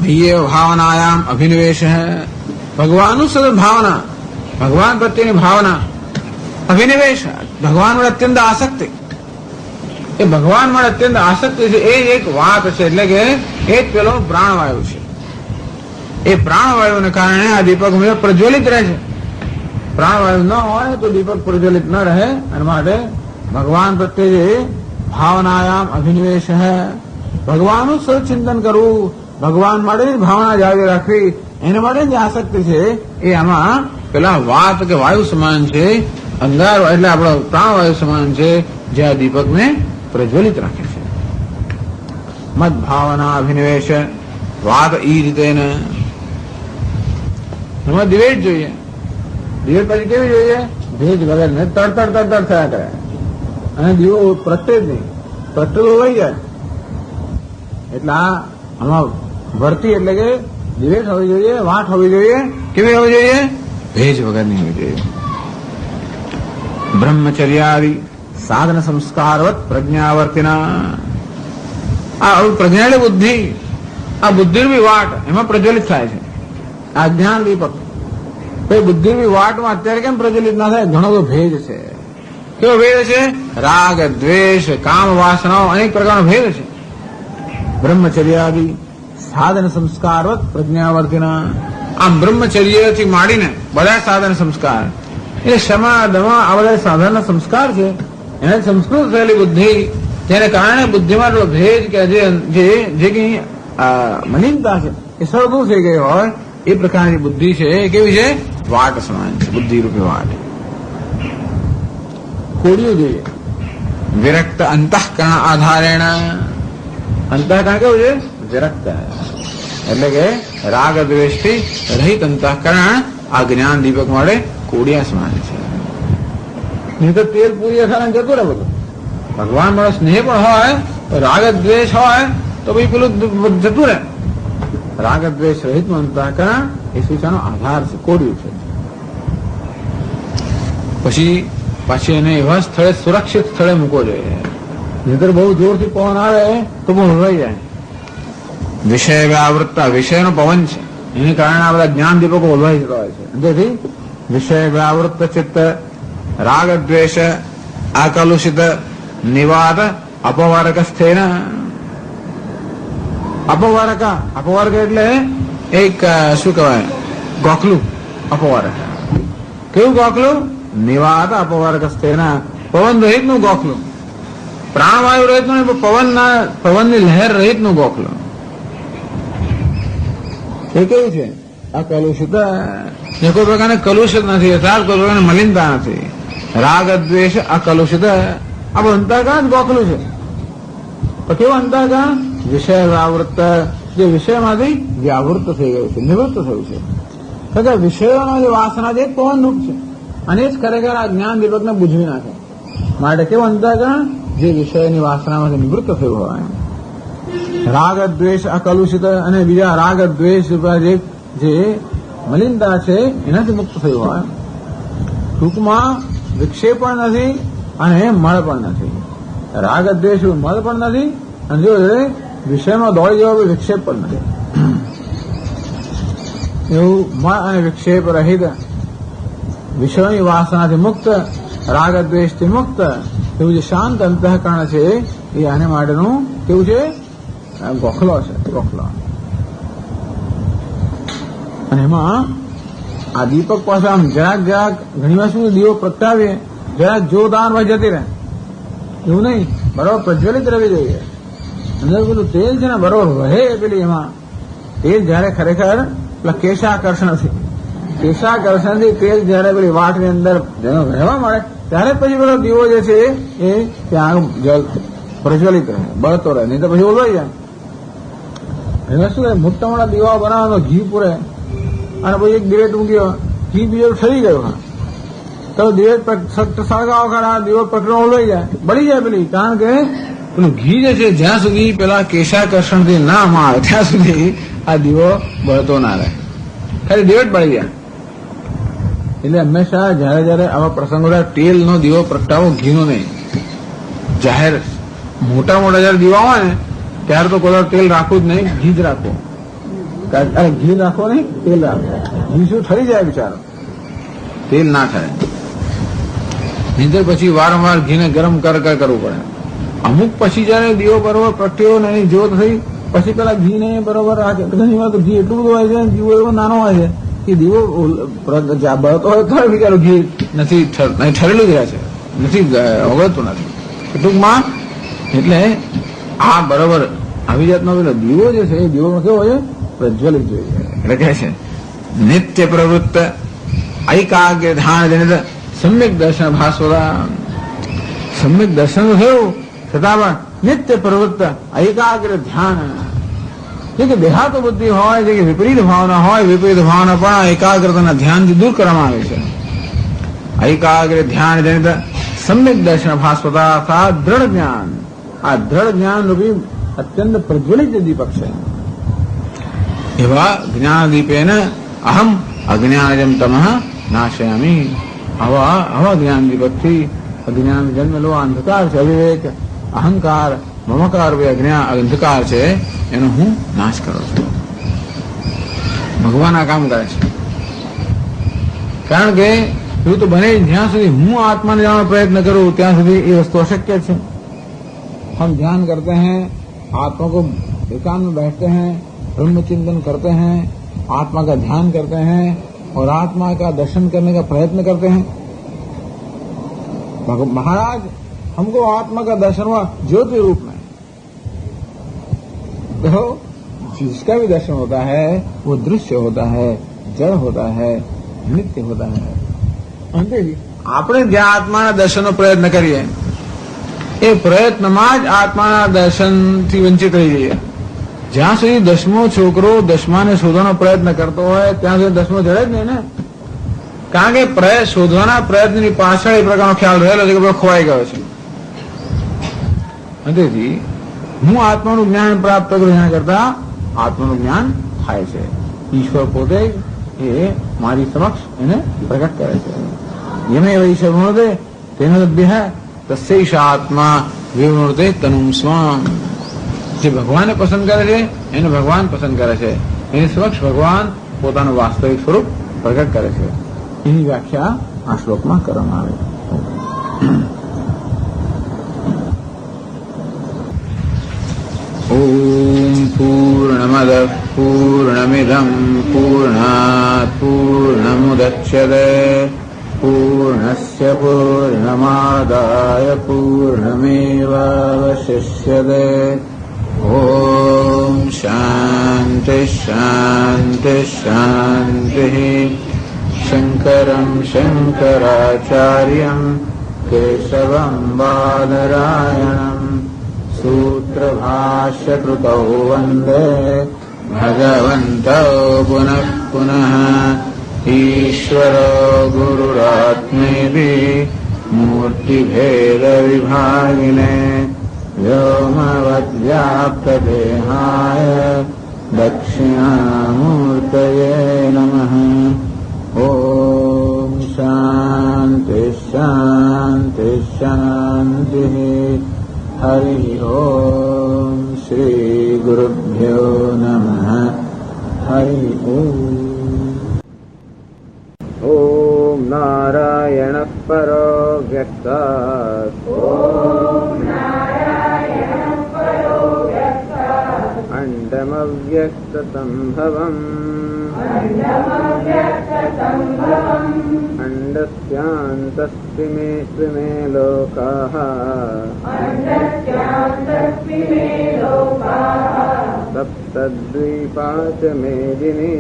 ये भावनायाम अभिनिवेश है भगवान सद भावना भगवान प्रत्येની ભાવના અભિનિવેશ ભગવાન વડે અત્યંત આસક્તિ એ ભગવાન વડે અત્યંત આસક્તિ છે એ એક વાત છે એટલે કે એ જ પેલો પ્રાણવાયુ છે એ પ્રાણવાયુને કારણે આ દીપક પ્રજ્વલિત રહે છે પ્રાણવાયુ ન હોય તો દીપક પ્રજ્વલિત ન રહે અને માટે ભગવાન પ્રત્યે જે ભાવનાયામ અભિનિવેશ હૈ ભગવાનનું સચિંતન કરવું ભગવાન માટેની ભાવના જાળવી રાખવી એના માટે જે આસક્તિ છે એ આમાં પેલા વાત કે વાયુ સમાન છે અંગાર એટલે આપણો પ્રાણવાયુ સમાન છે જે આ દીપકને પ્રજ્વલિત રાખે છે મત ભાવના અભિનિવેશ વાત એ રીતે એમાં દિવેટ જોઈએ દિવેટ પછી કેવી જોઈએ ભેજ વગર ને તડતડ તડતડ થયા કરે અને દીવો પ્રગટે જ નહીં પ્રગટેલો લઈ જાય એટલે આમાં ભરતી એટલે કે દિવેટ હોવી જોઈએ વાટ હોવી જોઈએ કેવી હોવી જોઈએ ભેજ વગરની હોવી જોઈએ બ્રહ્મચર્યાદિ સાધન સંસ્કારવત પ્રજ્ઞાવર્તિના આ પ્રજ્ઞા એટલે બુદ્ધિ આ બુદ્ધિની વાટ એમાં પ્રજ્વલિત થાય છે આ જ્ઞાન દીપક બુદ્ધિની વાટમાં અત્યારે કેમ પ્રજ્વલિત ના થાય ઘણો બધો ભેદ છે કેવો ભેદ છે રાગ દ્વેષ કામ વાસનાઓ અનેક પ્રકારનો ભેદ છે બ્રહ્મચર્યાદિ સાધન સંસ્કારવત પ્રજ્ઞાવર્તિના આમ બ્રહ્મચર્યથી માંડીને બધા સાધન સંસ્કાર એ ક્ષમા દમા આ બધા સાધનના સંસ્કાર છે એને સંસ્કૃત થયેલી બુદ્ધિ તેને કારણે બુદ્ધિમાં એટલો ભેદ કે જે કઈ મલિનતા છે એ સર્વ દૂર થઈ ગઈ હોય એ પ્રકારની બુદ્ધિ છે એ કેવી છે વાટ સમાન છે બુદ્ધિ રૂપી વાટ કોડિયું જોઈએ વિરક્ત અંતઃકરણ આધારેણ અંતઃકરણ કેવું છે વિરક્ત એટલે કે રાગ દ્વેષથી રહિત અંતઃકરણ આ જ્ઞાન દીપક મળે કોડિયા સમાન છે નહીં તો તેલ પૂરી અસારણ જતું રહે બધું ભગવાન મળે સ્નેહ પણ હોય રાગ દ્વેષ હોય તો ભાઈ પેલું જતું રહે રાગ દ્વેષ રહિત અંતઃકરણ એ સૂચનાનો આધાર છે કોડિયું છે પછી એને એવા સ્થળે સુરક્ષિત સ્થળે મૂકવો જોઈએ નહીતર બહુ જોરથી પવન આવે તો બહુ હલવાઈ જાય વિષય વ્યાવૃત્તા વિષયનો પવન છે એને કારણે આ બધા જ્ઞાન દીપકો હલવાઈ જતા હોય છે જેથી વિષય વ્યાવૃત્ત ચિત્ત રાગ દ્વેષ આકલુષિત નિવાદ અપવારક સ્થેન અપવારક એટલે એક શું કહેવાય ગોખલું અપવારક કેવું ગોખલું નિવાદ અપવારક સ્થેન પવન રહિત નું ગોખલું પ્રાણવાયુ રહિત નું પવનની લહેર રહિત નું ગોખલું એ કેવું છે આ કલુષિત કોઈ પ્રકારને કલુષિત નથી અર્થાત કોઈ પ્રકારની મલિનતા નથી રાગ દ્વેષ આ કલુષિત આ બધું અંતઃકરણ ગોખલું છે તો કેવું અંતઃકરણ વિષય વ્યાવૃત્ત જે વિષયમાંથી વ્યાવૃત્ત થઈ ગયું છે નિવૃત્ત થયું છે કારણ કે વિષયોનો જે વાસના છે પવન રૂપ છે અને જ ખરેખર આ જ્ઞાન દીપકને બુઝવી નાખે માટે કેવું અંતઃકરણ જે વિષયની વાસનામાંથી નિવૃત્ત થયું હોય રાગ દ્વેષ અકલુષિત અને બીજા રાગ દ્વેષ જે મલિનતા છે એનાથી મુક્ત થયું હોય ટૂંકમાં વિક્ષેપ પણ નથી અને મળ પણ નથી રાગ દ્વેષ મળ પણ નથી અને જો વિષયમાં દોડી જવા વિક્ષેપ પણ નથી એવું મળ અને વિક્ષેપ રહિત વિષયોની વાસનાથી મુક્ત રાગ દ્વેષથી મુક્ત એવું જે શાંત અંતઃકરણ છે એ આને માટેનું કેવું છે ગોખલો છે ગોખલો અને એમાં આ દીપક પાસે આમ જરાક ઘણી વાર શું દીવો પ્રગટાવીએ જરાક જોરદાર ભાઈ જતી રહે એવું નહીં બરોબર પ્રજ્વલિત રહેવી જોઈએ અંદર પેલું તેલ છે ને બરોબર વહે પેલી એમાં તેલ જયારે ખરેખર પેલા કેશાકર્ષણથી તેલ જયારે પેલી વાટની અંદર રહેવા મળે ત્યારે પછી પેલો દીવો જે છે એ ત્યાં જલ પ્રજ્વલિત રહે બળતો રહે નહીં તો પછી ઓલવાઈ જાય એમાં શું મોટા મોટા દીવા બનાવવાનો ઘી પૂરે અને પછી એક દિવેટ મૂક્યો ઘી બીજો ઠરી ગયો તો દિવેટ સળગાવો ખરા દીવો પકડો ઓલવાઈ જાય બળી જાય પેલી કારણ કે પેલું ઘી જે છે જ્યાં સુધી પેલા કેશાકર્ષણથી ના આવે ત્યાં સુધી આ દીવો બળતો ના રહે ખાલી દિવેટ બળી જાય એટલે હંમેશા જયારે આવા પ્રસંગો તેલનો દીવો પ્રગટાવો ઘીનો નહીં જાહેર મોટા જયારે દીવા હોય ને ત્યારે તો કોઈ તેલ રાખવું જ નહીં ઘી જ રાખવું અરે ઘી નાખો નહીં, તેલ રાખો. ઘી શું ઠરી જાય બિચારો, તેલ ના થાય. નીંદર પછી વારંવાર ઘીને ગરમ કરવું પડે. અમુક પછી જયારે દીવો બરોબર પ્રગટ્યો ને એની જ્યોત થઈ પછી પેલા ઘી ને બરોબર ઘણી વાર તો ઘી એટલું બધું હોય છે, દીવો એવો નાનો હોય છે કે દીવો બળતો હોય તો બિચારો ઘી નથી ઠરેલું જ રહે છે, નથી ઓગળતું નથી. ટૂંકમાં એટલે આ બરોબર આવી જાતનો પેલો દીવો જે છે એ દીવોમાં કેવો હોય પ્રજ્વલિત જોઈએ. એટલે કે છે નિત્ય પ્રવૃત્ત એકાગ્ર ધ્યાન જનિત સમ્યક દર્શન ભાસ્વતા. સમ્યક દર્શન થયું છતાં પણ નિત્ય પ્રવૃત્ત એકાગ્ર ધ્યાન, જે કે દેહાતો બુદ્ધિ હોય, જે કે વિપરીત ભાવના હોય, વિપરીત ભાવના પણ એકાગ્રતાના ધ્યાનથી દૂર કરવામાં આવે છે. એકાગ્ર ધ્યાન જનિત સમ્યક દર્શન ભાસ્વતા અર્થાત દ્રઢ જ્ઞાન. આ દ્રઢ જ્ઞાન રૂપી અત્યંત પ્રજ્વલિત દીપક છે. એવા જ્ઞાન દીપેન અહમ અજ્ઞાનજમ તમઃ નાશયામી. આવા જ્ઞાન દીપકથી અજ્ઞાન જન્મેલો અંધકાર છે, અવિવેક, અહંકાર, મમકાર અંધકાર છે, એનો હું નાશ કરું છું. ભગવાન આ કામ કરે છે. કારણ કે એવું તો બને જ્યાં સુધી હું આત્માને જાણવાનો પ્રયત્ન કરું ત્યાં સુધી એ વસ્તુ अशक्य है. हम ध्यान करते हैं, आत्मा को एकांत में बैठते हैं, ब्रह्म चिंतन करते हैं, आत्मा का ध्यान करते हैं और आत्मा का दर्शन करने का प्रयत्न करते हैं. महाराज हमको आत्मा का दर्शन हुआ ज्योति रूप में. देखो जिसका भी दर्शन होता है वो दृश्य होता है, जड़ होता है, नित्य होता है. આપણે જ્યાં આત્માના દર્શનનો પ્રયત્ન કરીએ એ પ્રયત્નમાં જ આત્માના દર્શનથી વંચિત રહી જઈએ. જ્યાં સુધી 10મો છોકરો 10માને શોધવાનો પ્રયત્ન કરતો હોય ત્યાં સુધી 10મો જડે જ નહીં ને. કારણ કે શોધવાના પ્રયત્નની પાછળ એ પ્રકારનો ખ્યાલ રહેલો છે કે ખોવાઈ ગયો છે. તેથી હું આત્માનું જ્ઞાન પ્રાપ્ત કરું એના કરતા આત્માનું જ્ઞાન થાય છે. ઈશ્વર પોતે એ મારી સમક્ષ એને પ્રગટ કરે છે. યમે વૈશ્વ વિવૃણતે તેનો દેહ તસ્યૈષ આત્મા વિવૃણતે તનુમ સ્વામ. જે ભગવાનને પસંદ કરે છે એને ભગવાન પસંદ કરે છે, એની સમક્ષ ભગવાન પોતાનું વાસ્તવિક સ્વરૂપ પ્રગટ કરે છે. એની વ્યાખ્યા આ શ્લોકમાં કરવામાં આવે. ઓમ પૂર્ણમદ પૂર્ણમિદં પૂર્ણાત પૂર્ણમુદચ્યતે પૂર્ણસ્ય પૂર્ણમાદાય પૂર્ણમેવાવશિષ્યતે. ઓમ શાંતિ શાંતિ શાંતિ. શંકરં શંકરાચાર્યં કેશવં બાદરાયણં सूत्रभाष्यकृतौ वन्दे भगवन्तौ पुनः पुनः. ईश्वरो गुरुरात्मेति मूर्तिभेदविभागिने व्योमवद्व्याप्तदेहाय दक्षिणामूर्तये नमः. ॐ शान्ति शान्ति शान्तिः. हरि ओम श्री गुरुभ्यो नमः. हरि ओम नारायणः परो व्यक्तात्. अण्डमव्यक्तसम्भवम् अण्डस्यान्तस्ति मे लोकाः सप्तद्वीपा च मेदिनी.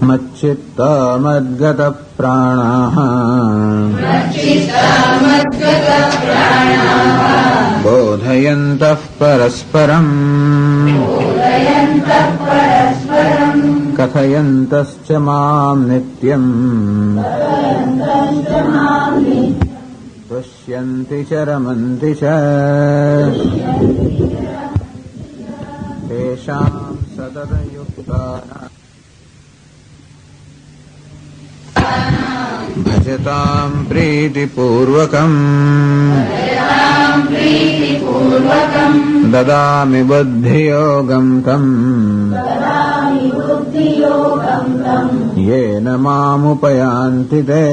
मच्चित्ता मद्गतप्राणाः बोधयन्तः परस्परम् कथयन्तश्च माम् नित्यम् तुष्यन्ति च रमन्ति च तेषाम् सततयुक्तानाम् भजताम् प्रीतिपूर्वकम् ददामि बुद्धियोगं तम् येन मामुपयान्ति ते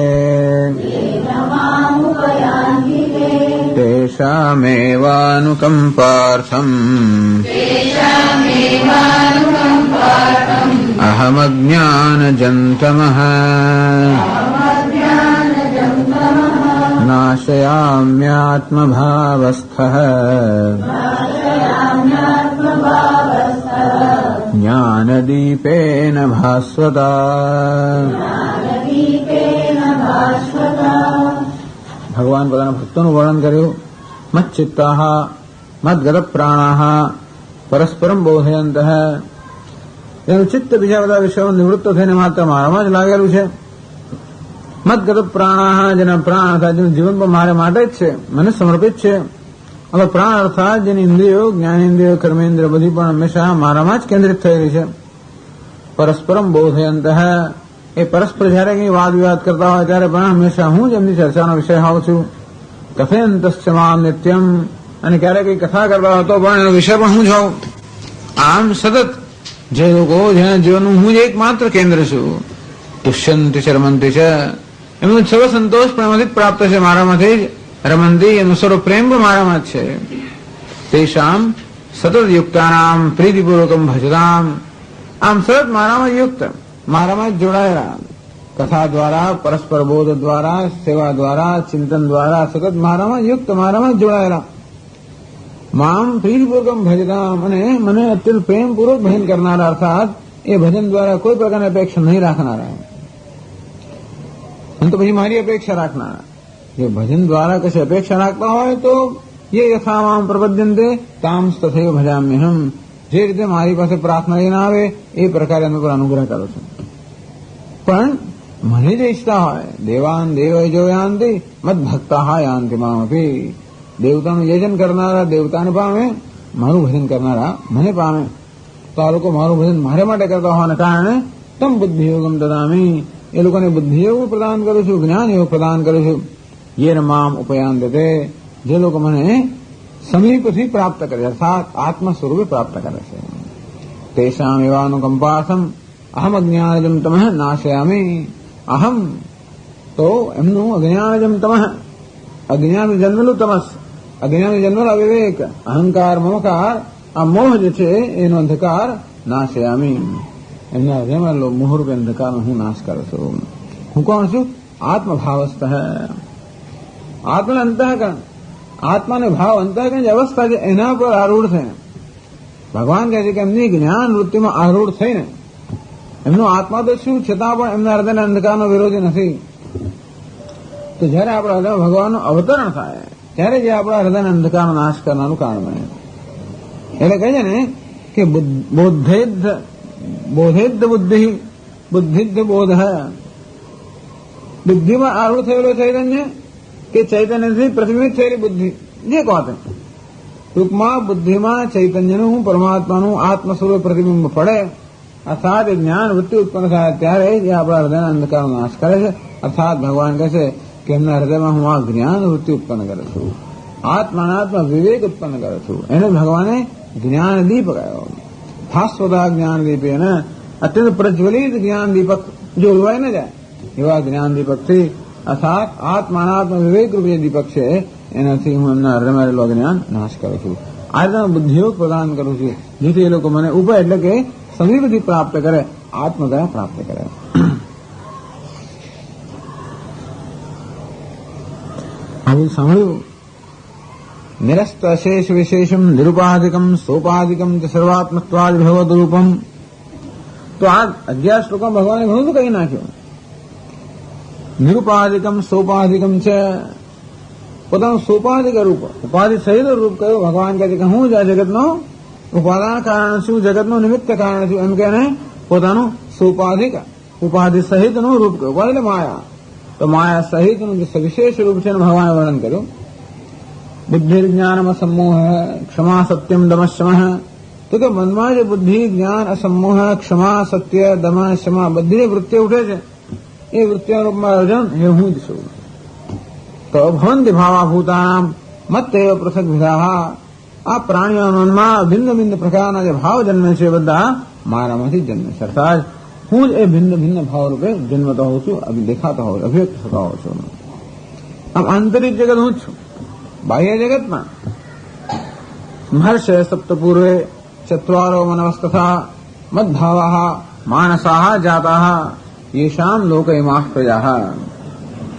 तेषामेवानुकम्पार्थम् अहमज्ञानजन्तमः नाशयाम्यात्मभावस्थः ज्ञानदीपेन भास्वता। ભગવાન પોતાના ભક્તોનું વર્ણન કર્યું. મચ્ચિત્તાઃ મદ્ગત પ્રાણાઃ પરસ્પરમ બોધયંતઃ. એનું ચિત્ત બીજા બધા વિષયો નિવૃત્ત થઈને માત્ર મારામાં જ લાગેલું છે. મદ્ગત પ્રાણાઃ, જેના પ્રાણ અર્થાત જેનું જીવન પણ મારે માટે જ છે, મને સમર્પિત છે. હવે પ્રાણ અર્થાત જેની ઇન્દ્રિયો, જ્ઞાનેન્દ્રિયો, કર્મેન્દ્રિય બધી પણ હંમેશા મારામાં જ કેન્દ્રિત થયેલી છે. પરસ્પરમ બોધયંતઃ, એ પરસ્પર જયારે કઈ વાદ વિવાદ કરતા હોય ત્યારે પણ હંમેશા હું જ એમની ચર્ચાનો વિષય હોઉં છું. કથયંતશ્ચ મામ નિત્યમ, અને ક્યારેક કઈ કથા કરતા હતો પણ એનો વિષય પણ હું જ હોઉં. આમ સતત જે લોકો જેના જીવનનું હું જ એકમાત્ર કેન્દ્ર છું. તુષ્યંતિ ચ રમંતિ છે, એમનો સર્વ સંતોષ પણ એમાંથી જ પ્રાપ્ત છે, મારામાંથી જ રમંતી, એનો સર્વ પ્રેમ પણ મારામાં જ છે. તેષામ સતત યુક્તાનામ પ્રીતિપૂર્વકમ ભજતામ, આમ સતત મારામાં યુક્ત, મારામાં જ જોડાયેલા, કથા દ્વારા, પરસ્પર બોધ દ્વારા, સેવા દ્વારા, ચિંતન દ્વારા સતત મારામાં યુક્ત, મારામાં જ જોડાયેલા. મામ પ્રીતિપૂર્વકમ ભજતામ, અને મને અત્યંત પ્રેમપૂર્વક ભજન કરનારા, અર્થાત એ ભજન દ્વારા કોઈ પ્રકારની અપેક્ષા નહીં રાખનારા, તો પછી મારી અપેક્ષા રાખનારા. જો ભજન દ્વારા કશી અપેક્ષા રાખતા હોય તો ये यथा माम प्रपद्यन्ते ताम तथैव भजाम्यहम, જે રીતે મારી પાસે પ્રાર્થના લઈને આવે એ પ્રકારે અમે પર અનુગ્રહ કરો છો. પણ મને જે ઈચ્છતા હોય, દેવાન દેવ જો યાંતિ મદ ભક્તા યાંતિ મામપી, દેવતાનું યજન કરનારા દેવતાને પામે, મારું ભજન કરનારા મને પામે. તો આ લોકો મારું ભજન મારે માટે કરતા હોવાને કારણે તમ બુદ્ધિયોગમ દદામી, એ લોકોને બુદ્ધિયોગ પ્રદાન કરું છું, જ્ઞાન યોગ પ્રદાન કરું છું. યેન મામ ઉપયાન્તે, જે લોકો મને સમીપથી પ્રાપ્ત કરે, અર્થાત આત્મ સ્વરૂપે પ્રાપ્ત કરે છે. તેષામ એવાનુકંપાસમ અહમ અજ્ઞાનજમ તમઃ નાશયામી, અહમ તો એમનું અજ્ઞાનજમ તમઃ, અજ્ઞાન જન્મેલું તમસ, અજ્ઞાન જન્મેલ અવિવેક, અહંકાર, મમકાર, આ મોહ જે છે એનો અંધકાર નાશયામી, એમના હૃદયમાં મોહરૂપે અંધકારનો હું નાશ કરું છું. હું કોણ છું? આત્મભાવસ્થ, આત્મા અંતઃકરણ, આત્માને ભાવ અંતઃકરણ જે અવસ્થા છે એના પર આરૂઢ થઈને ભગવાન કહે છે કે એમની જ્ઞાન વૃત્તિમાં આરૂઢ થઈને, એમનો આત્મા તો શું છતાં પણ એમના હૃદયના અંધકારનો વિરોધી નથી. તો જયારે આપણા હૃદયમાં ભગવાનનું અવતરણ થાય ત્યારે જે આપણા હૃદયના અંધકારનો નાશ કરનારું કારણ બને. એટલે કહે છે ને કે બોધેદ્ધ બુદ્ધિ, બુદ્ધિદ્ધ બોધ, બુદ્ધિમાં આરૂઢ થયેલો ચૈતન્ય કે ચૈતન્યથી પ્રતિબિંબિત થયેલી બુદ્ધિ, જે કહો તે ટૂંકમાં બુદ્ધિમાં ચૈતન્યનું, હું પરમાત્માનું આત્મ સ્વરૂપ પ્રતિબિંબ પડે, અર્થાત જ્ઞાન વૃત્તિ ઉત્પન્ન થાય ત્યારે જે આપણા હૃદયના અંધકારનો નાશ કરે છે. અર્થાત ભગવાન કહે છે કે એમના હૃદયમાં હું આ જ્ઞાન વૃત્તિ ઉત્પન્ન કરું છું, આત્માનાત્મા વિવેક ઉત્પન્ન કરું છું. એને ભગવાને જ્ઞાન દીપ કહ્યો. ભાસ્વતા જ્ઞાન દીપે, એને અત્યંત પ્રજ્વલિત જ્ઞાન દીપક જો ઉલવાઈ ન જાય એવા જ્ઞાન દીપકથી, અર્થાત આત્માનાત્મ વિવેક રૂપ જે દીપક છે એનાથી હું એમના હૃદયમાં રહેલો જ્ઞાન નાશ કરું છું. આ રીતે બુદ્ધિયોગ પ્રદાન કરું છું, જેથી એ લોકો મને ઉપાય એટલે કે સમીપથી પ્રાપ્ત કરે, આત્મદયા પ્રાપ્ત કરે. આવું સાંભળ્યું. નિરસ્ત અશેષ વિશેષમ નિરુપાધિકમ સોપાધિકમ સર્વાત્મત્વાદ ભગવદ રૂપમ. તો આ 11 શ્લોકમાં ભગવાને ઘણું તો કહી નાખ્યું. નિરુપાધિકમ સોપાધિકમ છે, પોતાનું સોપાધિક રૂપ, ઉપાધિ સહિત રૂપ કયું ભગવાન કહે છે કે હું જ આ જગતનો ઉપાદાન કારણ છું, જગતનું નિમિત્ત કારણ છું, એમ કે પોતાનું સોપાધિક ઉપાધિ સહિતનું રૂપ કહ્યું. ઉપાધિ એટલે માયા, તો માયા સહિતનું જે સવિશેષ રૂપ છે એનું ભગવાને વર્ણન કર્યું. બુદ્ધિ જ્ઞાન અસમોહ ક્ષમા સત્યમ દમશમ, તો કે મનમાં જે બુદ્ધિ જ્ઞાન અસમોહ ક્ષમા સત્ય દમ ક્ષમા બધી વૃત્તિઓ ઉઠે છે એ વૃત્તિના રૂપમાં અર્જુન એ હું જ છું. તો ભવંતિ ભાવાભૂતાનામ મત્તેવ પૃથક વિધાહ, આ પ્રાણીઓના મનમાં ભિન્ન ભિન્ન પ્રકારના જે ભાવ જન્મે છે બધા મારામાંથી જન્મે છે. અર્થાત હું જ એ ભિન્ન ભિન્ન ભાવ રૂપે જન્મતો હોઉં છું, દેખાતો હોઉં, અભિવ્યક્ત થતા હોઉં છું. આમ આંતરિક જગત હું જ છું. બાહ્ય જગતમાં મહર્ષય સપ્તપૂર્વે ચત્વારો મનવસ્તથા મદ્ભાવાહ માનસાહ જાતાહ યેષામ લોકયમાઃ પ્રજાઃ.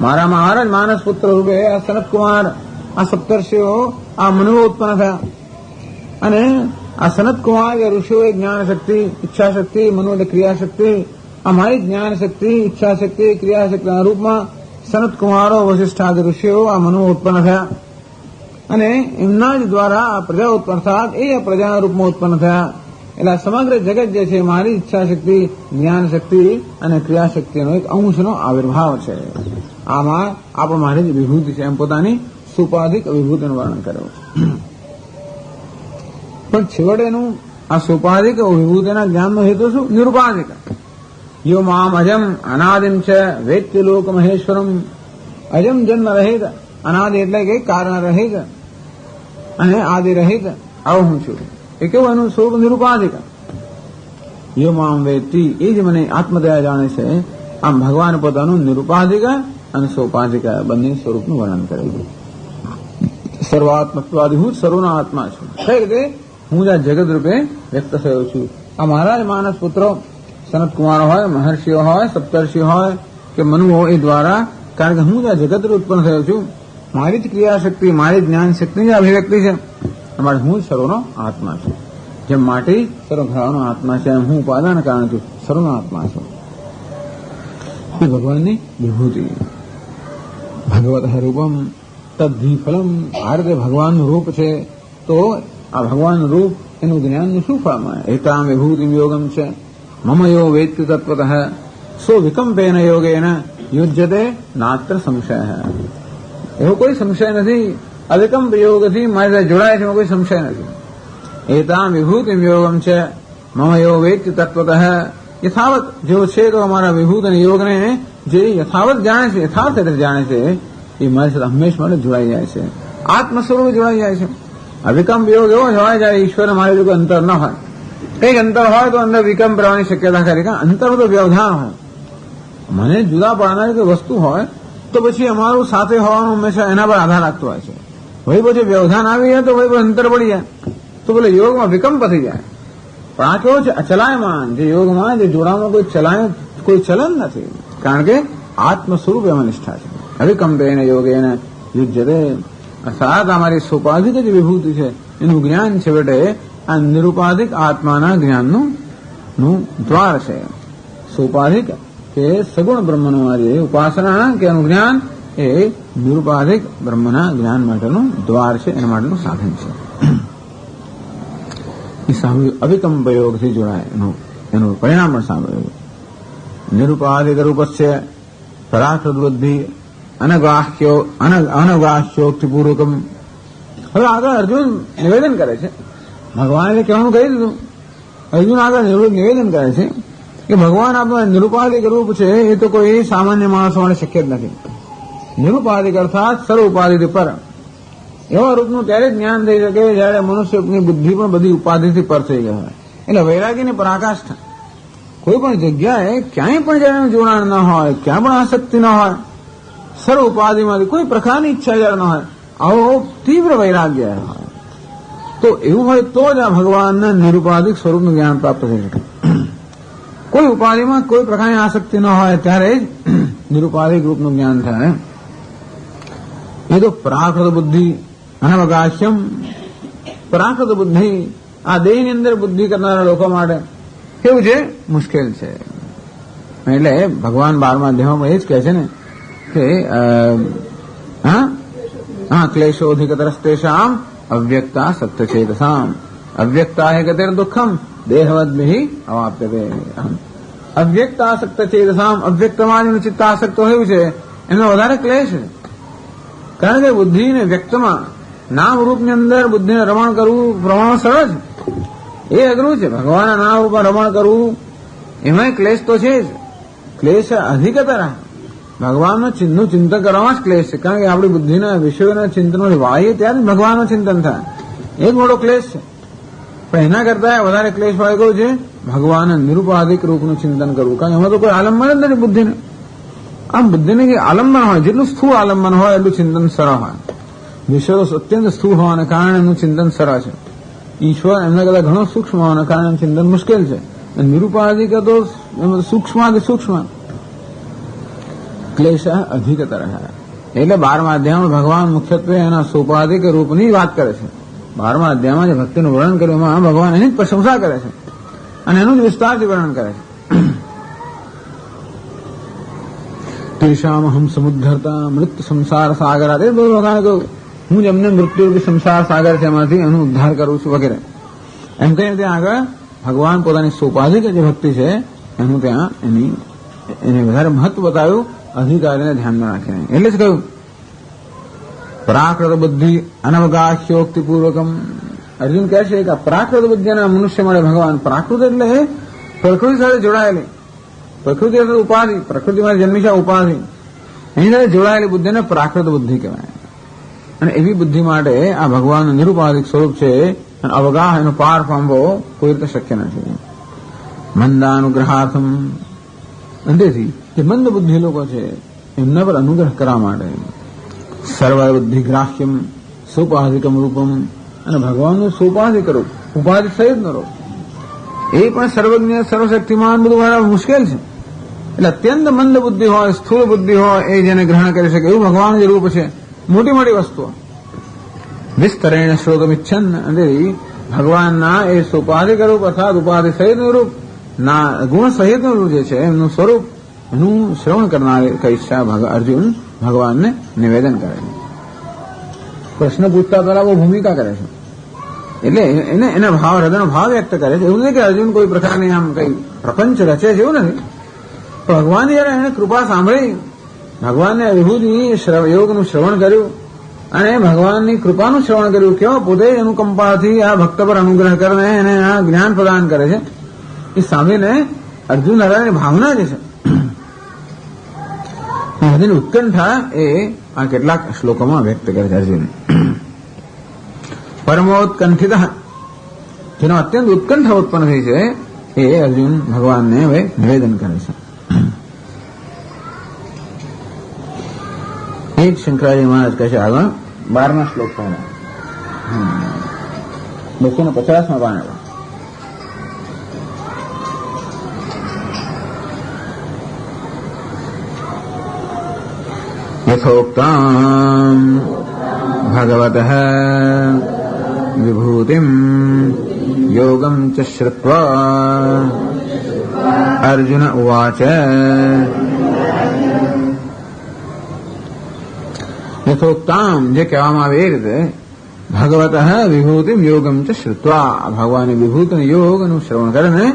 મારામાં મહારાજ માનસ પુત્ર રૂપે આ સનત કુમાર, આ સપ્તર્ષિઓ, આ મનુઓ ઉત્પન્ન થયા. અને આ સનત કુમાર એ ઋષિઓએ જ્ઞાન શક્તિ, ઈચ્છા શક્તિ, મનો એટલે ક્રિયા શક્તિ, આ મારી જ્ઞાન શક્તિ, ઈચ્છા શક્તિ, ક્રિયા શક્તિના રૂપમાં સનત કુમારો, વશિષ્ઠાદિ ઋષિઓ આ મનુઓ ઉત્પન્ન થયા. અને એમના જ દ્વારા આ પ્રજા ઉત્પન્ન થયા, એ પ્રજાના રૂપમાં ઉત્પન્ન થયા. એટલે સમગ્ર જગત જે છે મારી ઈચ્છા શક્તિ, જ્ઞાન શક્તિ અને ક્રિયા શક્તિનો એક અંશનો આવિર્ભાવ છે. આમાં આપણે મારી જ વિભૂતિ છે એમ પોતાની સુપાધિક વિભૂતિનું વર્ણન કર્યું છે. પણ છેવટેનું આ સુપાધિક વિભૂતિના જ્ઞાનનો હેતુ શું? નિરુપાધિક. યો મામ અજમ અનાદિમ છે વેત્ય લોક મહેશ્વરમ. અજમ જન્મ રહિત, અનાદિ એટલે કે કારણ રહિત અને આદિ રહિત આવું હું છું. એ કેવું એનું સ્વરૂપ? નિરુપાધિક. યો મામ વેત્તિ, એ જ મને આત્મદયા જાણે છે. આમ ભગવાન પોતાનું નિરુપાધિક અને સોપાધિક બંને સ્વરૂપનું વર્ણન કરેલું. સર્વાત્મત્વાદી, હું સર્વનો આત્મા છું. કઈ રીતે? હું જ આ જગત રૂપે વ્યક્ત થયો છું. આ મહારાજ માનસ પુત્રો, સનત કુમાર હોય, મહર્ષિઓ હોય, સપ્તર્ષિ હોય કે મનુઓ, એ દ્વારા, કારણ કે હું જ આ જગત રૂપે ઉત્પન્ન થયો છું. મારી જ ક્રિયા શક્તિ, મારી જ્ઞાન શક્તિની અભિવ્યક્તિ છે. અમારે હું જ સર્વનો આત્મા છું. જેમ માટી સર્વઘરાનો આત્મા છે, એમ હું ઉપાદાન કારણ છું, સર્વનો આત્મા છું. એ ભગવાનની વિભૂતિ. ભગવત રૂપમ તદ્ધિ ફલમ. આ રીતે ભગવાનનું રૂપ છે, તો આ ભગવાનનું રૂપ, એનું જ્ઞાનનું શું ફળ મળે? એતામ વિભૂતિ યોગમ છે મમ યો વેત્તિ તત્વતઃ સો વિકમ્પેન યોગેન યુજ્યતે નાત્ર સંશય. એવો કોઈ સંશય નથી. અવિકમ્પ યોગથી મારી સાથે જોડાય છે, એમાં કોઈ સંશય નથી. એતામ વિભૂતિ યોગમ છે મમ યો વેત્તિ તત્વતઃ. યથાવત જેવો છે તો અમારા વિભૂત અને યોગને જે યથાવત જાણે છે, યથાર્થ રીતે જાણે છે, એ મારી સાથે હંમેશા માટે જોડાઈ જાય છે, આત્મ સ્વરૂપે જોડાઈ જાય છે. અવિકમ્પ યોગ એવો જોડાઈ જાય, ઈશ્વર મારી જો અંતર ન હોય. કંઈક અંતર હોય તો અંદર વિકમ્પ રહેવાની શક્યતા ખરી. કારણ અંતર તો વ્યવધાન હોય. મને જુદા પાડનારી કોઈ વસ્તુ હોય તો પછી અમારું સાથે હોવાનું હંમેશા એના પર આધાર રાખતો હોય છે. વહી પછી વ્યવધાન આવી જાય તો વહી અંતર પડી જાય, તો બોલે યોગમાં વિકમ્પ થઈ જાય. પણ આ કેવો છે? અચલાયમાન. જે યોગમાં જે જોડાવામાં કોઈ ચલન નથી, કારણ કે આત્મ સ્વરૂપ એમાં નિષ્ઠા છે. અવિકમ્પેન યોગેન યુજ્યતે. અર્થાત અમારી સોપાધિક જે વિભૂતિ છે એનું જ્ઞાન છેવટે આ નિરુપાધિક આત્માના જ્ઞાનનું દ્વાર છે. સોપાધિક કે સગુણ બ્રહ્મનું જે ઉપાસના કે એનું જ્ઞાન એ નિરુપાધિક બ્રહ્મના જ્ઞાન માટેનું દ્વાર છે, એના માટેનું સાધન છે. એ સાંભળ્યું, અવિકમ્પ યોગથી જોડાય એનું પરિણામ પણ સાંભળ્યું. નિરુપાધિક રૂપસ્ય પરાકૃત બુદ્ધિ અનગાહ્યોક્તિપૂર્વકમ. હવે આગળ અર્જુન નિવેદન કરે છે, ભગવાને કહેવાનું કહી દીધું. અર્જુન આગળ નિવેદન કરે છે કે ભગવાન આપણું નિરુપાધિક રૂપ છે, એ તો કોઈ સામાન્ય માણસો માટે શક્ય જ નથી. નિરુપાધિક અર્થાત સર્વ ઉપાધિથી પર. એવા રૂપનું ત્યારે જ્ઞાન થઈ શકે જયારે મનુષ્યની બુદ્ધિ પણ બધી ઉપાધિથી પર થઈ ગઈ હોય. એટલે વૈરાગીની પરાકાષ્ઠા. કોઈ પણ જગ્યાએ ક્યાંય પણ જયારે જોડાણ ન હોય, ક્યાં પણ આસક્તિ ન હોય, સર્વ ઉપાધિમાંથી કોઈ પ્રકારની ઈચ્છા જયારે ન હોય, આવો તીવ્ર વૈરાગ્ય હોય, તો એવું હોય તો જ આ ભગવાનના નિરુપાધિક સ્વરૂપનું જ્ઞાન પ્રાપ્ત થઈ શકે. કોઈ ઉપાધિમાં કોઈ પ્રકારની આસક્તિ ન હોય ત્યારે જ નિરુપાધિક રૂપનું જ્ઞાન થાય. એ તો પ્રાકૃત બુદ્ધિ અનવગાહ્યમ. પ્રાકૃત બુદ્ધિ આ દેહની અંદર બુદ્ધિ કરનારા લોકો માટે કેવું છે? મુશ્કેલ છે. એટલે ભગવાન 12મા અધ્યાયમાં એ જ કહે છે ને કે ક્લેશોધિકતરસ્તેષામ અવ્યક્તા સત્યચેતસામ અવ્યક્તા હે ગતિર દુઃખમ દેહવદ્ભિ અવાપ્યતે. અવ્યક્તા સત્યચેતસામ, અવ્યક્તમાં ચિત્તાસક્ત હોય છે એનો વધારે ક્લેશ છે. કારણ કે બુદ્ધિને વ્યક્તમાં નામ રૂપની અંદર બુદ્ધિને રમણ કરવું પ્રમાણ સરળ છે, એ અઘરું છે. ભગવાનના નામ રૂપમાં રમણ કરવું એમાં ક્લેશ તો છે જ. ક્લેશ અધિકતર ભગવાનનું ચિંતન કરવામાં જ ક્લેશ છે. કારણ કે આપણી બુદ્ધિના વિષયોના ચિંતનો વાળીએ ત્યારે ભગવાનનું ચિંતન થાય. એ જ મોટો ક્લેશ છે. પણ એના કરતા વધારે ક્લેશ વાળું કયું છે? ભગવાન નિરુપાધિક રૂપનું ચિંતન કરવું. કારણ એમાં તો કોઈ આલંબન જ નથી બુદ્ધિને. આમ બુદ્ધિને કે આલંબન હોય, જેટલું સ્થૂળ આલંબન હોય એટલું ચિંતન સરળ હોય. વિશ્વ અત્યંત સ્થૂળ હોવાને કારણે એનું ચિંતન સરળ છે. ઈશ્વર એમના કરતા ઘણો સૂક્ષ્મ હોવાના કારણે એનું ચિંતન મુશ્કેલ છે. નિરુપાધિક તો સૂક્ષ્મ સૂક્ષ્મ ક્લેશ અધિકતર હે. એટલે 12મા અધ્યાયમાં ભગવાન મુખ્યત્વે એના સોપાધિક રૂપની વાત કરે છે. 12મા અધ્યાયમાં જે ભક્તિનું વર્ણન કર્યું એમાં ભગવાન એની જ પ્રશંસા કરે છે અને એનું જ વિસ્તારથી વર્ણન કરે છે. તેષામ હમ સમુદ્ધરતા મૃત્યુ સંસાર સાગર, એ બધું ભગવાને કહ્યું હું જ એમને મૃત્યુરૂપી સંસાર સાગર છે એમાંથી એનો ઉદ્ધાર કરું છું વગેરે એમ કહીને ત્યાં આગળ ભગવાન પોતાની સોપાધિક જે ભક્તિ છે એનું ત્યાં એને વધારે મહત્વ બતાવ્યું અધિકારીને ધ્યાનમાં રાખીને. એટલે જ કહ્યું પ્રાકૃત બુદ્ધિ અનવગાહ્યોક્તિપૂર્વકમ. અર્જુન કહે છે કે પ્રાકૃત બુદ્ધિના મનુષ્ય મળે ભગવાન. પ્રાકૃત એટલે પ્રકૃતિ સાથે જોડાયેલી, પ્રકૃતિ એટલે ઉપાધિ, પ્રકૃતિમાં જન્મી છે ઉપાધિ, એની સાથે જોડાયેલી બુદ્ધિને પ્રાકૃત બુદ્ધિ કહેવાય. અને એવી બુદ્ધિ માટે આ ભગવાનનું નિરુપાધિક સ્વરૂપ છે અને અવગાહ એનો પાર પામવો કોઈ રીતે શક્ય નથી. મંદાનુગ્રહાર્થમ, અંતેથી જે મંદ બુદ્ધિ લોકો છે એમના પર અનુગ્રહ કરવા માટે સર્વબુદ્ધિ ગ્રાહ્યમ સોપાધિકમ રૂપમ, અને ભગવાનનું સોપાધિક રૂપ ઉપાધિ સહિત નો રૂપ એ પણ સર્વજ્ઞ સર્વશક્તિમાન બધું મારા મુશ્કેલ છે. એટલે અત્યંત મંદ બુદ્ધિ હોય, સ્થૂળ બુદ્ધિ હોય એ જેને ગ્રહણ કરી શકે એવું ભગવાન જે રૂપ છે મોટી મોટી વસ્તુઓ વિસ્તરેણ શ્રોતમિચ્છન, અને ભગવાનના એ સોપાધિક રૂપ અર્થાત ઉપાધિ સહિતનું રૂપ ના ગુણ સહિતનું રૂપ જે છે એમનું સ્વરૂપ એનું શ્રવણ કરનાર ઈચ્છા અર્જુન ભગવાનને નિવેદન કરે છે. પ્રશ્ન પૂછતા પહેલા બહુ ભૂમિકા કરે છે. એટલે એને એના ભાવ હૃદયનો ભાવ વ્યક્ત કરે છે. એવું નથી કે અર્જુન કોઈ પ્રકારની આમ કઈ પ્રપંચ રચે છે, એવું નથી. ભગવાનની જયારે એને કૃપા સાંભળી, ભગવાનને વિભૂતિ યોગનું શ્રવણ કર્યું અને ભગવાનની કૃપાનું શ્રવણ કર્યું, કેવા પોતે અનુકંપાથી આ ભક્ત પર અનુગ્રહ કરીને એને આ જ્ઞાન પ્રદાન કરે છે, એ સાંભળીને અર્જુન દાદાની ભાવના જે છે હૃદયની ઉત્કંઠા એ આ કેટલાક શ્લોકોમાં વ્યક્ત કરે છે અર્જુન. પરમોત્કંઠિત, જેનો અત્યંત ઉત્કંઠા ઉત્પન્ન થઈ છે એ અર્જુન ભગવાનને હવે નિવેદન કરે છે. એ જ શંકરાચાર્ય મહારાજ કહે છે આગળ 12મા શ્લોક પહેલા 250માં પાને યથોક્તામ ભગવતઃ વિભૂતિમ યોગમ ચ શ્રુત્વા અર્જુન ઉવાચ. યથોક્તામ જે કહેવામાં આવે એ રીતે ભગવતઃ વિભૂતિમ યોગમ ચ શ્રુત્વા, ભગવાનની વિભૂતિ યોગનું શ્રવણ કરીને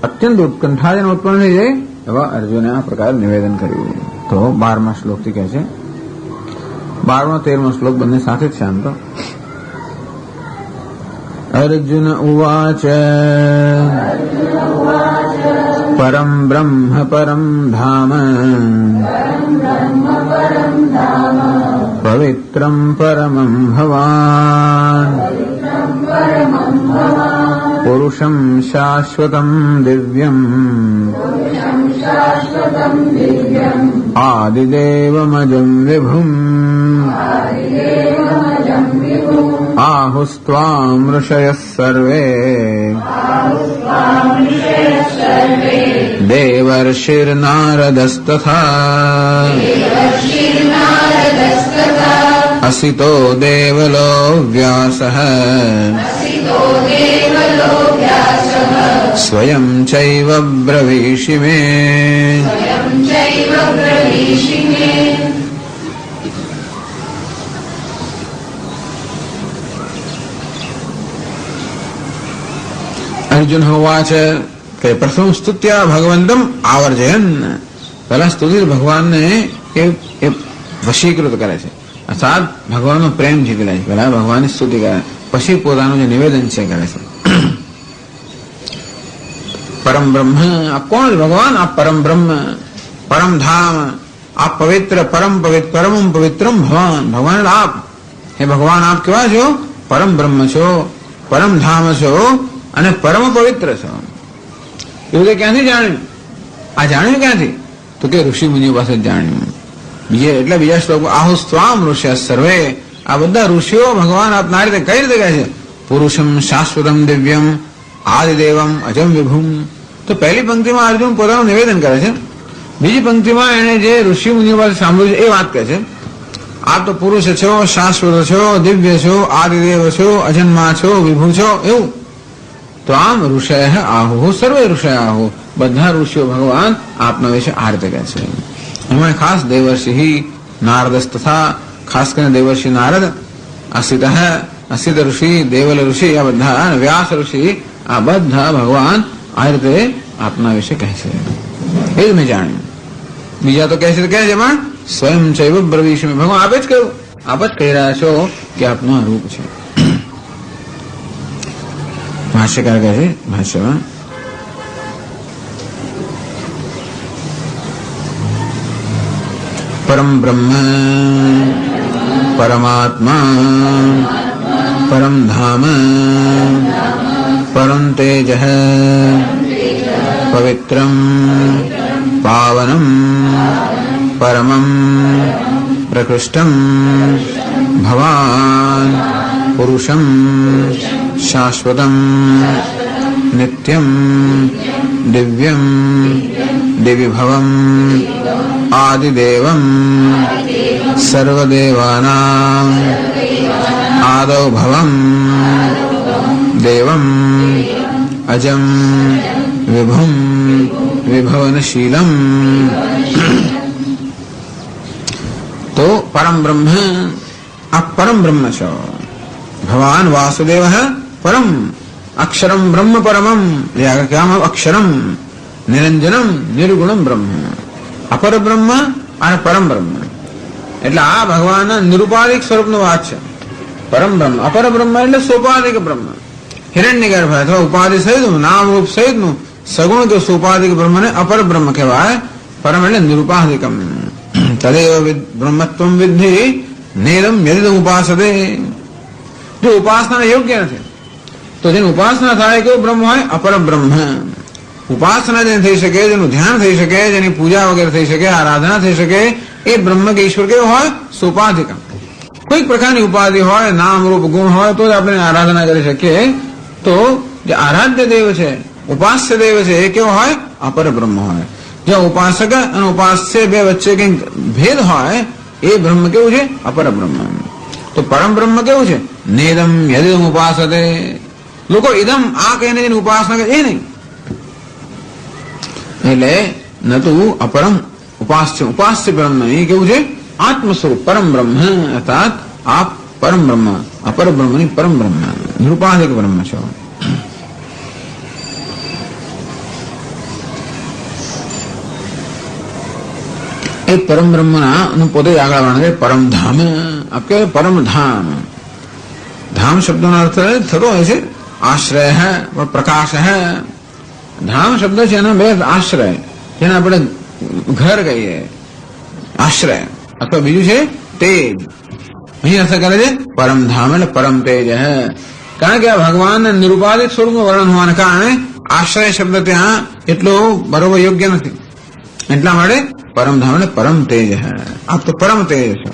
અત્યંત ઉત્કંઠા જેને ઉત્પન્ન થઈ જાય એવા અર્જુને આ પ્રકારે નિવેદન કર્યું. તો 12મા શ્લોકથી કહે છે, 12મો 13મો શ્લોક બંને સાથે જ છે આમ તો. અર્જુન ઉવાચ પરમ બ્રહ્મ પરમ ધામ પવિત્રમ પરમં ભવાન પુરુષમ શાશ્વતમ દિવ્યમ આદિદેવમજં વિભુમ આહુસ્ત્વામ ઋષયઃ સર્વે દેવર્ષિર્નારદસ્તથા અસિતો દેવલો વ્યાસઃ સ્વયં ચૈવ બ્રવીષિ મે. અર્જુન હોવા છે કે પ્રથમ સ્તુત્યા ભગવંતમ આવર્જયન, પહેલા સ્તુતિ ભગવાનને એ વશીકૃત કરે છે, અર્થાત ભગવાનનો પ્રેમ જીતી લે છે. પહેલા ભગવાનની સ્તુતિ કરે, પછી પોતાનું જે નિવેદન છે કરે છે. પરમ બ્રહ્મ, આપ કોણ ભગવાન? આપ પરમ બ્રહ્મ, પરમ ધામ, આપ પવિત્ર, પરમ પવિત્ર, પરમમ પવિત્રમ ભગવાન. ભગવાન આપ, હે ભગવાન આપ કેવા છો? પરમ બ્રહ્મ છો, પરમ ધામ છો અને પરમ પવિત્ર છો. એવું તે ક્યાંથી જાણ્યું? આ જાણ્યું ક્યાંથી? તો કે ઋષિ મુનિઓ પાસે જાણ્યું. બીજા શ્લોકો આહુ સ્વામ ઋષિ સર્વે, આ બધા ઋષિઓ ભગવાન આપના રીતે કઈ રીતે કહે છે? પુરુષમ શાશ્વતમ દિવ્યમ આદિદેવમ અજમ વિભુમ. તો પહેલી પંક્તિમાં અર્જુન પોતાનું નિવેદન કરે છે. બીજી પંક્તિમાં એને જે ઋષિ મુનિઓ પાસે સાંભળ્યું છે એ વાત કહે છે. આપ તો પુરુષ છો, શાશ્વત છો, દિવ્ય છો, આદિદેવ છો, અજન્મા છો, વિભુ છો, એવું. તો આમ ઋષય આહુ સર્વે ઋષય આહુ, બધા ઋષિઓ ભગવાન આપના વિશે આ રીતે કહે છે. એમાં ખાસ દેવર્ષિ નારદ તથા ખાસ કરીને દેવર્ષિ નારદ, અસિત ઋષિ, દેવલ ઋષિ, આ બધા વ્યાસ ઋષિ, આ બધા ભગવાન આ રીતે આપના વિશે કહે છે. એ જ મેં જાણ્યું. બીજા તો કહે છે પણ સ્વયં ચૈવ બ્રવીષ્યમિ, ભગવાન આપ જ કહ્યું, આપ જ કહી રહ્યા છો કે આપનું આ રૂપ છે. ભાષ્યકાર કહે છે ભાષ્યમાં, પરમ બ્રહ્મ પરમાત્મા પરમ ધામ પરમ તેજ પવિત્રમ પાવનમ પરમમ પ્રકૃષ્ટમ ભવાન પુરુષમ શાશ્વતમ નિત્યમ દિવ્યમ દિવ્યભવમ આદિદેવમ સર્વદેવાનાં આદૌ ભવમ દેવમ અજમ વિભુમ વિભવનશીલમ. તો પરમ બ્રહ્મ, આ પરમ બ્રહ્મ છો. ભગવાન વાસુદેવ પરમ અક્ષરમ બ્રહ્મ પરમમ, જે આગળ કહેવામાં અક્ષરમ નિરંજનમ નિર્ગુણમ બ્રહ્મ, અપર બ્રહ્મ અને પરમ બ્રહ્મ. એટલે આ ભગવાનના નિરુપાધિક સ્વરૂપનો વાત છે. પરમ બ્રહ્મ, અપર બ્રહ્મ એટલે સોપાધિક બ્રહ્મ, હિરણ્યગર્ભ અથવા ઉપાધિ સહિતનું, નામ રૂપ સહિતનું સગુણ કે સોપાધિક બ્રહ્મને અપર બ્રહ્મ કહેવાય. પરમ એટલે નિરુપાધિકમ. તદેવ બ્રહ્મત્વમ વિદ્ધિ નેદમ યદિદમ ઉપાસતે. જો ઉપાસના યોગ્ય નથી તો જેની ઉપાસના થાય કેવું બ્રહ્મ હોય? અપર બ્રહ્મ. ઉપાસના જેને થઈ શકે, જેનું ધ્યાન થઈ શકે, જેની પૂજા વગેરે થઈ શકે, આરાધના થઈ શકે, એ બ્રહ્મ કે ઈશ્વર કેવો હોય? સોપાધિકમ. કોઈક પ્રકારની ઉપાધિ હોય, નામ રૂપ ગુણ હોય તો જ આપણે આરાધના કરી શકીએ. તો જે આરાધ્ય દેવ છે, ઉપાસ્ય દેવ છે, એ કેવો હોય? અપર બ્રહ્મ હોય. જ્યાં ઉપાસક અને ઉપાસ્ય બે વચ્ચે કંઈક ભેદ હોય એ બ્રહ્મ કેવું છે? અપર બ્રહ્મ. તો પરમ બ્રહ્મ કેવું છે? નેદમ યદિદમ ઉપાસતે. લોકો ઇદમ આ કહીને જેની ઉપાસના કરે એ નહીં. એટલે નતું અપરમ ઉપાસ્ય બ્રહ્મ, એ કેવું છે? આત્મ સ્વરૂપ પરમ બ્રહ્મ, અર્થાત આપ પરમ બ્રહ્મ, અપર બ્રહ્મની પરમ બ્રહ્મ, નિરુપાધિક બ્રહ્મ છો. એ પરમ બ્રહ્મના પોતે આગળ વર્ણવે પરમ ધામ. આપ કે પરમ ધામ, ધામ શબ્દનો અર્થ થતો હોય છે આશ્રય પ્રકાશ. ધામ શબ્દ છે એના બે આશ્રય, જેને આપણે ઘર કહીએ આશ્રય, અથવા બીજું છે તેજ. અહીં અર્થ કરે છે પરમ ધામ એટલે પરમ તેજ. કારણ કે આ ભગવાન નિરુપાધિક સ્વરૂપનું વર્ણન હોવાને કારણે આશ્રય શબ્દ ત્યાં એટલો બરોબર યોગ્ય નથી. એટલા માટે પરમ ધામ એટલે પરમ તેજ. આપ તો પરમ તેજ છો.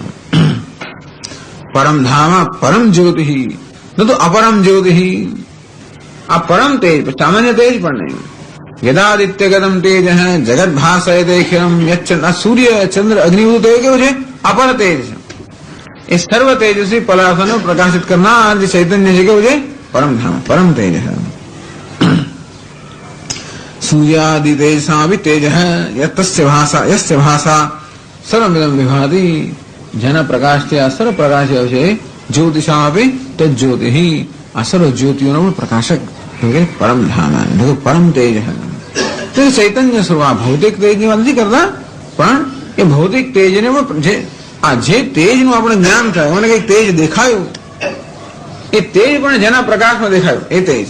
પરમ ધામ પરમ જ્યોતિ, ન તો અપરમ જ્યોતિ. આ પરમ તેજ, સામાન્ય તેજ પણ નહીં. યદાદિત્ય ગતમ તેજ જગત ભાસયતેખિલમ. આ સૂર્ય ચંદ્ર અગ્નિ તેજ કેવું છે? અપર તેજ છે. એ સર્વ તેજસ્વી પદાર્થોને પ્રકાશિત કરનાર જે ચૈતન્ય છે કેવું છે? પરમ ધામ પરમ તેજ. સૂર્યાદિ તેજસામિ તેજ યસ્ય ભાષા સર્વમિદમ વિભાતિ. જેના પ્રકાશથી આ સર્વ પ્રકાશ છે. જ્યોતિષામિ તજ્જ્યોતિ, આ સર્વ જ્યોતિઓનો પણ પ્રકાશક પરમ ધામ, પરમ તેજ. તો ચૈતન્ય સ્વરૂપ, આ ભૌતિક તેજની વાત નથી કરતા, પણ એ ભૌતિક તેજને પણ જે તેજનું આપણે જ્ઞાન થાય, મને કઈક તેજ દેખાયું, એ તેજ પણ જેના પ્રકાશમાં દેખાયું એ તેજ.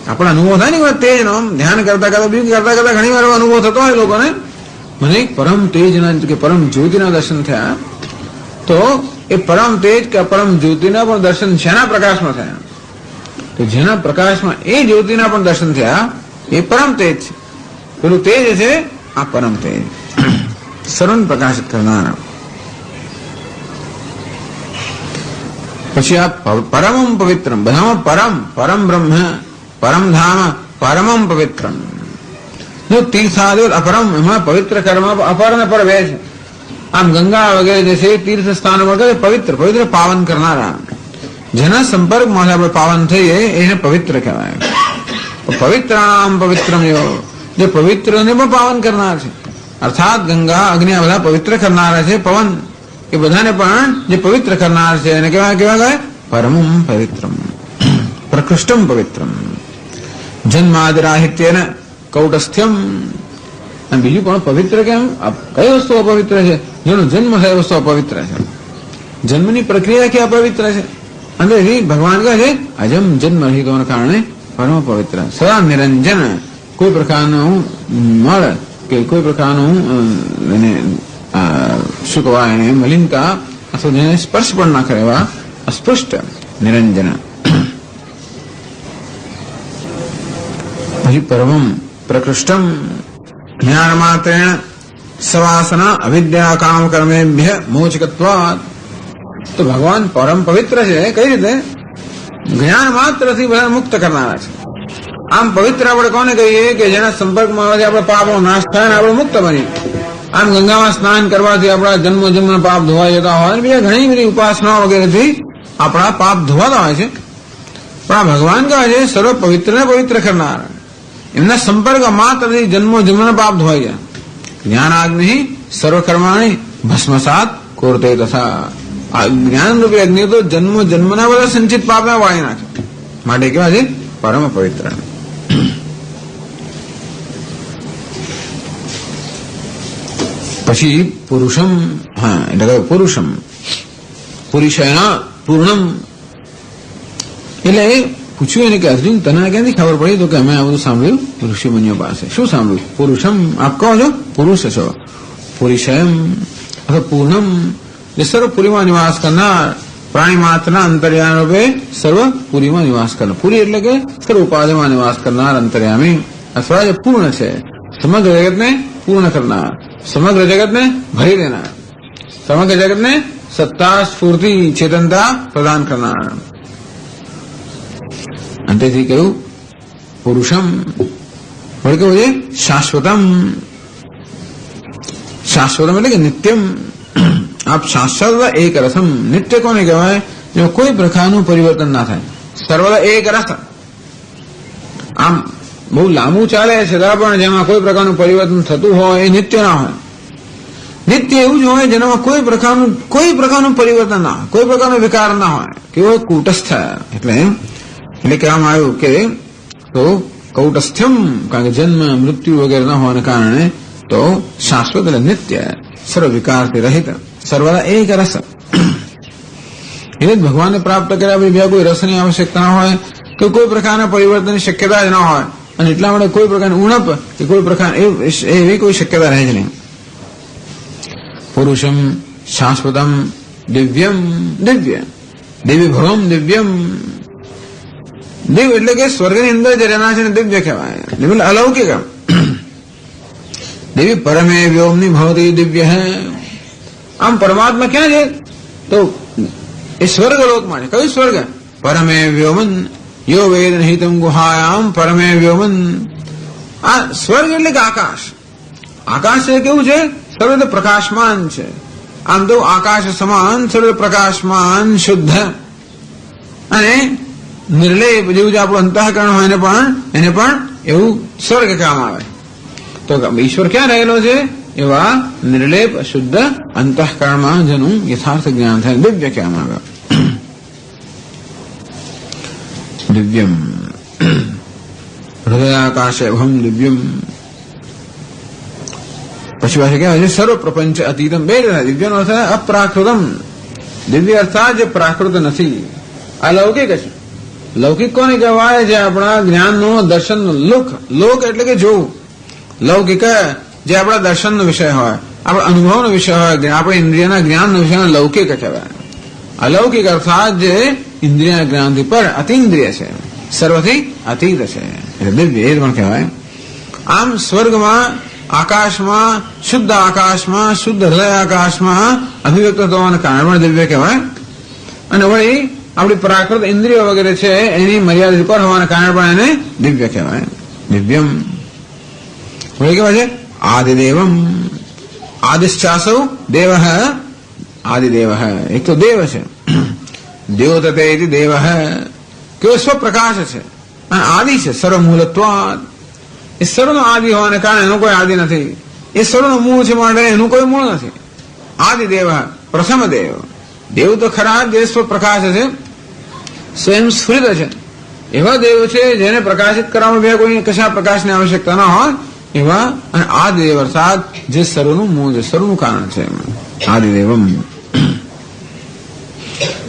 આપણો અનુભવ થાય ને તેજનો, ધ્યાન કરતા કરતા બીજું કરતા કરતા ઘણી વાર અનુભવ થતો હોય લોકોને, મને પરમ તેજના કે પરમ જ્યોતિના દર્શન થયા. તો એ પરમ તેજ કે પરમ જ્યોતિના પણ દર્શન જેના પ્રકાશમાં થયા, તો જેના પ્રકાશમાં એ જ્યોતિના પણ દર્શન થયા એ પરમ તેજ છે. પેલું તેજ છે આ પરમ તેજ, સર્વને પ્રકાશિત કરનારા. પછી આ પરમમ પવિત્રમ, બધામાં પરમ, પરમ બ્રહ્મ, પરમ ધામ, પરમમ પવિત્રમ. જો તીર્થાદિ અપરમ, એમાં પવિત્ર કર્મ અપર ને પર બે છે. આમ ગંગા વગેરે જે છે તીર્થ સ્થાનો વગેરે પવિત્ર પવિત્ર પાવન કરનારા, જેના સંપર્કમાં આપણે પાવન થઈએ એને પવિત્ર કહેવાય. પવિત્રામ પવિત્રમ, જે પવિત્રને પણ પાવન કરનાર છે, અર્થાત ગંગા અગ્નિ આ બધા પવિત્ર કરનારા છે. પવન એ બધાને પણ જે પવિત્ર કરનાર છે એને કેવા ગયા પરમમ પવિત્રમ, પ્રકૃષ્ટમ પવિત્રમ, જન્માદિરાહિત્યેન કૌટસ્થ્યમ. અને બીજું પણ પવિત્ર કેમ? કઈ વસ્તુ અપવિત્ર છે? જેનો જન્મ થાય વસ્તુ અપવિત્ર છે. જન્મની પ્રક્રિયા કે અપવિત્ર છે. અને ભગવાન કહે છે અજમ જન્મ રહિતોના કારણે પરમ પવિત્ર, સદા નિરંજન, કોઈ પ્રકારનું મળ કે કોઈ પ્રકારનું શું કહેવાય એને મલિનતા અથવા જેને સ્પર્શ પણ ના કરે એવા અસ્પૃષ્ટ નિરંજન. પછી પરમમ પ્રકૃષ્ટમ જ્ઞાન માત્રેણ સવાસના અવિદ્યા કામ કર્મેભ્ય મોચકત્વાત. તો ભગવાન પરમ પવિત્ર છે. કઈ રીતે? જ્ઞાન માત્રથી બધા મુક્ત કરનારા છે. આમ પવિત્ર આપણે કોને કહીએ કે જેના સંપર્કમાં આવે આપણે પાપનો નાશ થાય ને આપણે મુક્ત બનીએ. આમ ગંગામાં સ્નાન કરવાથી આપણા જન્મ પાપ ધોવાઈ જતા હોય, બીજા ઘણી બધી ઉપાસનાઓ વગેરેથી આપણા પાપ ધોવાતા હોય છે. પણ આ ભગવાન કહે છે સર્વ પવિત્ર ને પવિત્ર કરનાર, એમના સંપર્ક માત્રથી જન્મના પાપ ધોવાઈ જાય. જ્ઞાનાગ્નિ સર્વકર્માણી ભસ્મસાત કોરતે તથા. આ જ્ઞાન રૂપી અગ્નિ તો જન્મના બધા સંચિત પાપને વાળી નાખે, માટે કેવા છે પરમ પવિત્ર. પછી પુરુષમ, હા એટલે પુરુષમ પુરુષેના પૂર્ણમ. એટલે પૂછ્યું એને કે અર્જુન તને ક્યાંથી ખબર પડી? તો કે અમે આ બધું સાંભળ્યું ઋષિ મુનિઓ પાસે. શું સાંભળ્યું? પુરુષમ આપ કહો છો પુરુષ છો. પુરુષયમ અથવા પૂર્ણમ, જે સર્વ પુરીમાં નિવાસ કરનાર, પ્રાણી માત્રના અંતર્યામી રૂપે સર્વ પુરીમાં નિવાસ કરનાર. પુરી એટલે કે સર્વ ઉપાધિમાં નિવાસ કરનાર અંતર્યામી, અથવા જે પૂર્ણ છે, સમગ્ર જગતને પૂર્ણ કરનાર, સમગ્ર જગતને ભરી દેનાર, સમગ્ર જગતને સત્તા સ્ફૂર્તિ ચેતનતા પ્રદાન કરનાર. અંતેથી કહ્યું પુરુષમ વળી કેવું છે શાશ્વતમ. શાશ્વતમ એટલે કે નિત્યમ. આપ શાશ્વત એક રસમ. નિત્ય કોને કહેવાય? જેમાં કોઈ પ્રકારનું પરિવર્તન ના થાય, સર્વદા એક રસ. આમ બહુ લાંબુ ચાલે છતાં પણ જેમાં કોઈ પ્રકારનું પરિવર્તન થતું હોય એ નિત્ય ના હોય. નિત્ય એવું જ હોય જેનામાં કોઈ પ્રકારનું પરિવર્તન ના હોય, કોઈ પ્રકારનો વિકાર ના હોય, કેવો કૂટસ્થ. એટલે કહેવામાં આવ્યું કે તો કૌટસ્થ્યમ, કારણ કે જન્મ મૃત્યુ વગેરે ના હોવાને કારણે તો શાશ્વત એટલે નિત્ય, સર્વ વિકારથી રહિત, સર્વદા એક રસ. એટલે જ ભગવાનને પ્રાપ્ત કર્યા પછી બીજા કોઈ રસની આવશ્યકતા ના હોય, કે કોઈ પ્રકારના પરિવર્તનની શક્યતા જ ના હોય, અને એટલા માટે કોઈ પ્રકારની ઉણપ કે કોઈ પ્રકાર એવી કોઈ શક્યતા રહે જ નહીં. પુરુષમ શાશ્વતમ દિવ્યમ, દિવ્ય દિવ્ય ભવમ દિવ્યમ. દિવ્ય એટલે કે સ્વર્ગની અંદર જે રહેનાર છે ને દિવ્ય કહેવાય. દિવ્ય અલૌકિક. દિવ્ય પરમે વ્યોમની ભવતી દિવ્ય હૈ. આમ પરમાત્મા ક્યાં છે? તો એ સ્વર્ગલોકમાં છે. કયું સ્વર્ગ? પરમે વ્યોમન યો વેદ નિહિતમ ગુહાયામ પરમે વ્યોમન. આ સ્વર્ગ એટલે કે આકાશ. આકાશ એ કેવું છે? સર્વ પ્રકાશમાન છે. આમ તો આકાશ સમાન સર્વ પ્રકાશમાન શુદ્ધ અને નિર્લેપ, જેવું જે આપણું અંતઃકરણ હોય એને પણ એવું સ્વર્ગ કહેવામાં આવે. તો ઈશ્વર ક્યાં રહેલો છે? એવા નિર્લેપ શુદ્ધ અંતઃકરણમાં જેનું યથાર્થ જ્ઞાન થાય દિવ્ય કહેવામાં આવે. દિવ્યમ હૃદયાકાશે ભમ દિવ્યમ. પછી પાસે કહેવાય છે સર્વ પ્રપંચ અતીતમ. બે દિવ્યનો અર્થ અપ્રાકૃતમ. દિવ્ય અર્થાત જે પ્રાકૃત નથી, અલૌકિક છે. લૌકિક કોને કહેવાય? જે આપણા જ્ઞાનનો દર્શનનો લોક એટલે કે જોવું. લૌકિક જે આપણા દર્શનનો વિષય હોય, આપણા અનુભવનો વિષય હોય, આપણા ઇન્દ્રિયના જ્ઞાનનો વિષય લૌકિક કહેવાય. અલૌકિક અર્થાત જે ઇન્દ્રિય જ્ઞાનથી પર અતિન્દ્રિય છે, સર્વથી અતીત છે, એટલે દિવ્ય એ પણ કહેવાય. આમ સ્વર્ગમાં, આકાશમાં, શુદ્ધ આકાશમાં, શુદ્ધ હૃદય આકાશમાં અભિવ્યક્ત થવાના કારણે પણ દિવ્ય કહેવાય. અને વળી આપણી પ્રાકૃત ઇન્દ્રિયો વગેરે છે એની મર્યાદિત પર હોવાના કારણે પણ એને દિવ્ય કહેવાય. દિવ્યમ વળી કહેવાય છે આદિદેવમ. આદિશ્ચાસૌ દેવ, આદિદેવ એક તો દેવ છે, દ્યોતતે ઇતિ દેવ, કેવો સ્વપ્રકાશ છે અને આદિ છે, સર્વમૂલત્વાદ. એ સર્વનો આદિ હોવાને કારણે એનું કોઈ આદિ નથી. એ સર્વનું મૂળ છે માટે એનું કોઈ મૂળ નથી. આદિદેવ, પ્રથમ દેવ. દેવ તો ખરા જે સ્વપ્રકાશ છે, સ્વયં સ્ફુરિત છે, એવા દેવ છે જેને પ્રકાશિત કરવામાં બે કોઈ કશા પ્રકાશની આવશ્યકતા ન હોય એવા. અને આદિદેવ અર્થાત જે સર્વનું મૂળ છે, સર્વનું કારણ છે. આદિદેવમ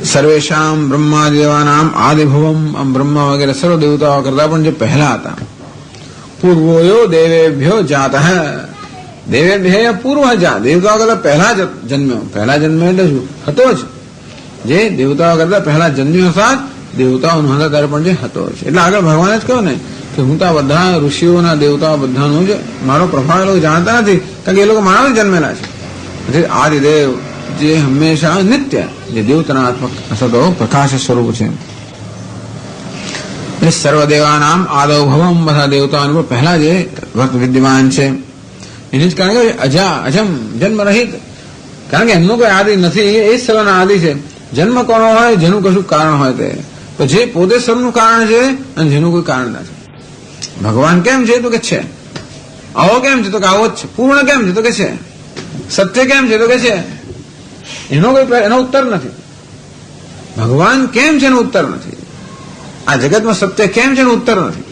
સર્વેશામ બ્રહ્માદેવાનામ આદિભુવમ. આમ બ્રહ્મા વગેરે સર્વ દેવતાઓ કરતા પણ જે પહેલા હતા. પૂર્વોયો દેવેભ્યો જાત, દેવેભ્ય પૂર્વ જાત, દેવતાઓ કરતા પહેલા જન્મ્યો. પહેલા જન્મ્યો એટલે શું હતો જ, જે દેવતાઓ કરતા પહેલા જન્મ્યો અર્થાત દેવતાઓ નહોતા ત્યારે પણ જે હતો જ. એટલે આગળ ભગવાને જ કહ્યું ને કે હું તો આ બધા ઋષિઓના, દેવતાઓ બધાનું જ મારો પ્રભાવ એ લોકો જાણતા નથી, કારણ કે એ લોકો મારા જન્મેલા છે. આદિદેવ જે હંમેશા નિત્ય, જે દેવતનાત્મક સદો પ્રકાશ સ્વરૂપ છે. એટલે સર્વદેવાનામ આદૌ ભવમ, બધા દેવતાઓનું પહેલા જે વક્ત વિદ્યમાન છે. એની જ કારણ કે અજમ જન્મ રહિત, કારણ કે એમનું કોઈ આદિ નથી, એ જ સર્વના આદિ છે. જન્મ કોનો હોય જેનું કશું કારણ હોય તે, તો જે પોતે સર્વનું કારણ છે અને જેનું કોઈ કારણ નથી. ભગવાન કેમ છે તો કે છે, આવો કેમ છે તો કે આવો જ છે, પૂર્ણ કેમ છે તો કે છે, સત્ય કેમ છે તો કે છે. એનો ઉત્તર નથી. ભગવાન કેમ છે એનો ઉત્તર નથી. આ જગતમાં સત્ય કેમ છે એનો ઉત્તર નથી.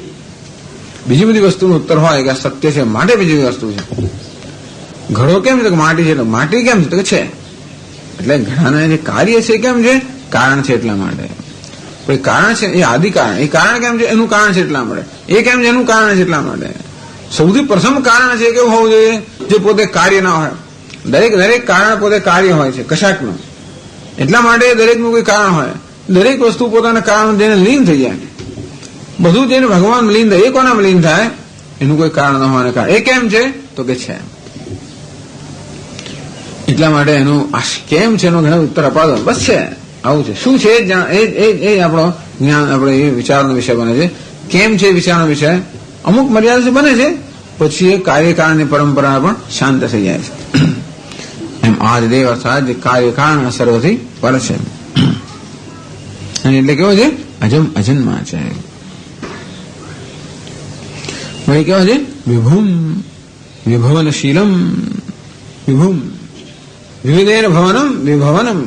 બીજી બધી વસ્તુનો ઉત્તર હોય કે આ સત્ય છે માટે બીજી વસ્તુ છે. ઘડો કેમ છે તો માટી છે, માટી કેમ છે તો કે છે. એટલે ઘડાના જે કાર્ય છે કેમ છે, કારણ છે એટલા માટે. પણ કારણ છે એ આદિ કારણ, એ કારણ કેમ છે એનું કારણ છે એટલા માટે. એ કેમ છે એનું કારણ છે એટલા માટે. સૌથી પ્રથમ કારણ છે કેવું હોવું જોઈએ, જે પોતે કાર્ય ના હોય. દરેક કારણ પોતે કાર્ય હોય છે કશાકનું, એટલા માટે દરેકનું કોઈ કારણ હોય. દરેક વસ્તુ પોતાના કારણ જેને લીન થઈ જાય, બધું જેને ભગવાન લીન થાય, એ કોનામાં લીન થાય એનું કોઈ કારણ ન હોવાને કારણે. એ કેમ છે તો કે છે. એટલા માટે એનું કેમ છે એનો ઘણો ઉત્તર અપાદો બસ છે. આવું છે, શું છે એ આપણો જ્ઞાન, આપણે એ વિચારનો વિષય બને છે. કેમ છે વિચારનો વિષય અમુક મર્યાદા બને છે, પછી એ કાર્યકાળની પરંપરા પણ શાંત થઈ જાય છે. એમ આદિદેવ અર્થાત જે કાર્યકાળ સર્વથી પર છે. અને એટલે કેવો છે અજમ, અજન્મા છે. વળી કેવો છે વિભુમ, વિભવનશીલમ. વિભુમ વિવિધેન ભવનમ, વિભવનમ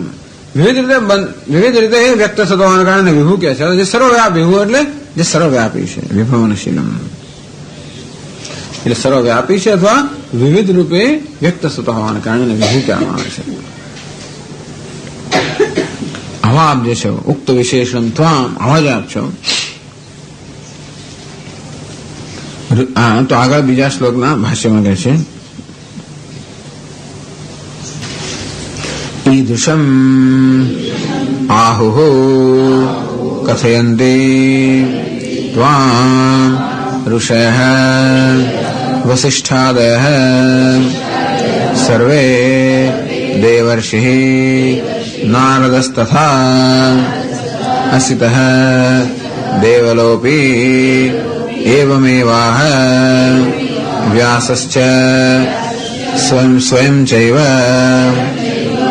વિવિધ રીતે વ્યક્ત થતો હોવાના કારણે વિભુ કે છે. જે સર્વવ્યાપી, વિભુ એટલે જે સર્વવ્યાપી છે. વિભવનશીલમ એટલે સર્વવ્યાપી છે અથવા વિવિધ રૂપે વ્યક્ત થતો હોવાના કારણે વિભુ કહેવામાં આવે છે. આવા આપ જે છો ઉક્ત વિશેષણ ત્વામ, આવા જ આપ છો. તો આગળ બીજા શ્લોકના ભાષ્યમાં કહે છે ઈદૃશમ આહુઃ કથયન્તિ ત્વામ ઋષયઃ વસિષ્ઠાદયઃ સર્વે દેવર્ષિઃ નારદસ્તથા અસિતઃ દેવલોપી એવમેવાહ વ્યાસશ્ચ સ્વયં ચૈવ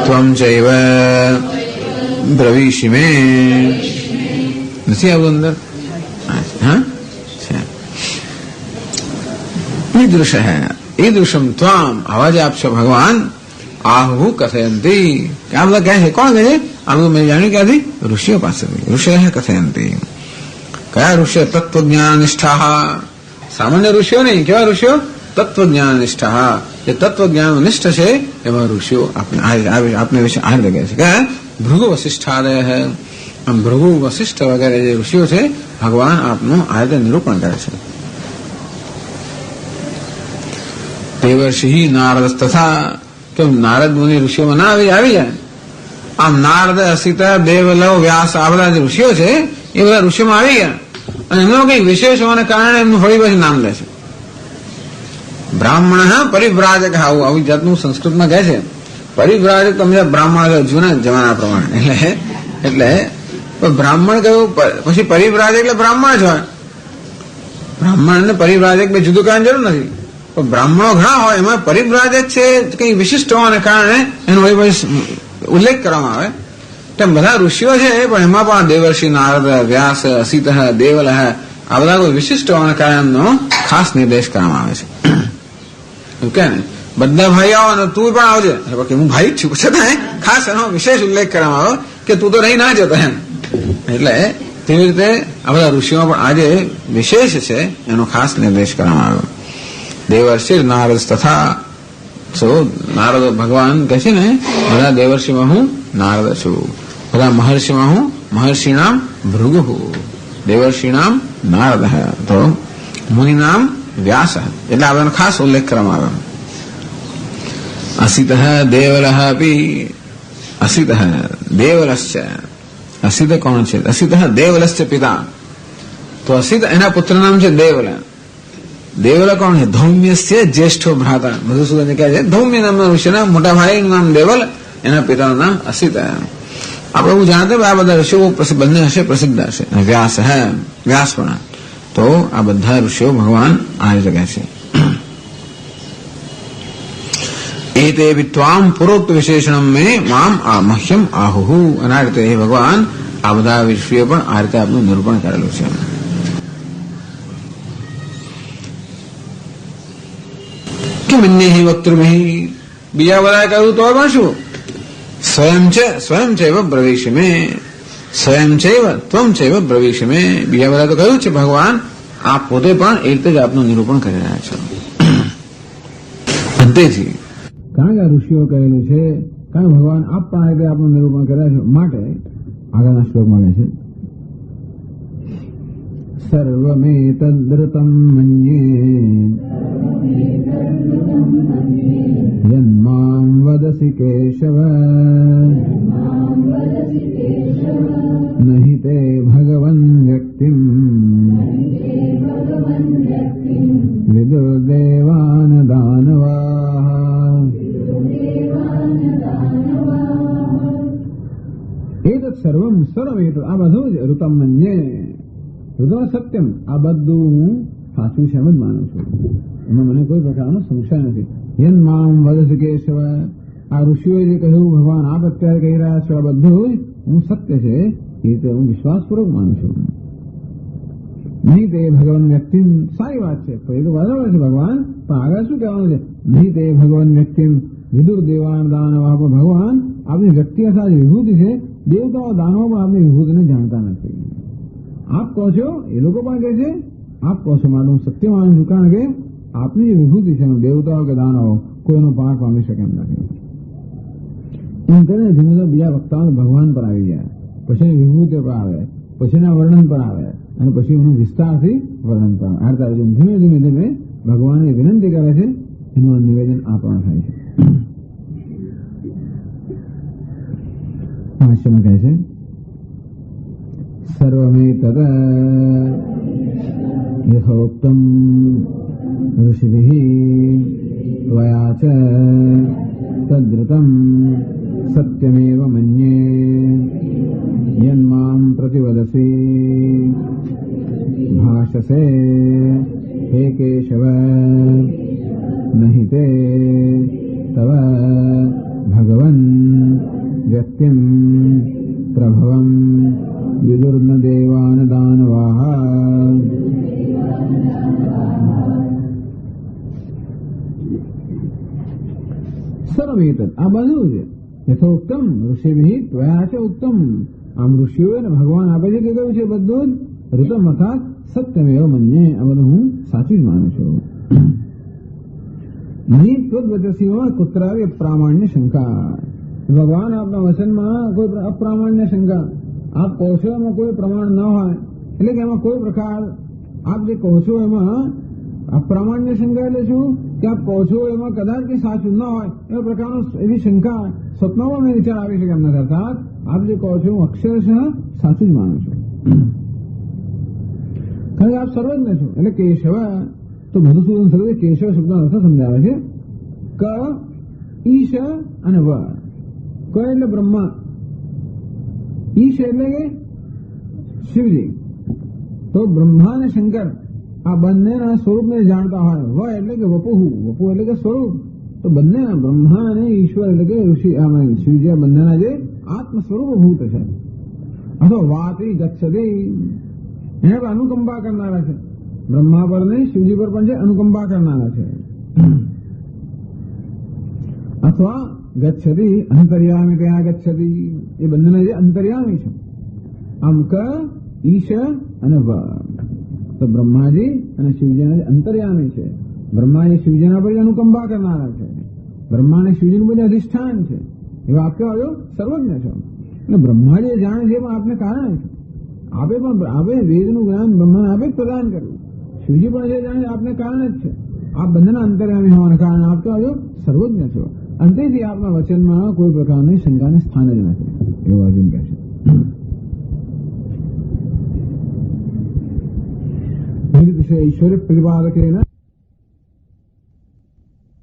ત્વં ચૈવ બ્રવીષિ મે. નથી આવતું અંદર? હા, ઈદૃશ ઈદૃશમ ત્વામ, આવા જ આપશો ભગવાન. આહુ કથયંતી, આ બધા કહે છે. કોણ કહે છે આ બધું? મેં જાણ્યું ક્યાંથી? ઋષિઓ પાસેથી. ઋષય કથયંતી. કયા ઋષિ? તત્વજ્ઞાન નિષ્ઠા. સામાન્ય ઋષિઓ નહીં, કેવા ઋષિઓ? તત્વજ્ઞાન નિષ્ઠા. જે તત્વજ્ઞાન નિષ્ઠ છે એવા ઋષિઓ આપને વિશે આ રીતે કહે છે કે ભૃગુ વસિષ્ઠાદય. આમ ભૃગુ વસિષ્ઠ વગેરે જે ઋષિઓ છે ભગવાન આપનું આ રીતે નિરૂપણ કરે છે. દેવર્ષિ નારદ તથા, કેમ નારદ મુનિ ઋષિઓમાં ના આવી જાય? આમ નારદ, અસિત, દેવલવ, વ્યાસ આ બધા જે ઋષિઓ છે એ બધા ઋષિઓમાં આવી ગયા અને એમનો કંઈક વિશેષ હોવાને કારણે એમનું ફરી પછી નામ લે છે. બ્રાહ્મણ પરિવ્રાજક, આવું આવી જાતનું સંસ્કૃતમાં કહે છે. પરિવ્રાજક તમે બ્રાહ્મણ જૂના જમાના પ્રમાણે એટલે બ્રાહ્મણ કહ્યું પછી પરિવ્રાજક એટલે બ્રાહ્મણ જ હોય. બ્રાહ્મણ અને પરિવ્રાજક બે જુદું કરવાની જરૂર નથી. પણ બ્રાહ્મણો ઘણા હોય એમાં પરિવ્રાજક છે કંઈ વિશિષ્ટ હોવાને કારણે એનો ઉલ્લેખ કરવામાં આવે. તેમ બધા ઋષિઓ છે પણ એમાં પણ દેવર્ષિ, નારદ, વ્યાસ, અસિત, દેવલ આ બધા કોઈ વિશિષ્ટ હોવાને કારણે એમનો ખાસ નિર્દેશ કરવામાં આવે છે. કે ને બધા ભાઈ આવો ને તું પણ આવજે, હું ભાઈ જ છું છતાં ખાસ એનો વિશેષ ઉલ્લેખ કરવામાં આવ્યો કે તું તો રહી ના જતો એમ. એટલે તેવી રીતે આ બધા ઋષિઓમાં પણ આજે વિશેષ છે એનો ખાસ નિર્દેશ કરવામાં આવ્યો. દેવર્ષિ નારદ તથા નારદ ભગવાન કહે છે ને બધા દેવર્ષિમાં હું નારદ છું, બધા મહર્ષિમાં હું મહર્ષિનામ ભૃગુ, દેવર્ષિનામ નારદ, તો મુનિનામ વ્યાસ, એટલે આ બધાનો ખાસ ઉલ્લેખ કરવામાં આવ્યો. અસિત દેવલ અપી, અસિત દેવલશ્ચ, અસિત કોણ છે? અસિત દેવલશ્ચ પિતા, તો અસિત એના પુત્ર નામ છે દેવલ. દેવલ કોણ છે? ધૌમ્યસ્ય જ્યેષ્ઠો ભ્રાતા, મધુસૂદન કહે છે ધૌમ્ય નામના ઋષિના મોટા ભાઈનું નામ દેવલ, એના પિતાનું નામ અસિત. આપણે એવું જાણતા આ બધા ઋષિઓ બંને હશે પ્રસિદ્ધ હશે. વ્યાસ વ્યાસ પણ, તો આ બધા ઋષિઓ ભગવાન આ રીતે કહે છે. એતે વિત્વામ પૂર્વોક્ત વિશેષણ મેં મામ મહ્યમ આહુ, અને આ રીતે એ ભગવાન આ બધા ઋષિઓ પણ આ રીતે આપનું નિરૂપણ કરેલું છે. કિમન્યૈ વક્તૃભિ, બીજા બધા કહ્યું તો પણ શું? સ્વયં ચૈવ બ્રવીષિ મે, સ્વયં ચૈવ ત્વમ ચૈવ બ્રવીષિ મે, બીજા બધા તો કહ્યું છે ભગવાન આપ પોતે પણ એ રીતે જ આપનું નિરૂપણ કરી રહ્યા છો. અંતેથી કારણ કે ઋષિઓ કહેલું છે, કારણ ભગવાન આપ પણ આ રીતે આપનું નિરૂપણ કર્યા છે માટે આગળના શ્લોકમાં કહે છે સર્વમેતદ્રતં મન્યે યન્માં વદસી કેશવ નહિ તે ભગવન વ્યક્તિમ વિદુર્દેવાન દાનવાઃ. એતત્ સર્વમ સર્વેતત્, આ બધું જ ઋતમ મન્યે, ઋતમ સત્યમ, આ બધું હું સાચું છે એમ જ માનું છું, એમાં મને કોઈ પ્રકારનો સંશય નથી. યન મામ વદસી કેશવ, આ ઋષિઓએ જે કહ્યું ભગવાન આપ અત્યારે કહી રહ્યા છો આ બધું જ હું સત્ય છે એ રીતે હું વિશ્વાસપૂર્વક માનું છું. નહીં તે ભગવાન વ્યક્તિ, સારી વાત છે તો એ તો બરાબર છે ભગવાન, પણ આગળ શું કહેવાનું છે? નહીં તે ભગવાન વ્યક્તિ વિદુર દેવાન દાનવ, ભગવાન આપની વ્યક્તિ સાથે વિભૂતિ છે, દેવતાઓ દાનવો પણ આપની વિભૂતિને જાણતા નથી. આપ કહો છો, એ લોકો પણ કહે છે આપ કહો છો માટે હું સત્ય માનું છું, કારણ કે આપની જે વિભૂતિ છે દેવતાઓ કે દાનવો કોઈનો પાર પામી શકે એમ નથી. એમ કરીને ધીમે ધીમે બીજા વક્તાઓ ભગવાન પર આવી જાય, પછી વિભૂતિ પર આવે, પછીના વર્ણન પર આવે અને પછી એનું વિસ્તારથી વર્ણન પર આવે. અર્જુન ધીમે ધીમે ધીમે ભગવાનને વિનંતી કરે છે, એનું નિવેદન આ પણ થાય છે. ભાષ્યમાં કહે છે સર્વમેતદ યથોક્તમ ઋષિભિઃ ત્વયા ચ તદ્રતમ સત્યમેવ મન્યે યન્માં પ્રતિવદસી ભાષસે હે કેશવ નહીં તે તવ ભગવન વ્યક્તિમ પ્રભવમ વિદુર્ન દેવાન દાનવાઃ. સર્વેતદ, આ બધું જ યથોક્તમ ઋષિભિઃ ત્વયા ચ ઉક્તમ, આમ ઋષિઓએ ભગવાન આપે છે કે કહ્યું છે બધું જ ઋતમ અર્થાત સત્યમેવ મન્યે, આ બધું હું સાચું જ માનું છું. નહીં ત્વદ્વચસીમાં કુત્રાવી પ્રામાણ્ય શંકા, ભગવાન આપના વચનમાં કોઈ અપ્રામાણ્ય શંકા, આપ કહો છો એમાં કોઈ પ્રમાણ ન હોય, એટલે કે એમાં કોઈ પ્રકાર આપ જે કહો છો એમાં અપ્રામાણ્ય શંકા એટલે શું કે આપ કહો છો એમાં કદાચ કે સાચું ન હોય એવા પ્રકારનો એવી શંકા સ્વપ્નમાં મેં વિચાર આવી શકે એમ નથી. અર્થાત આપ જે કહો છો હું અક્ષરશઃ સાચું જ માનું છું, કારણ કે આપ સર્વજ્ઞ છો. એટલે કેશવ તો મધુસૂદન સર્વે કેશવ શબ્દનો અર્થ સમજાવે છે. ક ઈશ અને વ. ક એટલે બ્રહ્મા, ઈશ એટલે કે શિવજી. તો બ્રહ્મા અને શંકર આ બંનેના સ્વરૂપને જાણતા હોય. વ એટલે કે વપુહુ, વપુ એટલે કે સ્વરૂપ. તો બંને બ્રહ્મા અને ઈશ્વર એટલે કે ઋષિ શિવજી આ બંનેના જે આત્મ સ્વરૂપ ભૂત છે. અથવા વાતી ગચ્છતી એને પર અનુકંપા કરનારા છે. બ્રહ્મા પર નહીં શિવજી પર પણ છે અનુકંપા કરનારા છે. અથવા ગચ્છતી અંતર્યામી કયા ગચ્છતી એ બંનેના જે અંતર્યામી છે. આમ ક ઈશ અને વ. તો બ્રહ્માજી અને શિવજીના જે અંતર્યામી છે. બ્રહ્માજી શિવજીના પર અનુકંપા કરનારા છે. બ્રહ્મા અને શિવજીનું બધું અધિષ્ઠાન છે. એવા આપ કહેવાયો સર્વજ્ઞ છો. અને બ્રહ્માજી જાણે છે પણ આપને કારણ છે. આપે વેદનું જ્ઞાન બ્રહ્માને આપે પ્રદાન કર્યું. શિવજી પણ જે જાણે આપને કારણ જ છે. આપ બંનેના અંતર્યામી હોવાના કારણે આપ કહેવાયો સર્વજ્ઞ છો. અંતેથી આપના વચનમાં કોઈ પ્રકારની શંકાને સ્થાન જ નથી એવું અર્જુન કહે છે. ઈશ્વર પ્રતિપાદક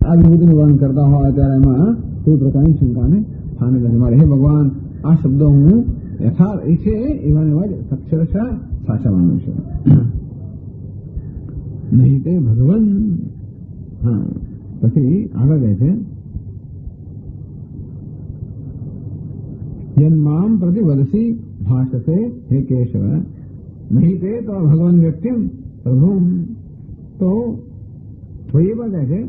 આ વિભૂતિનું વર્ણન કરતા હોય ત્યારે એમાં કોઈ પ્રકારની શંકાને સ્થાન જ નથી. મારે હે ભગવાન આ શબ્દો હું યથાર્થ છે એવા એવા જ અક્ષરશઃ સાચા માનું છું. નહીં તે ભગવાન. હા પછી આગળ કહે છે જન્મામ પ્રતિવદસી ભાષતે હે કેશવ નહીં તે તો ભગવાન વ્યક્તિમ પ્રભુ. તો એ પણ કહે છે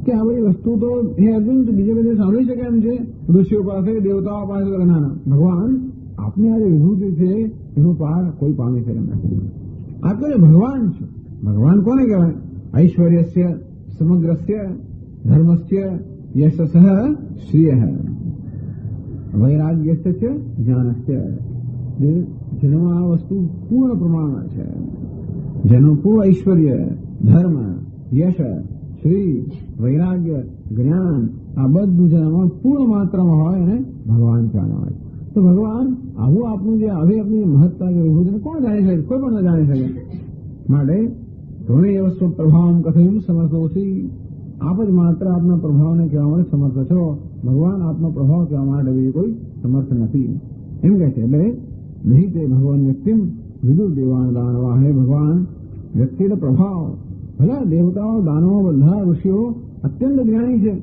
કે આ બધી વસ્તુ તો હે અર્જુન બીજે બધે સાંભળી શકે એમ છે. ઋષિઓ પાસે દેવતાઓ પાસે નાના ભગવાન આપની આ જે વિભૂતિ છે એનો પાર કોઈ પામી શકે નથી. આ તો ભગવાન છે. ભગવાન કોને કહેવાય? ઐશ્વર્યસ્ય સમગ્રસ્ય ધર્મસ્ય યશઃ શ્રિય વૈરાગ્યસ્ય છે જ્ઞાનસ્ય. જેનો આ વસ્તુ પૂર્ણ પ્રમાણમાં છે. જેનું પૂર્ણ ઐશ્વર્ય ધર્મ યશ શ્રી વૈરાગ્ય જ્ઞાન આ બધું જેનામાં પૂર્ણ માત્રામાં હોય એને ભગવાન કહેવામાં આવે. તો ભગવાન આવું આપનું જે હવે આપની મહત્તા કે વિભૂતિને કોણ જાણી શકે? કોઈ પણ ન જાણી શકે. માટે તમે એ વસ્તુ પ્રભાવ કથયું સમર્થોસી. આપ જ માત્ર આપના પ્રભાવને કહેવા માટે સમર્થ છો. ભગવાન આપનો પ્રભાવ કહેવા માટે બીજું કોઈ સમર્થ નથી એમ કહે છે. એટલે નહીં તે ભગવાન વ્યક્તિ વિદુર દેવાન દાનવા. હે ભગવાન વ્યક્તિનો પ્રભાવ ભલા દેવતાઓ દાનવો બધા ઋષિઓ અત્યંત જ્ઞાની છે.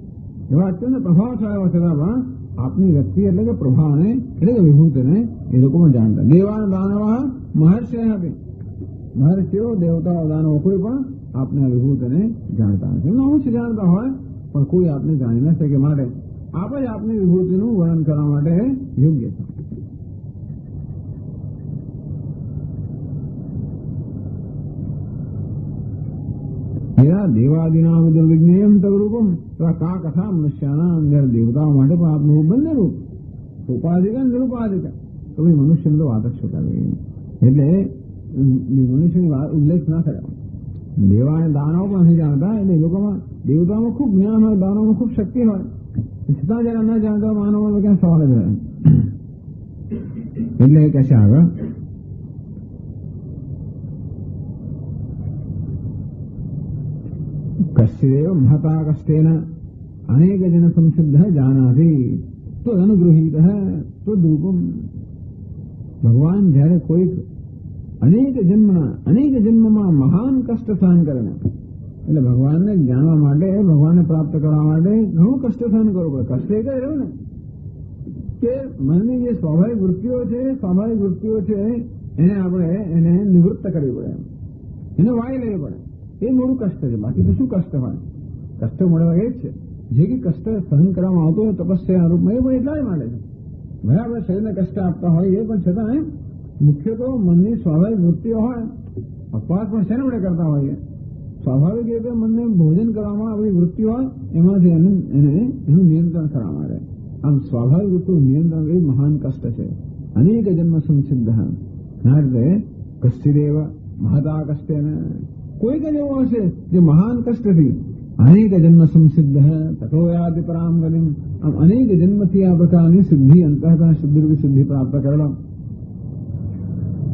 એવા અત્યંત પ્રભાવ થયા છતાં પણ આપની વ્યક્તિ એટલે કે પ્રભાવને એટલે કે વિભૂતિને એ લોકો પણ જાણતા. દેવાન દાનવા મહર્ષિ હતી. મહર્ષિઓ દેવતાઓ દાનવો કોઈ પણ આપને વિભૂતિને જાણતા નથી. અવશ્ય જાણતા હોય પણ કોઈ આપને જાણી ન શકે. માટે આપ જ આપની વિભૂતિનું વર્ણન કરવા માટે યોગ્ય છે. દેવાદિનામ દુર્વિજ્ઞેયમ તદરૂપમ કા કથા મનુષ્યાના જયારે દેવતાઓ માટે પણ આપનું બંને રૂપ ઉપાધિક નિરુપાધિક. તો ભાઈ મનુષ્યની તો વાત જ શું કરવી. એટલે મનુષ્યની ઉલ્લેખ ના કર્યો. દેવા અને દાનવો પણ નથી જાણતા. એટલે એ લોકોમાં દેવતાઓમાં ખૂબ જ્ઞાન હોય, દાનવોમાં ખૂબ શક્તિ હોય, છતાં જયારે ન જાણતા માનવો ક્યાં સવાલ જ રહે. એટલે એ કહેશે આગળ કશ્ચિદેવ મહતા કષ્ટેન અનેક જન સંસિદ્ધ જાનાતિ તદનુગૃહીત તદ્રૂપમ. ભગવાન જયારે કોઈક અનેક જન્મમાં મહાન કષ્ટ સહન કરે એટલે ભગવાનને જાણવા માટે ભગવાનને પ્રાપ્ત કરવા માટે ઘણું કષ્ટ સહન કરવું પડે. કષ્ટ એ કઈ રહ્યું ને કે મનની જે સ્વાભાવિક વૃત્તિઓ છે એને આપણે એને નિવૃત્ત કરવી પડે, એને વાળી લેવી પડે. એ મોડું કષ્ટ છે. બાકી તો શું કષ્ટ હોય? કષ્ટ મળવા એ જ છે. જે કે કષ્ટ સહન કરવામાં આવતો હોય તપસ્યા રૂપમાં એ પણ એટલા જ માટે છે. બરાબર શરીરને કષ્ટ આપતા હોય એ પણ છતાં મુખ્ય તો મનની સ્વાભાવિક વૃત્તિઓ હોય. અપવાસ પણ શેના વડે કરતા હોઈએ? સ્વાભાવિક રીતે મનને ભોજન કરવામાં આપણી વૃત્તિ હોય એમાંથી એનું નિયંત્રણ કરવા માટે. આમ સ્વાભાવિક વૃત્તિનું નિયંત્રણ એ મહાન કષ્ટ છે. અનેક જન્મ સંસિદ્ધ ના રીતે કશ્ચિદેવ મહતા કષ્ટેન કોઈક જ એવો હશે જે મહાન કષ્ટથી अनेक जन्म संसिद्ध है तथो याति पराम गतिम। अब अनेक जन्म की आ प्रकार सिद्धि अंतःकरण शुद्धि की सिद्धि प्राप्त कर लो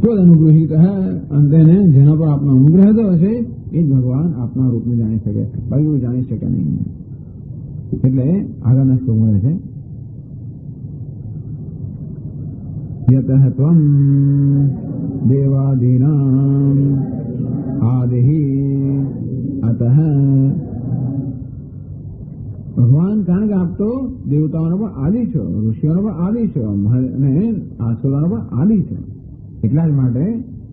तो अनुग्रहित है अंत ने जेना पर अपना अनुग्रह तो हશે એ ભગવાન આપના રૂપને જાણી શકે, બાકી કોઈ જાણી શકે નહીં. એટલે આગળના શ્લોક મળે છે યતઃ ત્વં દેવાદીનાં આદિઃ અતઃ. ભગવાન કારણ કે આપ તો દેવતાઓનો પણ આદિ છો, ઋષિઓનો પણ આદિ છો અને આસુરોનો પણ આદિ છો. એટલા જ માટે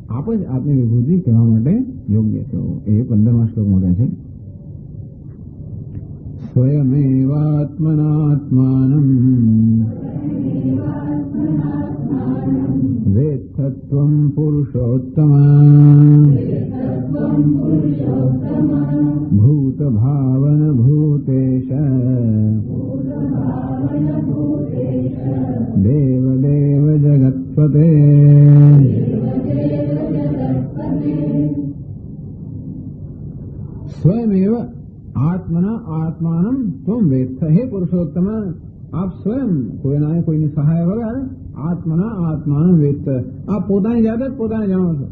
આપ જ આપની વિભૂતિ કહેવા માટે યોગ્ય છો. એ 15મા શ્લોકમાં કહે છે સ્વયમેવાત્મનાત્માનં વેત્થત્વં પુરુષોત્તમ ભૂત ભાવન ભૂતેશ દેવ દેવ જગત્પતે. स्वयमेव आत्मना आत्मानं त्वं वेत्थ. हे पुरुषोत्तम आप स्वयं कोईની સહાય વગર આત્મના આત્માनं વેત્થ. આપ પોતાની જાતે જ પોતાને જાણો છો.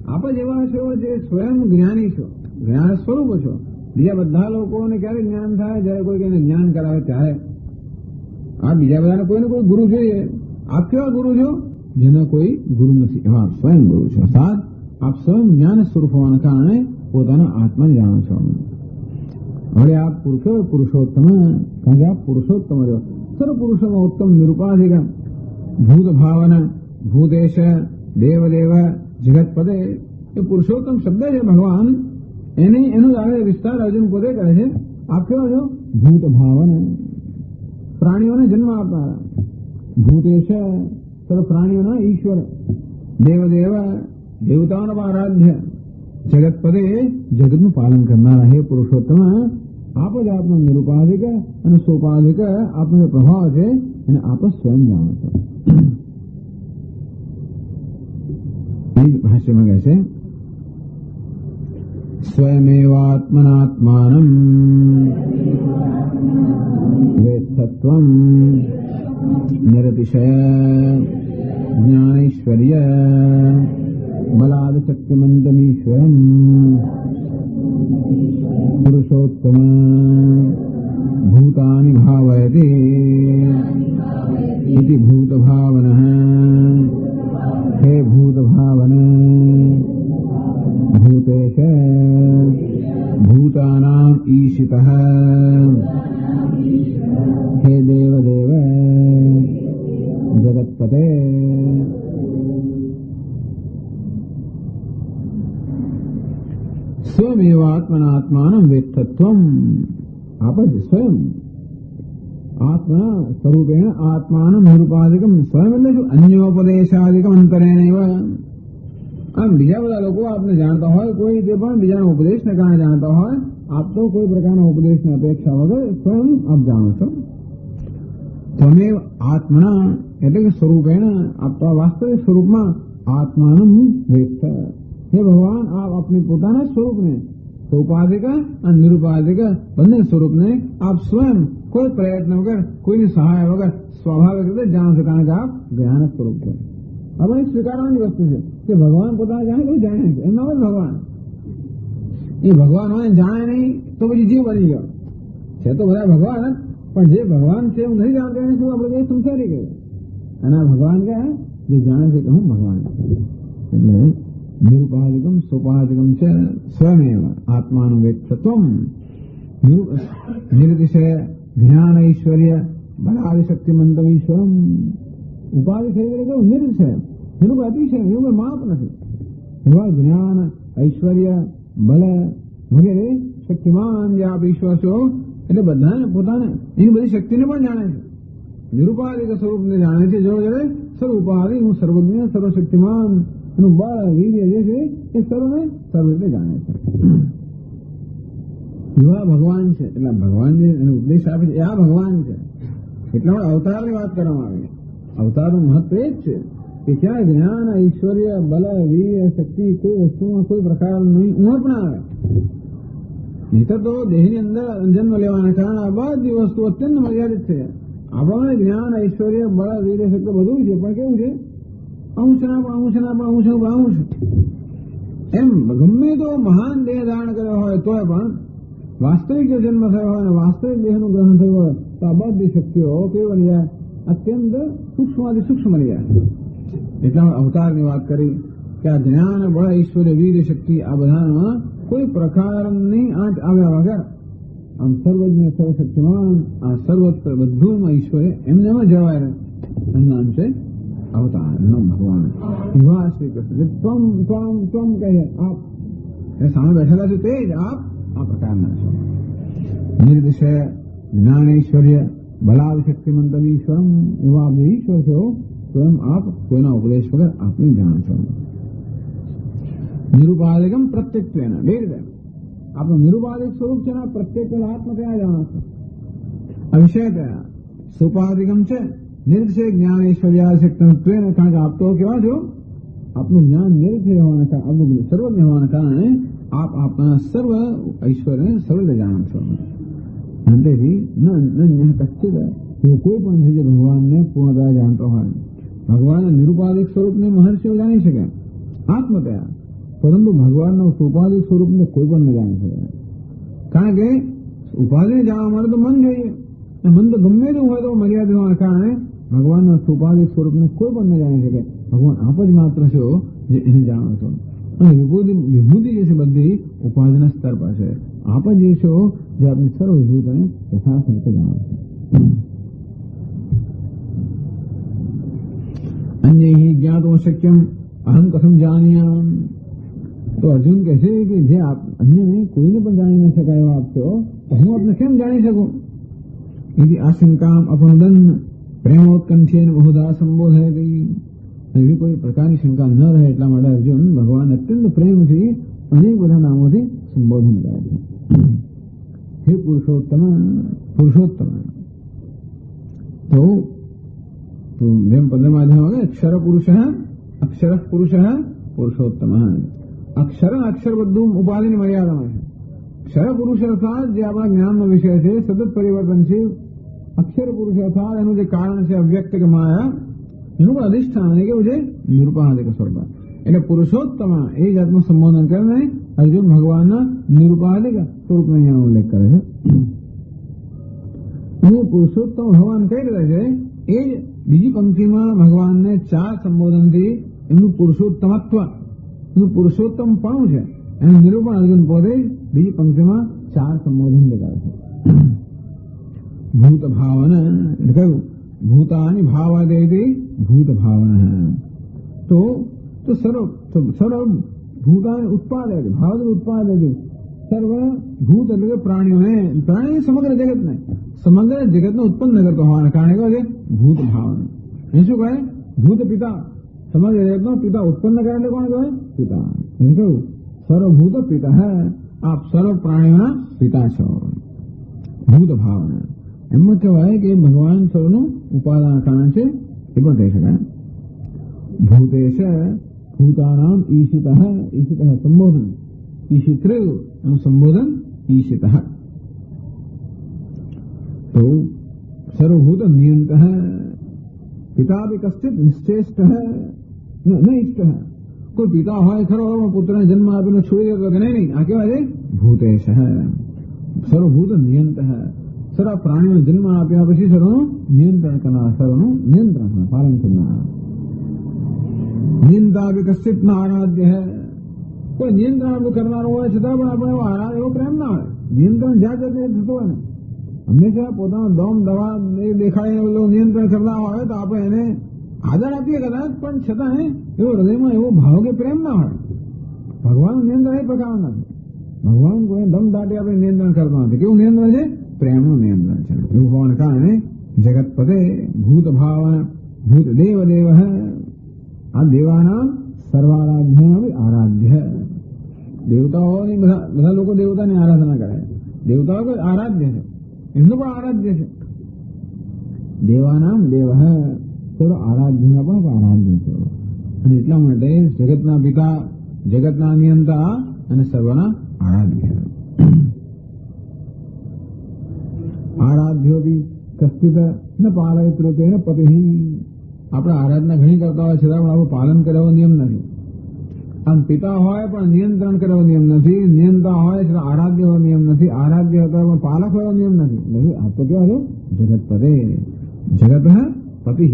આપ જ એવા છો જે સ્વયં જ્ઞાની છો, જ્ઞાન સ્વરૂપ છો. બીજા બધા લોકોને ક્યારે જ્ઞાન થાય? જયારે કોઈ કઈને જ્ઞાન કરાવે ત્યારે. આ બીજા બધાને કોઈને કોઈ ગુરુ જોઈએ. આપ કેવા ગુરુ છો? જેના કોઈ ગુરુ નથી એવા આપ સ્વયં ગુરુ છો. સાત આપ સ્વયં જ્ઞાન સ્વરૂપ હોવાના કારણે પોતાના આત્માને જાણો છો. હવે આપ પુરુષોત્તમ, કારણ કે આપ પુરુષોત્તમ રહ્યો. સર્વ પુરુષોમાં ઉત્તમ નિરુપાધિક ભૂત ભાવના ભૂતેશ દેવદેવ જગતપદે. એ પુરુષોત્તમ શબ્દ છે ભગવાન, એનો આગળ વિસ્તાર અર્જુન પોતે કહે છે. આપ કેવો છો? ભૂત ભાવના, પ્રાણીઓને જન્મ આપનારા. ભૂતેશ સર્વ પ્રાણીઓના ઈશ્વર. દેવદેવ દેવતાઓનો આરાધ્ય. જગતપદે જગતનું પાલન કરનારા. હે પુરુષોત્તમ આપ જ આપનો નિરુપાધિક અને સોપાધિક આપનો જે પ્રભાવ છે એને આપ સ્વયં જાણો છો. એ ભાષ્યમાં કહે છે સ્વયમેવાત્મનાત્માનં વેત્થત્વં નિરતિશય જ્ઞાનૈશ્વર્ય બલાદ શક્તિમંતમીશ્વરમ પુરુષોત્તમ ભૂતાની ભાવયતે ઇતિ ભૂત ભાવન. હે ભૂત ભાવન ભૂતેશ ભૂતાનાં ઈશિતઃ. હે દેવદેવ જગત્પતે. સ્વયમેવાત્મનાત્માनं વેત્થત્વં. આપ જ સ્વયં આત્મા સ્વરૂપેણ આત્માनं નિરુપાધિકમ. સ્વયં એટલે શું? અન્યોપદેશાધિકમ અંતરેણૈવ. આમ બીજા બધા લોકો આપને જાણતા હોય, કોઈ તે પણ બીજાના ઉપદેશને કારણે જાણતા હોય. આપ તો કોઈ પ્રકારના ઉપદેશની અપેક્ષા વગર સ્વયં આપ જાણો છો. ત્વમેવ આત્મના એટલે કે સ્વરૂપેણ આપ તો વાસ્તવિક સ્વરૂપમાં આત્માनं વેત્થ. હે ભગવાન આપ આપની પોતાના સ્વરૂપને સોપાધિક અને નિરુપાધિક બંને સ્વરૂપને આપ સ્વયં કોઈ પ્રયત્ન વગર કોઈની સહાય વગર સ્વાભાવિક રીતે જાણો છો, કારણ કે આપ જ્ઞાન સ્વરૂપ છો. આપણે સ્વીકારવાની વસ્તુ છે કે ભગવાન પોતાને જાણે તો જાણે છે, એમ નામ જ ભગવાન. એ ભગવાન હોય જાણે નહીં તો પછી જીવ બની ગયો છે. તો બધા ભગવાન પણ જે ભગવાન છે એવું નહીં જાણતા એને શું આપણે કઈ સંસારી ગયું. અને આ ભગવાન કહે જે જાણે છે કે હું ભગવાન. એટલે નિરુપાધિકમ સોપાધિકમ છે સ્વયમેવ આત્માનું વેત્થત્વં નિરતિશય જ્ઞાન ઐશ્વર્ય બલાદિ શક્તિમંતમ ઈશ્વરમ. ઉપાધિ થઈ ગઈ કેવું? નિરતિશય, એનું કોઈ અતિશય, એનું કોઈ માપ નથી. એવા જ્ઞાન ઐશ્વર્ય બલ વગેરે શક્તિમાન જે આપ ઈશ્વર છો એટલે બધાને પોતાને એની બધી શક્તિને પણ જાણે છે. નિરુપાધિક સ્વરૂપને જાણે છે. જો જયારે સર્વોપાધિ હું સર્વજ્ઞ સર્વશક્તિમાન એનું બળ વીર્ય જે છે એ સર્વને સર્વ રીતે જાણે છે. એવા ભગવાન છે. એટલે ભગવાન જે એનો ઉપદેશ આપે છે એ આ ભગવાન છે. એટલા માટે અવતારની વાત કરવામાં આવે. અવતારનું મહત્વ એ જ છે કે ક્યાં જ્ઞાન ઐશ્વર્ય બલ વીર્ય શક્તિ કોઈ વસ્તુમાં કોઈ પ્રકારની ઉણપ ના આવે. નહીતર તો દેહની અંદર જન્મ લેવાના કારણે આ બધી વસ્તુ અત્યંત મર્યાદિત છે. આપણને જ્ઞાન, ઐશ્વર્ય, બળ, વીર્ય, શક્તિ બધું છે, પણ કેવું છે? અંશના અંશ એમ ગમે તો મહાન દેહ ધારણ કર્યો હોય તોય પણ વાસ્તવિક જો જન્મ થયો હોય અને વાસ્તવિક દેહનું ગ્રહણ થયું હોય તો આ બધી શક્તિઓ કેવી બની જાય? અત્યંત સૂક્ષ્માથી સૂક્ષ્મ બની જાય. એટલા અવતારની વાત કરી કે આ જ્ઞાન, બળ, ઐશ્વર્ય, વીર્ય, શક્તિ આ બધામાં કોઈ પ્રકારની આંચ આવ્યા વગર આમ સર્વજ્ઞ, સર્વશક્તિમાન, આ સર્વત્ર બધુંમાં ઈશ્વરે એમને એમાં જવાય રહે. એનું નામ છે અવતાર, એનું ભગવાન. એવા શ્રી કૃષ્ણ ત્વમ કહીએ આપ, એ સામે બેઠેલા છે તે જ આપ આ પ્રકારના છો. નિર્દિશય જ્ઞાન, ઐશ્વર્ય, બલાદ, શક્તિમંત ઈશ્વરમ, એવા આપ જે ઈશ્વર છો સ્વયં આપ કોઈના ઉપદેશ વગર આપને જાણ છો. નિરુપાધિકમ પ્રત્યેક બે રીતે આપણું નિરુપાધિક સ્વરૂપ છે ને પ્રત્યેક આત્મ કયા જાણો છો? અવિષય કયા? સુપાધિકમ છે નિર્દિશય જ્ઞાન, ઐશ્વર્ય, શક્તિત્વેન, કારણ કે આપ તો કેવા છો? આપનું જ્ઞાન નિર્દિશય હોવાના કારણે, આપનું સર્વજ્ઞ હોવાના કારણે આપ આપના સર્વ ઐશ્વર્યને સર્વ જાણો છો. અંતેથી કચ્છિત એવું કોઈ પણ છે જે ભગવાનને પૂર્ણતા જાણતો હોય. ભગવાનના નિરુપાધિક સ્વરૂપને મહર્ષિઓ જાણી શકે આત્મતયા, પરંતુ ભગવાનના સુપાધિક સ્વરૂપને કોઈ પણ ન જાણી શકે. કારણ કે ઉપાધિને જાણવા માટે તો મન જોઈએ. મન તો ગમે તેવું હોય તો મર્યાદિત હોવાના કારણે ભગવાનના સુપાધિક સ્વરૂપને કોઈ પણ ન જાણી શકે. ભગવાન આપ જ માત્ર છો જે એને જાણો છો. અને વિભૂતિ જે છે બધી ઉપાધિના સ્તર પર છે. આપ જ એ છો જે આપની સર્વ વિભૂતિને યથાર્થ જાણો છો. અન્ય જ્ઞાતો શક્યમ અહમ કથમ જાણ્યામ. તો અર્જુન કહે છે કે જે આપ અન્યને કોઈને પણ જાણી ન શકાય એવા આપ છો, હું આપને કેમ જાણી શકું? એવી આશંકામ અપનુદન પ્રેમોત્કંઠેન બહુધા સંબોધે ગઈ. એવી કોઈ પ્રકારની શંકા ન રહે એટલા માટે અર્જુન ભગવાન અત્યંત પ્રેમથી અનેક બધા નામોથી સંબોધન કરે છે. હે પુરુષોત્તમ, તો જેમ પદ્માધ્યાય અક્ષર પુરુષ, અક્ષર પુરુષ, પુરુષોત્તમ. અક્ષર બધું ઉપાધિની મર્યાદામાં છે. અક્ષર પુરુષ અર્થાત જે આપણા જ્ઞાનનો વિષય છે, સતત પરિવર્તનશીલ. અક્ષર પુરુષ અર્થાત એનું જે કારણ છે અવ્યક્ત કે માયા, એનું અધિષ્ઠાન એ કેવું છે? નિરુપાધિક સ્વરૂપ. એટલે પુરુષોત્તમ એ જાતનું સંબોધન કરીને અર્જુન ભગવાનના નિરુપાધિક સ્વરૂપનો અહીંયા ઉલ્લેખ કરે છે. પુરુષોત્તમ ભગવાન કઈ રીતે છે? એ જ બીજી પંક્તિમાં ભગવાનને 4 સંબોધનથી એમનું પુરુષોત્તમત્વ, એનું પુરુષોત્તમ પણ છે એનું નિરૂપણ અર્જુન પોતે બીજી પંક્તિમાં 4 સંબોધન દેખાય છે. ભૂત ભાવન એટલે કહ્યું ભૂતાની ભાવાદેવી ભૂત ભાવન. તો સર્વ ભૂતાની ઉત્પાદે ભાવ ઉત્પાદે સર્વ ભૂત એટલે કે પ્રાણી સમગ્ર જગતને ઉત્પન્ન કરતો હોવાના કારણે કહે છે ભૂત ભાવન. એ શું કહે? ભૂત પિતા, સમગ્ર જગતનો પિતા ઉત્પન્ન કરે એટલે કોણ કહે? પિતા. એ કહ્યું સર્વભૂત પિતા હે, આપ સર્વ પ્રાણીઓના પિતા છો. ભૂત ભાવન એમાં કહેવાય કે ભગવાન સર્વનું ઉપાદાન કારણ છે, એ પણ કહી શકાય. ભૂતેશ ભૂતાનામ ઈશિત, સંબોધન ઈશિત્ર એનું સંબોધન ઈશિત. તો સર્વભૂત નિયંત પિતા ભી કશ્ચિત નિશ્ચેષ્ટ ન ઇષ્ટ. કોઈ પિતા હોય ખરો પુત્રને જન્મ આપીને છોડી દેતો કે નહીં, આ કહેવાય છે ભૂતેશ. સર્વભૂત નિયંત સર્વ પ્રાણીઓને જન્મ આપ્યા પછી સર્વનું નિયંત્રણ કરનાર, સર્વનું નિયંત્રણ પાલન કરનાર. નિયંતા ભી કશ્ચિત ના આરાધ્ય હૈ. કોઈ નિયંત્રણ કરનારો હોય છતાં પણ આપણે એવો પ્રેમ ના હોય. નિયંત્રણ જાત થતું હોય ને, હંમેશા પોતાનો દમ દવા દેખાડીને નિયંત્રણ કરતા હોય તો આપણે એને આદર આપીએ કદાચ, પણ છતાં એવો હૃદયમાં એવો ભાવ કે પ્રેમ ના હોય. ભગવાનનું નિયંત્રણ એ પ્રકારનું નથી. ભગવાન કોઈ દમ દાટી આપણે નિયંત્રણ કરતા નથી. કેવું નિયંત્રણ છે? પ્રેમનું નિયંત્રણ છે. એવું હોવાને કારણે જગતપતે ભૂત ભાવન ભૂત દેવ દેવ. આ દેવાના સર્વારાધ્ય આરાધ્ય. દેવતાઓની બધા લોકો દેવતાની આરાધના કરે. દેવતાઓ કોઈ આરાધ્ય છે, એમનું પણ આરાધ્ય છે. દેવાનામ દેવ થોડો આરાધ્યના પણ આરાધ્ય છે. અને એટલા માટે જગતના પિતા, જગતના નિયંતા અને સર્વના આરાધ્ય. આરાધ્યો બી કસ્તિત ન પાલયત્ર તેન પતિ. આપણે આરાધના ઘણી કરતા હોય છતાં આપણું પાલન કરાવો નિયમ નથી. આમ પિતા હોય પણ નિયંત્રણ કરાવો નિયમ નથી, નિયંતા હોય છતાં આરાધ્ય હોય નિયમ નથી, આરાધ્ય હતા પણ પાલક હોય નિયમ નથી. આ તો કેવા જગત પદે જગત પતિ.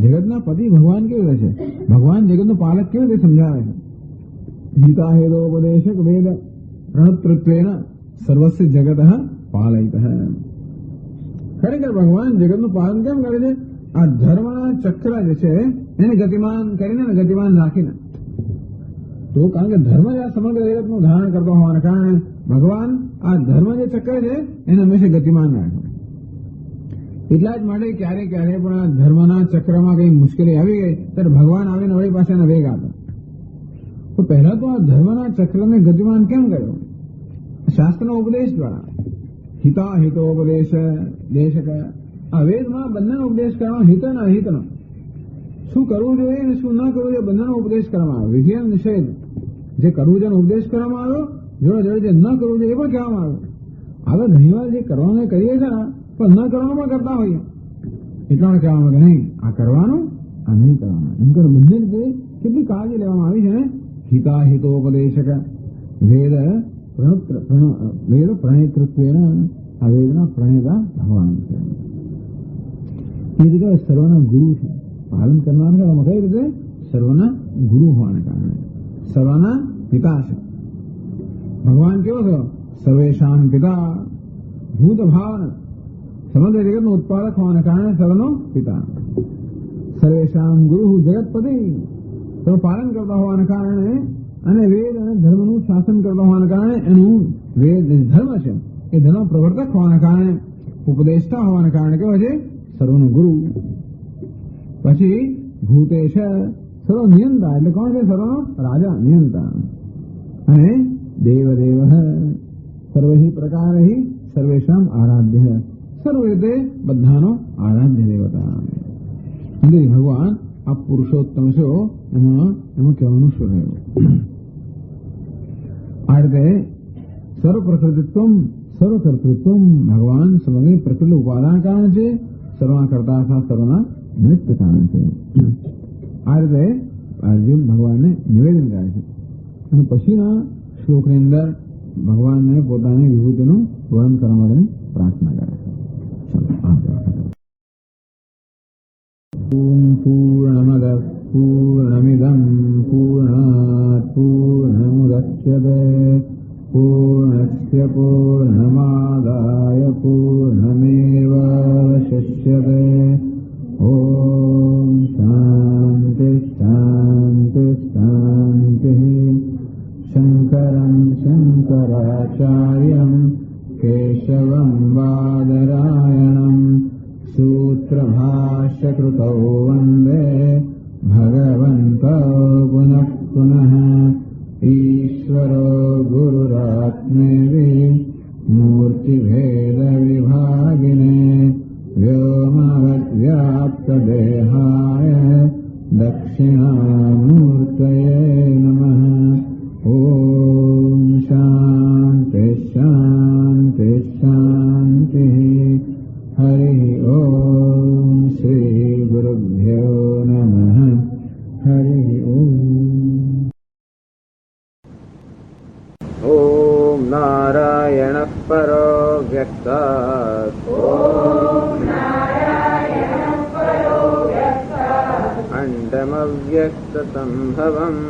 જગતના પતિ ભગવાન કેવી રીતે છે? ભગવાન જગતનો પાલક કેવી રીતે સમજાવે છે? ગીતા હેદોપદેશક વેદ પ્રણતૃત્વેન સર્વસ્ય જગત પાલયિત. ખરેખર ભગવાન જગતનું પાલન કેમ કરે છે? આ ધર્મના ચક્ર જે છે એને ગતિમાન કરીને ગતિમાન રાખીને. તો કારણ કે ધર્મ જ આ સમગ્ર જગતનું ધારણ કરતો હોવાને કારણે ભગવાન આ ધર્મ જે ચક્ર છે એને હંમેશા ગતિમાન રાખે. એટલા જ માટે ક્યારે ક્યારે પણ આ ધર્મના ચક્રમાં કઈ મુશ્કેલી આવી ગઈ ત્યારે ભગવાન આવીને વળી પાસે એના વેગ આપે. તો પહેલા તો આ ધર્મના ચક્રને ગતિમાન કેમ કર્યો? શાસ્ત્રનો ઉપદેશ દ્વારા. હિતા હિતોપદેશ દેશક. આ વેદમાં બંનેનો ઉપદેશ કરવામાં હિત અને અહિતનો, શું કરવું જોઈએ અને શું ન કરવું જોઈએ બંનેનો ઉપદેશ કરવામાં આવ્યો. વિધિ અને નિષેધ, જે કરવું છે એનો ઉપદેશ કરવામાં આવ્યો, જોડે જોડે જે ન કરવું જોઈએ એ પણ કહેવામાં આવ્યો. આગળ ઘણીવાર જે કરવાનું કરીએ છીએ ને પણ ન કરવાનું પણ કરતા હોઈએ, એટલા કહેવામાં કે નહીં આ કરવાનું આ નહીં કરવાનું. એમ કરે બંને રીતે કેટલી કાળજી લેવામાં આવી છે ને. હિતા હિતોપદેશક વેદ વેદ પ્રણેતૃત્વેન. આ વેદના પ્રણેતા ભગવાન છે. એ જગ્યાએ સર્વના ગુરુ છે. પાલન કરનાર કઈ રીતે? સર્વના ગુરુ હોવાને કારણે સર્વના પિતા છે. ભગવાન કેવો થયો? સર્વેશાન પિતા ભૂત ભાવના. સમગ્ર જગતનો ઉત્પાદક હોવાને કારણે સર્વનો પિતા. સર્વેશાન ગુરુ જગતપતિ. સર્વ પાલન કરતા હોવાને કારણે અને વેદ અને ધર્મનું શાસન કરતા હોવાને કારણે એનું વેદ ધર્મ છે એ ધર્મ પ્રવર્તક હોવાને કારણે ઉપદેષ્ટા હોવાને કારણે કેવો છે? સર્વનો ગુરુ. પછી ભૂતેશ સર્વ નિયંતા. એટલે કોણ છે? સર્વનો રાજા નિયંતા. અને દેવદેવ સર્વહિ પ્રકારહિ સર્વેશામ આરાધ્ય. સર્વ રીતે બધાનો આરાધ્ય દેવતા. એટલે ભગવાન આ પુરુષોત્તમ છે એમાં કહેવાનું શું રહ્યું? આ રીતે સર્વ પ્રકૃતિત્વ સર્વ કર્તૃત્વ. ભગવાન સર્વની પ્રકૃતિ ઉપાદાન કારણ છે, સર્વના કરતા અથવા સર્વના નિમિત્ત કારણ છે. આ રીતે અર્જુન ભગવાનને નિવેદન કરે છે અને પછીના શ્લોકની અંદર ભગવાનને પોતાની વિભૂતિનું વર્ણન કરવા માટેની પ્રાર્થના કરે છે. પૂર્ણમદ પૂર્ણમિદં પૂર્ણાત પૂર્ણમુદચ્યતે પૂર્ણસ્ય પૂર્ણમાદાય પૂર્ણમેવાવશિષ્યતે. ઓમ શાંતિ શાંતિ શાંતિ. શંકરં શંકરાચાર્યં કેશવં બાદરાયણં સૂત્રભાષ્યકૃતૌ વંદે ભગવन्तૌ પુનઃ પુનઃ. ઈશ્વરો ગુરુરાત્મેતિ મૂર્તિભેદ વિભાગિને વ્યોમવદ્વ્યાપ્તદેહાય દક્ષિણામૂર્તયે નમઃ. ઓમ શાંતિ શાંતિ શાંતિ. હરિ ઓમ શ્રી ગુરુભ્યો નમઃ. હરિ ઓમ. ઓમ નારાયણ પરો વ્યક્તાત. અંડમવ્યક્તસંભવम्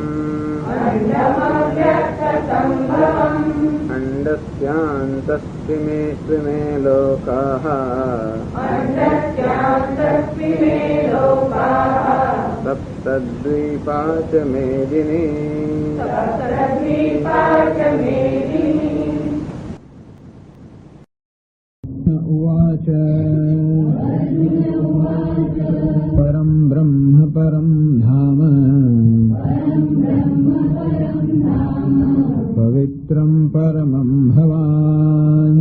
અંડસ્યાन्तસ્મિમે લોકાઃ સપ્તદ્વીપા ચ મેદિની. ઉવાચ પરમ બ્રહ્મ પરમ ધામ પવિત્રમ પરમં ભવાન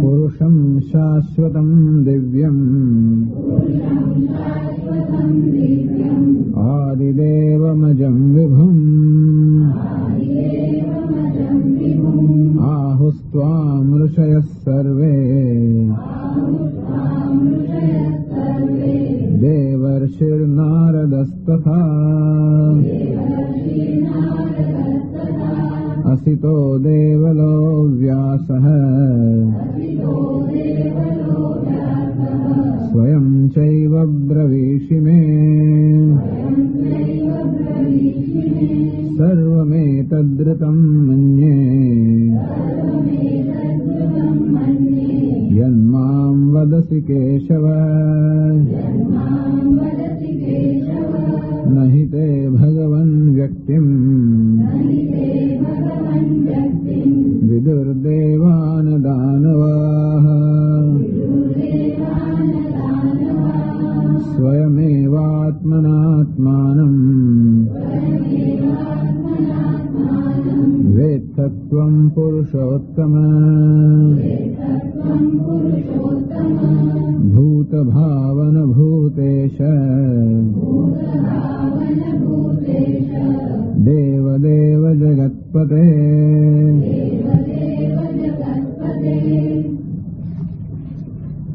પુરુષં શાશ્વતં દિવ્યં આદિદેવમજં વિભું આહુર देवर्षिर्नारदस्तथा असितो देवलो व्यासः स्वयं चैव ब्रवीषि मे सर्वमेतद्ऋतं मन्ये यन्मां वदसि केशव न हि ते भगवन् व्यक्तिम् विदुर्देवान् दानवाः स्वयमेवात्मनात्मानम् वेत्थत्वं पुरुषोत्तम भूतभावन भूतेश देवदेव जगत्पते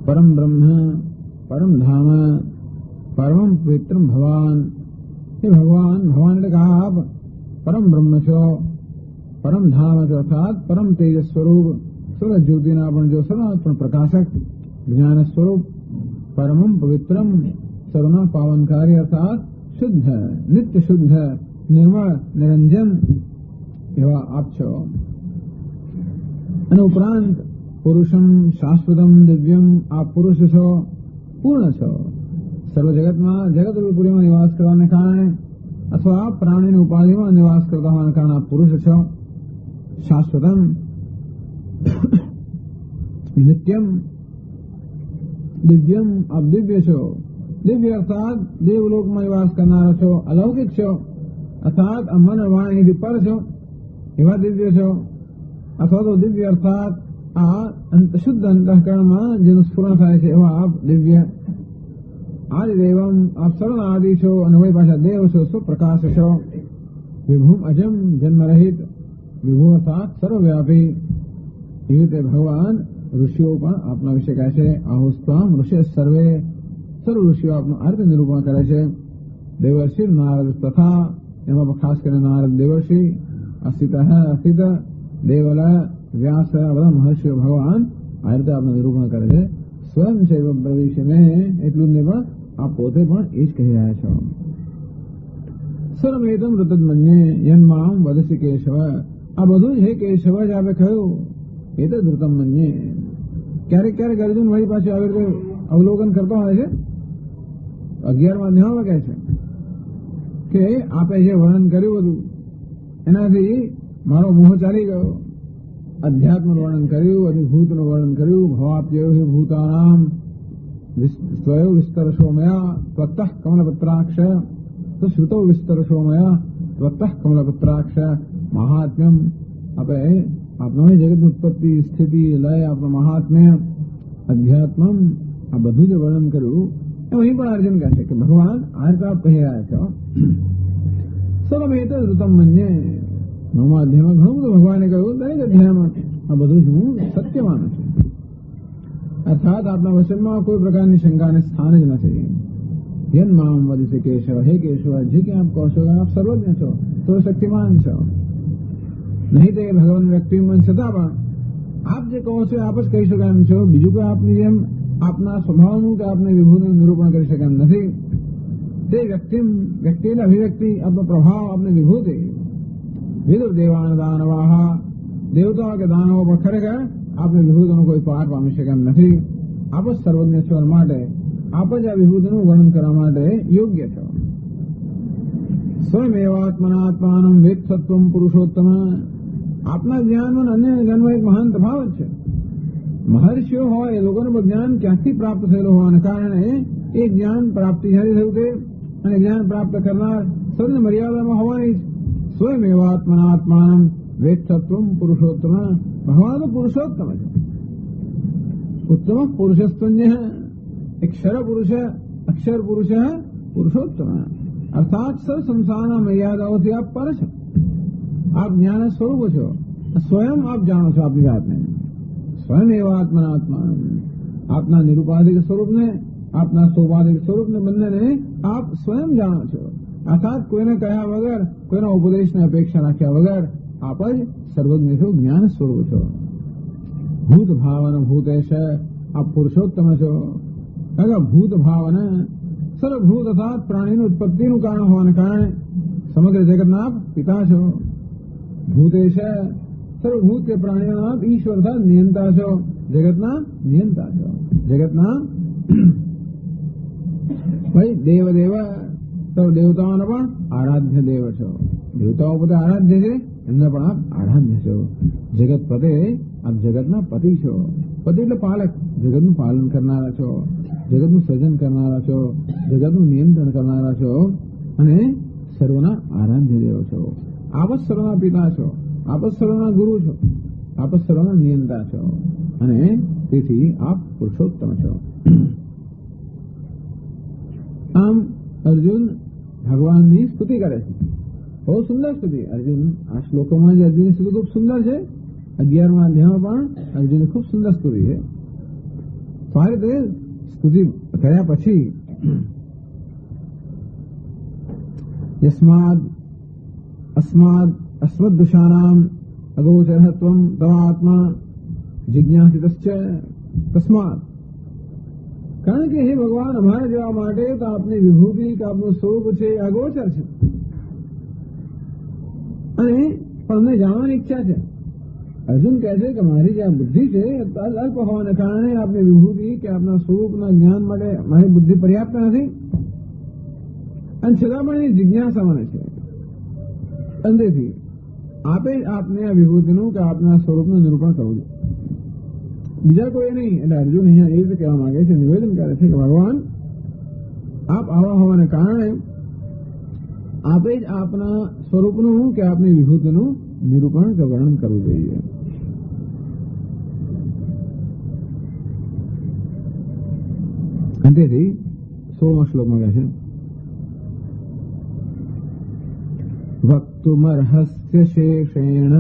परम ब्रह्म परम धाम परम पवित्रम भगवान। हे भगवान, भगवान ने कहा आप परम ब्रह्म छो, परम धाम छो अर्थात परम तेज स्वरूप, सर्व ज्योतिनापन जो सर्वात्म प्रकाशक ज्ञान स्वरूप, परमम पवित्रम सर्वना पावनकारी अर्थात शुद्ध, नित्य शुद्ध, निर्मल, निरंजन एवा आप छो। અને ઉપરાંત પુરુષમ શાશ્વતમ દિવ્યમ આ પુરુષ છો, પૂર્ણ છો। સર્વ જગતમાં જગતરૂપીમાં નિવાસ કરવાને કારણે અથવા પ્રાણીની ઉપાધિમાં નિવાસ કરતા હોવાને કારણે આ પુરુષ છો। શાશ્વતમ નિત્યમ દિવ્યમ આપ દિવ્ય છો। દિવ્ય અર્થાત દેવલોકમાં નિવાસ કરનારા છો, અલૌકિક છો અર્થાત મન વાણીથી પર છો એવા દિવ્ય છો। અથવા તો દિવ્ય અર્થાત આ શુદ્ધ અંતઃકરણમાં જેનું સ્ફુરણ થાય છે એવા આપ દિવ્ય। આદિ દેવમ આપ સર્વ આદિ છો અને વળી પાછા દેવ છો, સ્વપ્રકાશ છો। વિભૂમ અજમ જન્મરહિત, વિભુ અર્થાત સર્વવ્યાપી। એવી રીતે ભગવાન ઋષિઓ પણ આપના વિશે કહે છે આહુસ્ત્વામ ઋષિ સર્વે, સર્વ ઋષિઓ આપનું આ રીતે નિરૂપણ કરે છે। દેવર્ષિ નારદ તથા, એમાં ખાસ કરીને નારદ દેવર્ષિ, અસિત અસિત દેવલ વ્યાસ બધા મહર્ષિઓ ભગવાન આ રીતે આપનું નિરૂપણ કરે છે। સ્વયં છે બ્રવીષિ મે, એટલું જ નહીં પણ આપ પોતે પણ એ જ કહી રહ્યા છો। સર્વેદમ ઋતદ્મન્યે યન્મામ વદસી કેશવ, આ બધું જ હે કેશવ જ આપે કહ્યું એ તો ધૃતમ મન્યે। ક્યારેક ક્યારેક અર્જુન વળી પાછું આવી રીતે અવલોકન કરતો હોય છે। 11મા અધ્યાયમાં કહે છે કે આપે જે વર્ણન કર્યું બધું એનાથી મારો મોહ ચાલી ગયો। અધ્યાત્મનું વર્ણન કર્યું, અધિભૂતનું વર્ણન કર્યું, ભવાપ્યયો હિ ભૂતાનામ સ્વયો વિસ્તરશો મયા ત્વત્તઃ કમલપત્રાક્ષ, તો શ્રુતો વિસ્તરશો મયા ત્વત્તઃ કમલપત્રાક્ષ મહાત્મ્યમ। આપણે આપનો જગતની ઉત્પત્તિ સ્થિતિ લય, આપણું મહાત્મ્ય, અધ્યાત્મમ, આ બધું જે વર્ણન કર્યું અહીં પણ અર્જુન કહે છે કે ભગવાન આ રીતે આપ કહી રહ્યા છો। સર્વમેત ઋતમ મન્યે, 9મા અધ્યાયમાં ઘણું બધું ભગવાને કહ્યું, દરેક અધ્યાયમાં આ બધું જ હું સત્ય માનું છું। અર્થાત આપના વચનમાં કોઈ પ્રકારની શંકાને સ્થાન જ નથી। યન્મામ વદસી કેશવ, હે કેશવ, જે કે આપ કહો છો આપ સર્વજ્ઞ છો, સર્વશક્તિમાન છો। નહીં તો એ ભગવાન વ્યક્તિ મન છતાં પણ આપ જે કહો છો આપ જ કહી શકો એમ છો, બીજું કોઈ આપની જેમ આપના સ્વભાવનું કે આપને વિભૂતિનું નિરૂપણ કરી શકે એમ નથી। તે વ્યક્તિની અભિવ્યક્તિ, આપનો પ્રભાવ, આપની વિભૂતિ। વિદુર દેવાન દાનવાહ, દેવતાઓ કે દાનવો પણ ખરેખર આપની વિભૂતિનો કોઈ પાર પામી શકે એમ નથી। આપ જ સર્વજ્ઞ છો માટે આપ જ આ વિભૂતિનું વર્ણન કરવા માટે યોગ્ય છો। સ્વયમેવાત્મનાત્માનમ વેત્સત્વમ પુરુષોત્તમ, આપના જ્ઞાનમાં અન્ય જ્ઞાનમાં એક મહાન તફાવત છે। મહર્ષિઓ હોય એ લોકોને જ્ઞાન ક્યાંથી પ્રાપ્ત થયેલું હોવાને કારણે એ જ્ઞાન પ્રાપ્તિશાળી થયું છે અને જ્ઞાન પ્રાપ્ત કરનાર સૌની મર્યાદામાં હોવાની સ્વયમેવાત્મનાત્માનમ વેત્સત્વમ પુરુષોત્તમ, ભગવાન તો પુરુષોત્તમ છે। ઉત્તમ પુરુષસ્તન્ય, અક્ષર પુરુષ, અક્ષર પુરુષ પુરુષોત્તમ, અર્થાત સર્વ સંસારના મર્યાદાઓથી આપ પર છો। આપ જ્ઞાન સ્વરૂપ છો, સ્વયં આપ જાણો છો આપની જાતને। સ્વયં એવા આત્મનાત્મા, આપના નિરુપાધિક સ્વરૂપને, આપના સૌપાધિક સ્વરૂપને બંનેને આપ સ્વયં જાણો છો. અર્થાત કોઈને કહ્યા વગર, કોઈના ઉપદેશની અપેક્ષા રાખ્યા વગર આપ જ સર્વજ્ઞ છો, જ્ઞાન સ્વરૂપ છો. ભૂત ભાવન ભૂતેશ, આપ પુરુષોત્તમ છો. કારણ ભૂત ભાવન સર્વભૂત અર્થાત પ્રાણીની ઉત્પત્તિનું કારણ હોવાને કારણે સમગ્ર જગતના આપ પિતા છો. ભૂતેશ સર્વભૂત કે પ્રાણીઓના આપ ઈશ્વર અર્થાત નિયંતા છો, જગતના નિયંતા છો. જગતના ભાઈ દેવદેવ, સર્વ દેવતાઓના પણ આરાધ્ય દેવ છો. દેવતાઓ પોતે આરાધ્ય છે, એમના પણ આપ આરાધ્ય છો. જગત પતે, આપ જગતના પતિ છો. પતિ એટલે પાલક, જગતનું પાલન કરનારા છો, જગતનું સર્જન કરનારા છો, જગતનું નિયંત્રણ કરનારા છો અને સર્વના આરાધ્ય દેવ છો. આપ જ સર્વના પિતા છો, આપ જ સર્વના ગુરુ છો, આપ જ સર્વના નિયંતા છો અને તેથી આપ પુરુષોત્તમ છો. આમ અર્જુન ભગવાનની સ્તુતિ કરે છે. બહુ સુંદર સ્તુતિ. અર્જુન આ શ્લોકોમાં જે અર્જુનની સ્તુતિ ખૂબ સુંદર છે. 11મા અધ્યાયમાં પણ અર્જુનની ખૂબ સુંદર સ્તુતિ છે. તો આ રીતે સ્તુતિ કર્યા પછી યસ્માદ અસ્માદ અસ્મદૃશાનામ અગોચરહત્વમ તવાત્મા જિજ્ઞાસિતશ્ચ તસ્માત. કારણ કે હે ભગવાન, અમારે જવા માટે તો આપની વિભૂતિ કે આપનું સ્વરૂપ છે અગોચર છે અને પણ અમને જાણવાની ઈચ્છા છે. અર્જુન કહે છે કે મારી જે બુદ્ધિ છે અલ્પ હોવાને કારણે આપની વિભૂતિ કે આપના સ્વરૂપના જ્ઞાન માટે મારી બુદ્ધિ પર્યાપ્ત નથી અને છતાં પણ એ જિજ્ઞાસા મને છે. અંદેથી આપે આપને આ વિભૂતિનું કે આપના સ્વરૂપનું નિરૂપણ કરવું, બીજા કોઈ નહીં. એટલે અર્જુન અહીંયા એ રીતે કહેવા માંગે છે, નિવેદન કરે છે કે ભગવાન, આપ આવા હોવાને કારણે આપે જ આપના સ્વરૂપનું કે આપની વિભૂતિનું નિરૂપણ કે વર્ણન કરવું જોઈએ. અંતેથી 16મો શ્લોકમાં કહે છે, વક્તુમર્હસ્ય શેષેણ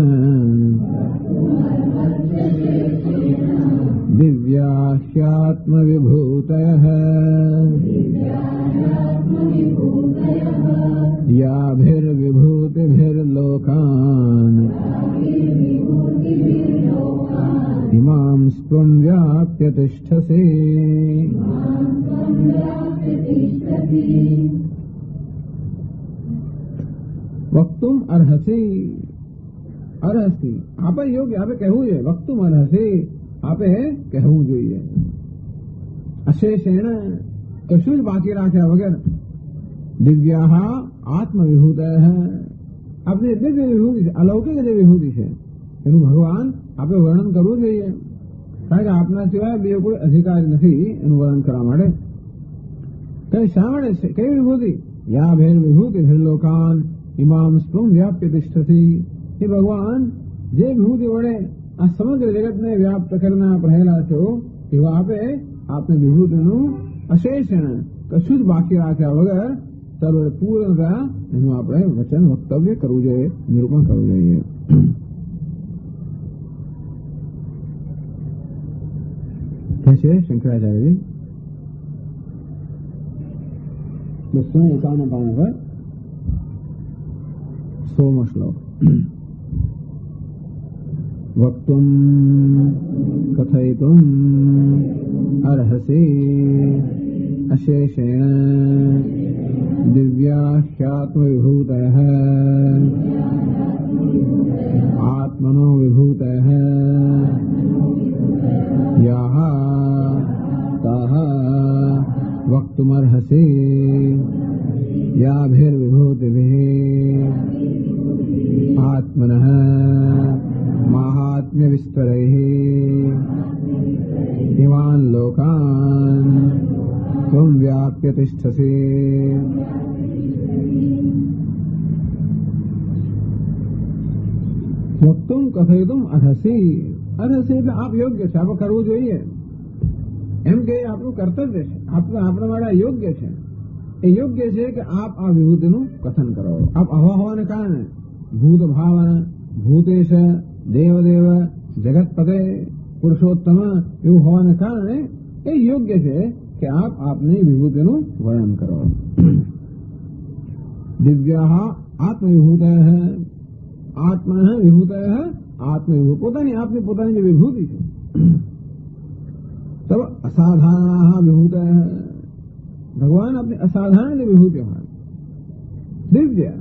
દિવ્યાહ્યાત્મ વિભૂતયઃ યાભિર્વિભૂતિભિર્લોકાન ઇમાં સ્ત્વં વ્યાપ્ય તિષ્ઠસે. વક્તુમ અર્હસી, અર્હસી આપે યોગ્ય, આપે કહેવું જોઈએ. વક્તુમ અર્હસી, આપે કહેવું જોઈએ. અશેષેણ કશું જ બાકી રાખ્યા વગર. દિવ્યાહ આત્મવિભૂતયઃ, આપની દિવ્ય વિભૂતિ છે, અલૌકિક જે વિભૂતિ છે એનું ભગવાન આપે વર્ણન કરવું જોઈએ. કારણ કે આપના સિવાય બીજો કોઈ અધિકાર નથી એનું વર્ણન કરવા માટે. કઈ શા માટે છે? કઈ વિભૂતિ? યા ભેર વિભૂતિ ભિર્લોકાન ઇમામ સ્વં વ્યાપ્ય તિષ્ઠસી. એ ભગવાન જે વિભૂતિ વડે આ સમગ્ર જગતને વ્યાપ્ત કરનાર રહેલા છો એવા આપે આપને વિભૂતિનું અશેષણ કશું જ બાકી રાખ્યા વગર સર્વ પૂર્ણતા એનું આપણે વચન વક્તવ્ય કરવું જોઈએ, નિરૂપણ કરવું જોઈએ. કહે છે શંકરાચાર્યજી 251 પાના પર 16મો શ્લોક. વક્તુમ કથયિતુમ અર્હસી અશેષેણ દિવ્યાખ્યાત્મ વિભૂતયઃ આત્મનો વિભૂતયઃ યાહ તાહ વક્તુમર્હસી યાભિર્વિભૂતિભિઃ આત્મનઃ માહાત્મ્ય વિસ્તરૈઃ ઇમાન લોકાન ત્વં વ્યાપ્ય તિષ્ઠસી. વક્તુમ કથયિતુમ અર્હસી, અર્હસી એટલે આપ યોગ્ય છે, આપણે કરવું જોઈએ એમ કે આપણું કર્તવ્ય છે, આપણા માટે યોગ્ય છે. એ યોગ્ય છે કે આપ આ વિભૂતિનું કથન કરો. આપ આવા હોવાને કારણે ભૂત ભાવન ભૂતેશ દેવદેવ જગતપતે પુરુષોત્તમ એવું હોવાને કારણે એ યોગ્ય છે કે આપ આપની વિભૂતિનું વર્ણન કરો. દિવ્યાઃ આત્મવિભૂતયઃ આત્મનઃ વિભૂતયઃ આત્મવિભૂત પોતાની જે વિભૂતિ છે तब असाधारण विभूत भगवान अपने असाधारण विभूति है दिव्य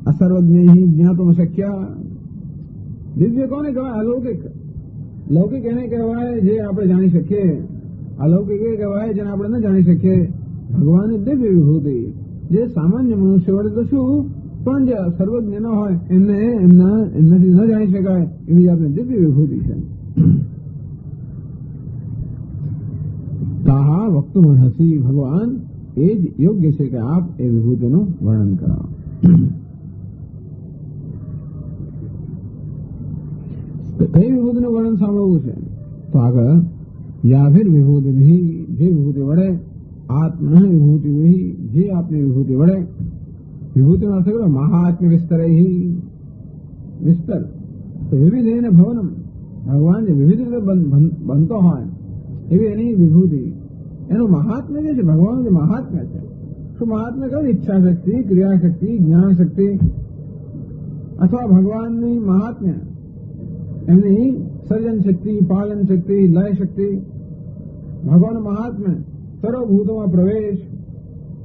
असर्वज्ञ ही ज्ञातुम शक्य दिव्य कोने कहेवाय अलौकिक लौकिक એને કહેવાય જે આપણે જાણી શકીએ અલૌકિક એ કહેવાય જેને આપણે ન જાણી શકીએ ભગવાનની દિવ્ય વિભૂતિ જે સામાન્ય મનુષ્ય વડે તો શું પણ જે સર્વજ્ઞ ન હોય એમનાથી ન જાણી શકાય એવી આપણી દિવ્ય વિભૂતિ છે તાહા વક્તુમર્હસી ભગવાન એ જ યોગ્ય છે કે આપ એ વિભૂતિનું વર્ણન કરાવો કઈ વિભૂતિનું વર્ણન સાંભળવું છે તો આગળ યાભિર વિભૂતિ જે વિભૂતિ વડે આત્મન વિભૂતિ જે આપની વિભૂતિ વડે વિભૂતિનો અર્થ કર્યો મહાત્મ્ય વિસ્તર વિસ્તર તો વિવિધ એને ભવનમ ભગવાન જે વિવિધ રીતે બનતો હોય એવી એની વિભૂતિ એનું મહાત્મ્ય જે છે ભગવાનનું જે મહાત્મ્ય છે શું મહાત્મ્ય કહ્યું ઈચ્છા શક્તિ ક્રિયા શક્તિ જ્ઞાન શક્તિ અથવા ભગવાનની મહાત્મ્ય એમની સર્જન શક્તિ પાલન શક્તિ લય શક્તિ ભગવાનનું મહાત્મ્ય સર્વભૂતોમાં પ્રવેશ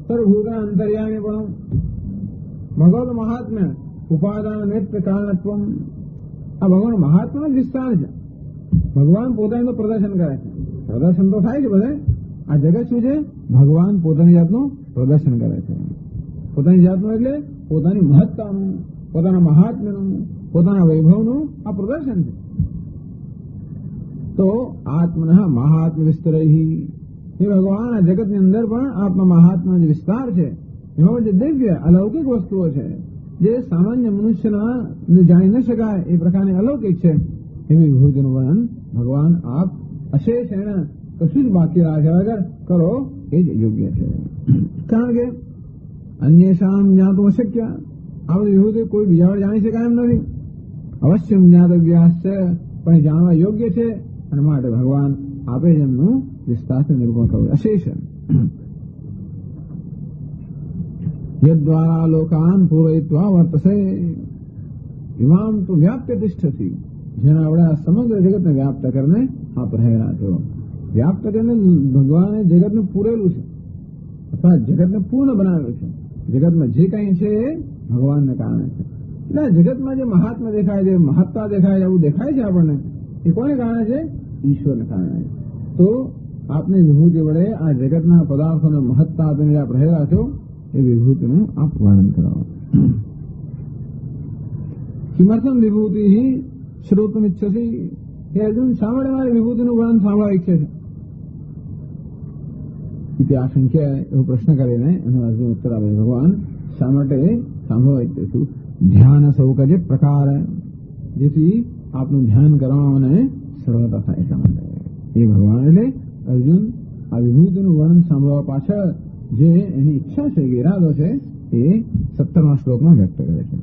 સર્વભૂતના અંતર્યામી પણ ભગવાનનું મહાત્મ્ય ઉપાદાન નિત્ય કારણત્વ આ ભગવાનનું મહાત્મ્યનો જ વિસ્તાર છે ભગવાન પોતાનું પ્રદર્શન કરે છે પ્રદર્શન તો થાય છે બધે આ જગત શું છે ભગવાન પોતાની જાતનું પ્રદર્શન કરે છે પોતાની જાતનું એટલે પોતાની મહત્તાનું પોતાના મહાત્મ્યનું પોતાના વૈભવનું આ પ્રદર્શન છે તો આત્મન મહાત્મ્ય વિસ્તરૈ એ ભગવાન આ જગતની અંદર પણ આપના મહાત્માનો જે વિસ્તાર છે એમાં જે દિવ્ય અલૌકિક વસ્તુઓ છે જે સામાન્ય મનુષ્યના જાણી ન શકાય એ પ્રકારની અલૌકિક છે એવી વિભૂતિનું વર્ણન ભગવાન આપ અશેષ એને કશું જ બાકી રાખ્યા વગર કરો એ જ યોગ્ય છે કારણ કે અન્યશામ જ્ઞાતું અશક્ય આ બધી વિભૂતિ કોઈ બીજા વડે જાણી શકાય એમ નથી અવશ્ય જ્ઞાતવ્યાસ છે પણ જાણવા યોગ્ય છે અને માટે ભગવાન આપે જ એમનું વિસ્તારથી નિરૂપણ કરવું અશેષ યદ્વારા લોકાન પૂરયિત્વા વર્તસે ઇમામ તો વ્યાપ્ય તિષ્ઠસી જેના વડે આ સમગ્ર જગતને વ્યાપ્ત કરીને આપ રહેલા છો વ્યાપ્ત કરીને ભગવાને જગતને પૂરેલું છે અથવા જગતને પૂર્ણ બનાવેલું છે જગતમાં જે કંઈ છે એ ભગવાનને કારણે છે એટલે જગતમાં જે મહાત્મા દેખાય છે મહત્તા દેખાય છે એવું દેખાય છે આપણને એ કોને કારણે છે ઈશ્વરને કારણે તો આપની વિભૂતિ વડે આ જગતના પદાર્થોને મહત્તા આપીને આપ રહેલા છો એ વિભૂતિનું આપ વર્ણન કરાવો કિમર્થમ વિભૂતિ શ્રોતુમ ઈચ્છસી કે અર્જુન શા માટે મારી વિભૂતિનું વર્ણન સાંભળવા ઈચ્છે છે આશંક્ય એવો પ્રશ્ન કરીને એનો અર્જુન ઉત્તર આપે ભગવાન શા માટે સાંભળવા ઈચ્છે છું ધ્યાન સૌકર્ય પ્રકાર જેથી આપનું ધ્યાન કરવામાં મને સરળતા થાય એટલા માટે એ ભગવાન એટલે અર્જુન આ વિભૂતિનું વર્ણન સાંભળવા પાછળ જે એની ઈચ્છા છે ઈરાદો છે એ 17મા શ્લોકમાં વ્યક્ત કરે છે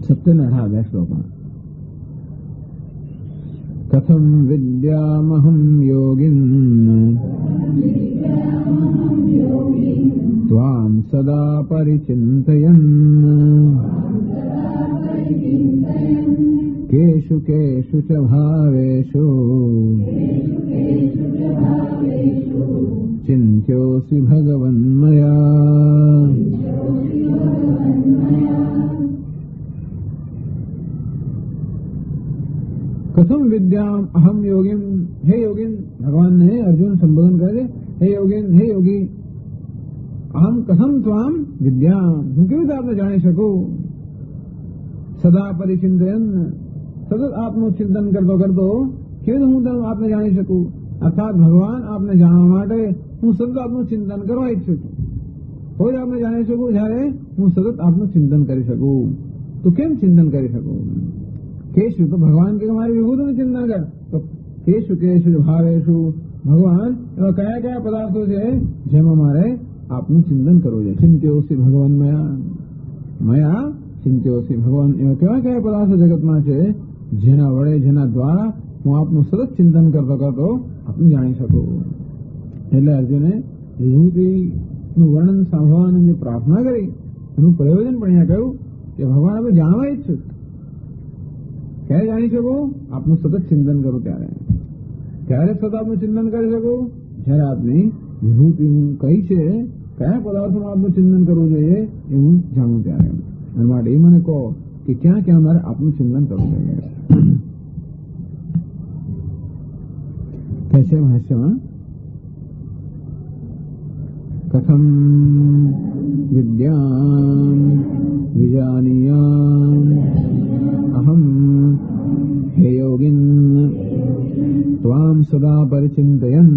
17 અને 18 શ્લોકમાં કથમ વિદ્યામહમ યોગિન ત્વામ સદા પરિચિંતયન કેશુ કેશુ ચ ભાવેષુ ચિંત્યોસી ભગવન મયા કથમ વિદ્યામ અહમ યોગીમ હે યોગીન ભગવાનને અર્જુન સંબોધન કરે હે યોગીન હે યોગી અહમ કથમ ત્વામ વિદ્યામ હું કેવી રીતે આપને જાણી શકું સદા પરિચિંતયન સતત આપનું ચિંતન કરતો કરતો કેવી રીતે હું આપને જાણી શકું અર્થાત ભગવાન આપને જાણવા માટે હું સતત આપનું ચિંતન કરવા ઈચ્છું છું કોઈ આપને જાણી શકું જયારે હું સતત આપનું ચિંતન કરી શકું તો કેમ ચિંતન કરી શકું કેશુ તો ભગવાન કે મારી વિભૂતિનું ચિંતન કર તો કેશુ કેશુ ભાવેશુ ભગવાન એવા કયા કયા પદાર્થો છે જેમાં મારે આપનું ચિંતન કરવું છે ચિંત્યોસી ભગવાન મયા ચિંત્યોસી ભગવાન એવા કેવા કયા પદાર્થો જગતમાં છે જેના વડે જેના દ્વારા હું આપનું સતત ચિંતન કરતો કરતો આપને જાણી શકું એટલે અર્જુને વિભૂતિ આપનું વર્ણન સાંભળવાની જે પ્રાર્થના કરી એનું પ્રયોજન પણ અહીંયા કહ્યું કે ભગવાન આપણે જાણવા ઈચ્છું. ક્યારે જાણી શકો? આપનું સતત ચિંતન કરો ત્યારે. ક્યારે સતત આપનું ચિંતન કરી શકો? જયારે આપની વિભૂતિ કઈ છે, કયા પદાર્થોમાં આપનું ચિંતન કરવું જોઈએ એવું જાણવું ત્યારે. અને માટે એ મને કહો કે ક્યાં ક્યાં મારે આપનું ચિંતન કરવું જોઈએ. कैसे भाष्यમાં कथम विद्याम विजानीयाम अहम हे योगिन त्वाम सदा परिचिन्तयन्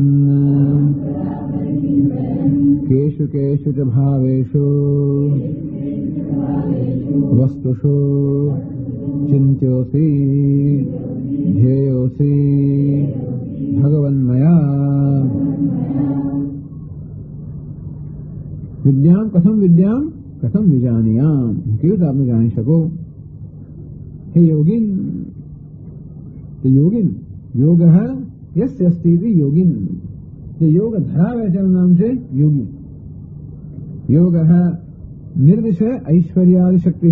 केषु केषु च भावेषु वस्तुषु चिन्त्योऽसि ध्येयोऽसि भगवन्मया विद्याम कथम विजानीयाम. કેવી રીતે આપને જાણી શકો? હે યોગિન, તો યોગિન યોગ યસ્ય અસ્તિ યોગિન, જે યોગ ધરાવે છે એનું નામ છે યોગી. યોગ નિર્વિષય ઐશ્વર્યાદિ શક્તિ.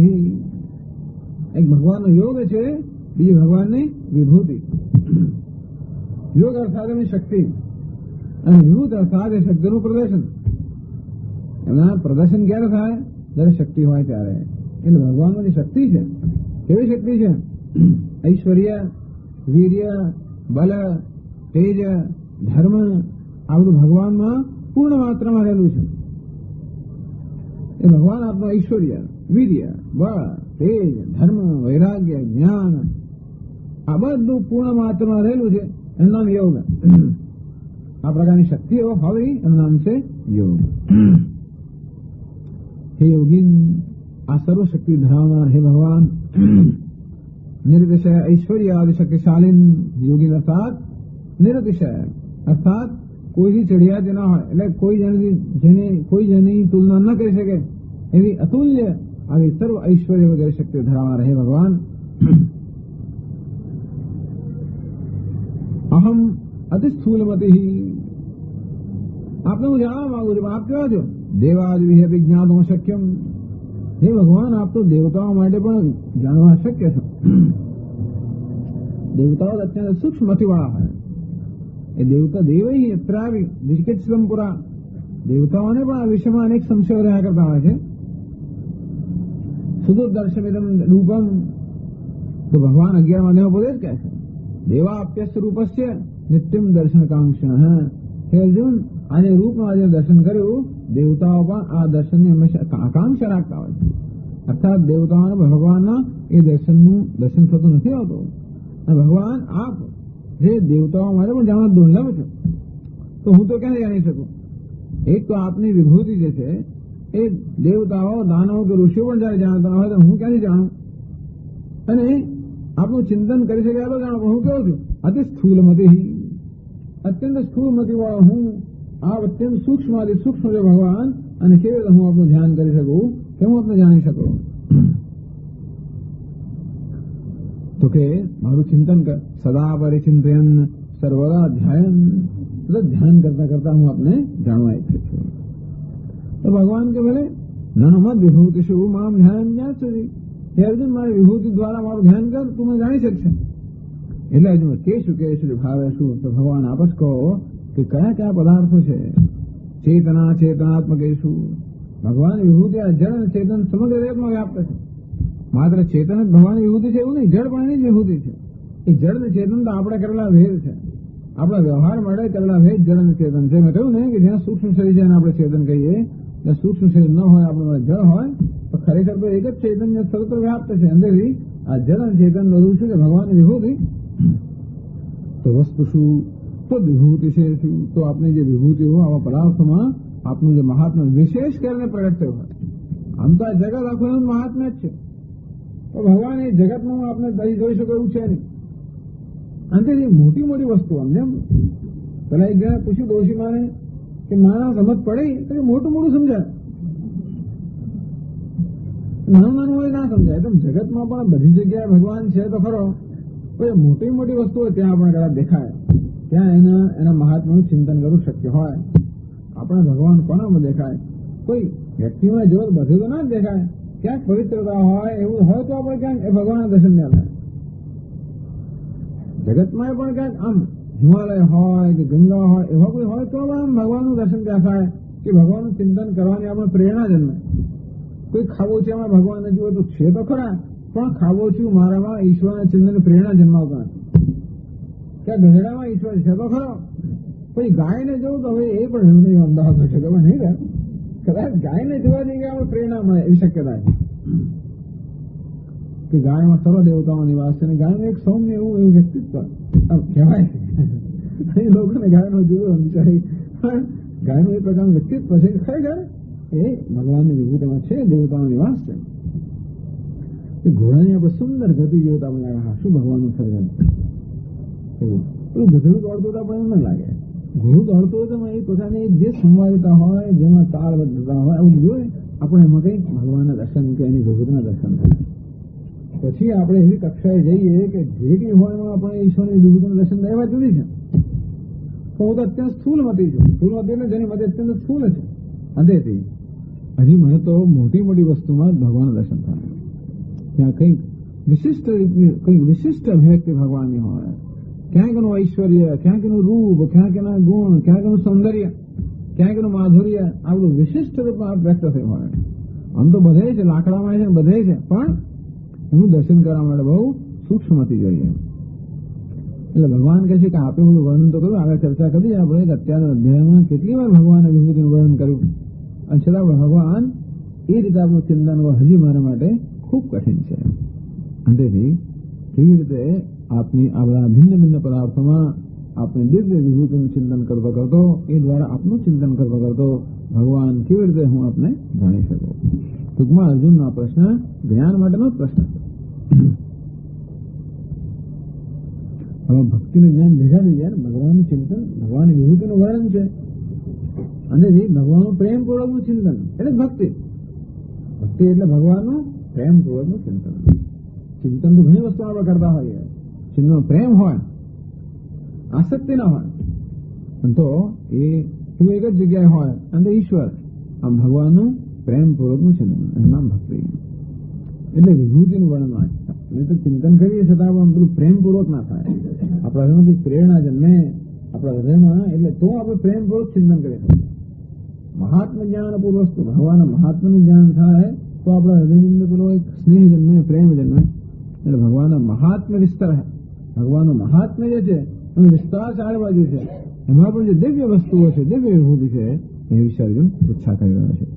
એક ભગવાનનો યોગ છે, બીજી ભગવાનની વિભૂતિ. યોગ અર્થાત એની શક્તિ અને વિભૂત અર્થાત એ શક્તિનું પ્રદર્શન. એમના પ્રદર્શન ક્યારે થાય? જયારે શક્તિ હોય ત્યારે. એટલે ભગવાનની જે શક્તિ છે, કેવી શક્તિ છે? ઐશ્વર્ય, વીર્ય, બલ, તેજ, ધર્મ, આ બધું ભગવાનમાં પૂર્ણ માત્રામાં રહેલું છે. એ ભગવાન આપનો ઐશ્વર્ય, વીર્ય, બળ, તેજ, ધર્મ, વૈરાગ્ય, જ્ઞાન આ બધું પૂર્ણ માત્રામાં રહેલું છે. એનું નામ યોગ. આ પ્રકારની શક્તિઓ હોવી એનું નામ છે યોગ. હે યોગીન, આ સર્વશક્તિ ધરાવનાર હે ભગવાન, નિર્દિશય ઐશ્વર્ય આદિ શક્તિશાલીન. યોગીન અર્થાત નિર્દિશય અર્થાત કોઈથી ચડિયા જ ના હોય, એટલે કોઈ જેની તુલના ન કરી શકે એવી અતુલ્ય આવી સર્વ ઐશ્વર્ય વગેરે શક્તિઓ ધરાવનાર હે ભગવાન. અહમ અતિ સ્થૂલમતિ. આપને હું જાણવા માંગુ છું, આપ કેવા છો? દેવાદિ વિજ્ઞાતો શક્યમ. હે ભગવાન, આપ તો દેવતાઓ માટે પણ જાણવા શક્ય છો. દેવતાઓ અત્યંત સૂક્ષ્મતિવાળા હોય. એ દેવતા દેવૈ અત્રાવિ નિષ્કેચલમ પુરા. દેવતાઓને પણ આ વિષયમાં અનેક સંશયો રહ્યા કરતા હોય છે. સુદૂરદર્શમિદમ રૂપમ. તો ભગવાન 11મા અધ્યાયમાં પોતે જ કહે છે, દેવાપ્યસ્ય રૂપસ્ય નિત્યમ દર્શન કાંક્ષણ. હે અર્જુન, આજે રૂપમાં આજે દર્શન કર્યું, દેવતાઓ પણ આ દર્શનની હંમેશા આકાંક્ષા રાખતા હોય છે. અર્થાત દેવતાઓને ભગવાનના એ દર્શન થતું નથી આવતું. અને ભગવાન આપ જે દેવતાઓ માટે પણ જાણવા દુર્લભ છે, તો હું તો ક્યાં જાણી શકું? એક તો આપની વિભૂતિ જે છે એ દેવતાઓ, દાનવો કે ઋષિઓ પણ જયારે જાણતા હોય તો હું ક્યાંથી જાણું? અને આપનું ચિંતન કરી શકે તો જાણો, પણ હું કેવું છું? અતિ સ્થૂલમતી, અત્યંત સ્થૂળમતી વાળો હું. આ અત્યંત સૂક્ષ્મ છે ભગવાન, અને કેવી રીતે હું આપનું ધ્યાન કરી શકું, કેમ આપને જાણી શકું? તો કે મારું ચિંતન કર, સદા પરિચિંતયન સર્વદા ધ્યાન. સતત ધ્યાન કરતા કરતા હું આપને જાણવા ઈચ્છું છું. તો ભગવાન કે ભલે નનમદ વિભૂતિ શું મામ ધ્યાન જ્ઞાન સુધી. હે અર્જુન, મારી વિભૂતિ દ્વારા મારું ધ્યાન કર, તું મને જાણી શકશે. એટલે અર્જુન કેશું ભાવે શું? તો ભગવાન આપસ કહો કે કયા કયા પદાર્થો છે? ચેતનાત્મક શું? ભગવાન વિભૂતિ આ જળ અને ચેતન સમગ્ર જગતમાં વ્યાપ્ત છે. માત્ર ચેતન જ ભગવાનની વિભૂતિ છે એવું નહીં, જળ પણ એની જ વિભૂતિ છે. એ જળ ને ચેતન તો આપણે કરેલા ભેદ છે. આપણા વ્યવહાર માટે કરેલા ભેદ જળ અને ચેતન છે. મેં કહ્યું ને કે જ્યાં સૂક્ષ્મ શરીર છે એને આપણે ચેતન કહીએ, જ્યાં સૂક્ષ્મ શરીર ન હોય, આપણું જળ હોય, તો ખરેખર તો એક જ ચેતન સર્વત્ર વ્યાપ્ત છે. અંદરથી આ જળ અને ચેતન બધું શું છે? ભગવાનની વિભૂતિ. તો વસ્તુ શું? તો વિભૂતિ છે શું? તો આપની જે વિભૂતિ હોય આવા પદાર્થોમાં આપનું જે મહાત્મ્ય વિશેષ કરીને પ્રગટ થયું હોય. આમ તો આ જગત આખું એનું મહાત્મ્ય જ છે, તો ભગવાન એ જગતમાં આપણે જોઈ શકો એવું છે નહીં. અંતે જે મોટી મોટી વસ્તુ અમને પેલા એક જણા પૂછ્યું ડોશીમાને કે મારા સમજ પડે તો મોટું મોટું સમજાય, નાનું નાનું હોય ના સમજાય. તો જગતમાં પણ બધી જગ્યાએ ભગવાન છે તો ખરો, પણ મોટી મોટી વસ્તુઓ ત્યાં આપણે કદાચ દેખાય, ત્યાં એના મહાત્માનું ચિંતન કરવું શક્ય હોય. આપણે ભગવાન કોનામાં દેખાય? કોઈ વ્યક્તિમાં જો બધું તો ના જ દેખાય, ક્યાંક પવિત્રતા હોય એવું હોય તો આપણે ક્યાંક એ ભગવાનના દર્શન ના થાય. જગતમાં પણ ક્યાંક આમ હિમાલય હોય કે ગંગા હોય એવા કોઈ હોય તો આમ ભગવાનનું દર્શન ત્યાં થાય કે ભગવાનનું ચિંતન કરવાની આપણે પ્રેરણા જન્મે. કોઈ ખાબોચિયામાં ભગવાનને જુએ તો છે તો ખરા, પણ ખાબોચિયું મારામાં ઈશ્વરના ચિંતનની પ્રેરણા જન્માવતા નથી. ત્યાં ગધેડામાં ઈશ્વર છે તો ખરો, પછી ગાયને જોવું તો હવે એ પણ એવું નહીં અમદાવાદ છે ખબર નહીં રહે. કદાચ ગાયને જોવા જઈએ આપણે પ્રેરણા મળે એવી શક્યતા છે કે ગાયમાં સર્વ દેવતાઓ નિવાસ છે અને ગાયનું એક સૌમ્ય એવું વ્યક્તિત્વ કહેવાય છે. લોકોને ગાયનો જુદો બિચારી ગાયનું એક પ્રકારનું વ્યક્તિત્વ છે કે ખરેખર એ ભગવાનની વિભૂતિમાં છે, દેવતાનો નિવાસ છે. એ ઘોડાની આપણે સુંદર ગતિ જોઈએ તો આપણે લાગે હા શું ભગવાનનું સર્જન એવું. પેલું ગધેડું દોડતું તો આપણે એમ ન લાગે. ઘોડું દોડતું હોય તો એ પોતાની જે સંવાદિતા હોય, જેમાં તાળબદ્ધતા હોય એવું જોઈએ આપણે એમાં કંઈક ભગવાનના દર્શન કે એની વિભૂતિના દર્શન થાય. પછી આપણે એવી કક્ષાએ જઈએ કે જે કંઈ હોય એમાં આપણે ઈશ્વરની વિભૂતિના દર્શન લેવા જુદી છે. તો હું તો અત્યંત સ્થૂલમતી છું. સ્થૂલમતી એટલે જેની મતે અત્યંત સ્થૂલ છે. અંતેથી હજી મને તો મોટી મોટી વસ્તુમાં ભગવાનના દર્શન થાય. ત્યાં કંઈક વિશિષ્ટ અભિવ્યક્તિ ભગવાનની હોય, ક્યાંક એનું ઐશ્વર્ય, ક્યાંક એનું રૂપ, ક્યાંક એના ગુણ, ક્યાંક એનું સૌંદર્ય, ક્યાંક એનું માધુર્ય, આ બધું વિશિષ્ટ રૂપમાં વ્યક્ત થયું હોય. આમ તો બધે છે, લાકડામાં છે, બધે છે, પણ એનું દર્શન કરવા માટે બહુ સૂક્ષ્મથી જોઈએ. એટલે ભગવાન કહે છે કે આપણે બધું વર્ણન તો કર્યું, આગળ ચર્ચા કરી આપણે અત્યારે અધ્યાયમાં કેટલી વાર ભગવાનની વિભૂતિનું વર્ણન કર્યું, અને છતાં ભગવાન એ રીતે આપણું ચિંતન હજી મારા માટે ખૂબ કઠિન છે. અંતેથી કેવી રીતે આપની આપણા ભિન્ન ભિન્ન પદાર્થોમાં આપણે દિવ્ય વિભૂતિનું ચિંતન કરતો કરતો એ દ્વારા આપનું ચિંતન કરતો કરતો ભગવાન કેવી રીતે હું આપને જાણી શકું. ટૂંકમાં અર્જુનનો પ્રશ્ન જ્ઞાન માટેનો પ્રશ્ન છે. હવે ભક્તિનું જ્ઞાન ભેગા થઈ જાય, ભગવાનનું ચિંતન, ભગવાનની વિભૂતિનું વર્ણન છે, અને ભગવાનનું પ્રેમપૂર્વકનું ચિંતન એટલે ભક્તિ. ભક્તિ એટલે ભગવાનનું પ્રેમપૂર્વકનું ચિંતન. ચિંતન તો ઘણી વસ્તુ આપણે કરતા હોઈએ, ચિંતનમાં પ્રેમ હોય, આસક્તિ ના હોય, તો એ એક જ જગ્યાએ હોય અને ઈશ્વર. આમ ભગવાનનું પ્રેમપૂર્વકનું ચિંતન એનું નામ ભક્તિ. એટલે વિભૂતિનું વર્ણન હોય. નહીં તો ચિંતન કરીએ છતાં પણ પેલું પ્રેમપૂર્વક ના થાય. આપણા હૃદયમાં પ્રેરણા જન્મે આપણા હૃદયમાં, એટલે તો આપણે પ્રેમપૂર્વક ચિંતન કરીએ. મહાત્મ જ્ઞાન અપૂર્વ વસ્તુ, ભગવાનના મહાત્માનું જ્ઞાન થાય તો આપણા હૃદયની અંદર પેલો એક સ્નેહ જન્મે, પ્રેમ જન્મે. એટલે ભગવાનના મહાત્મ્ય વિસ્તાર, ભગવાનનું મહાત્મ્ય જે છે એનો વિસ્તાર ચાર બાજુ છે. એમાં પણ જે દિવ્ય વસ્તુઓ છે, દિવ્ય વિભૂતિ છે, એ વિશે અર્જુન ઉત્સાહ કરી રહ્યો છે.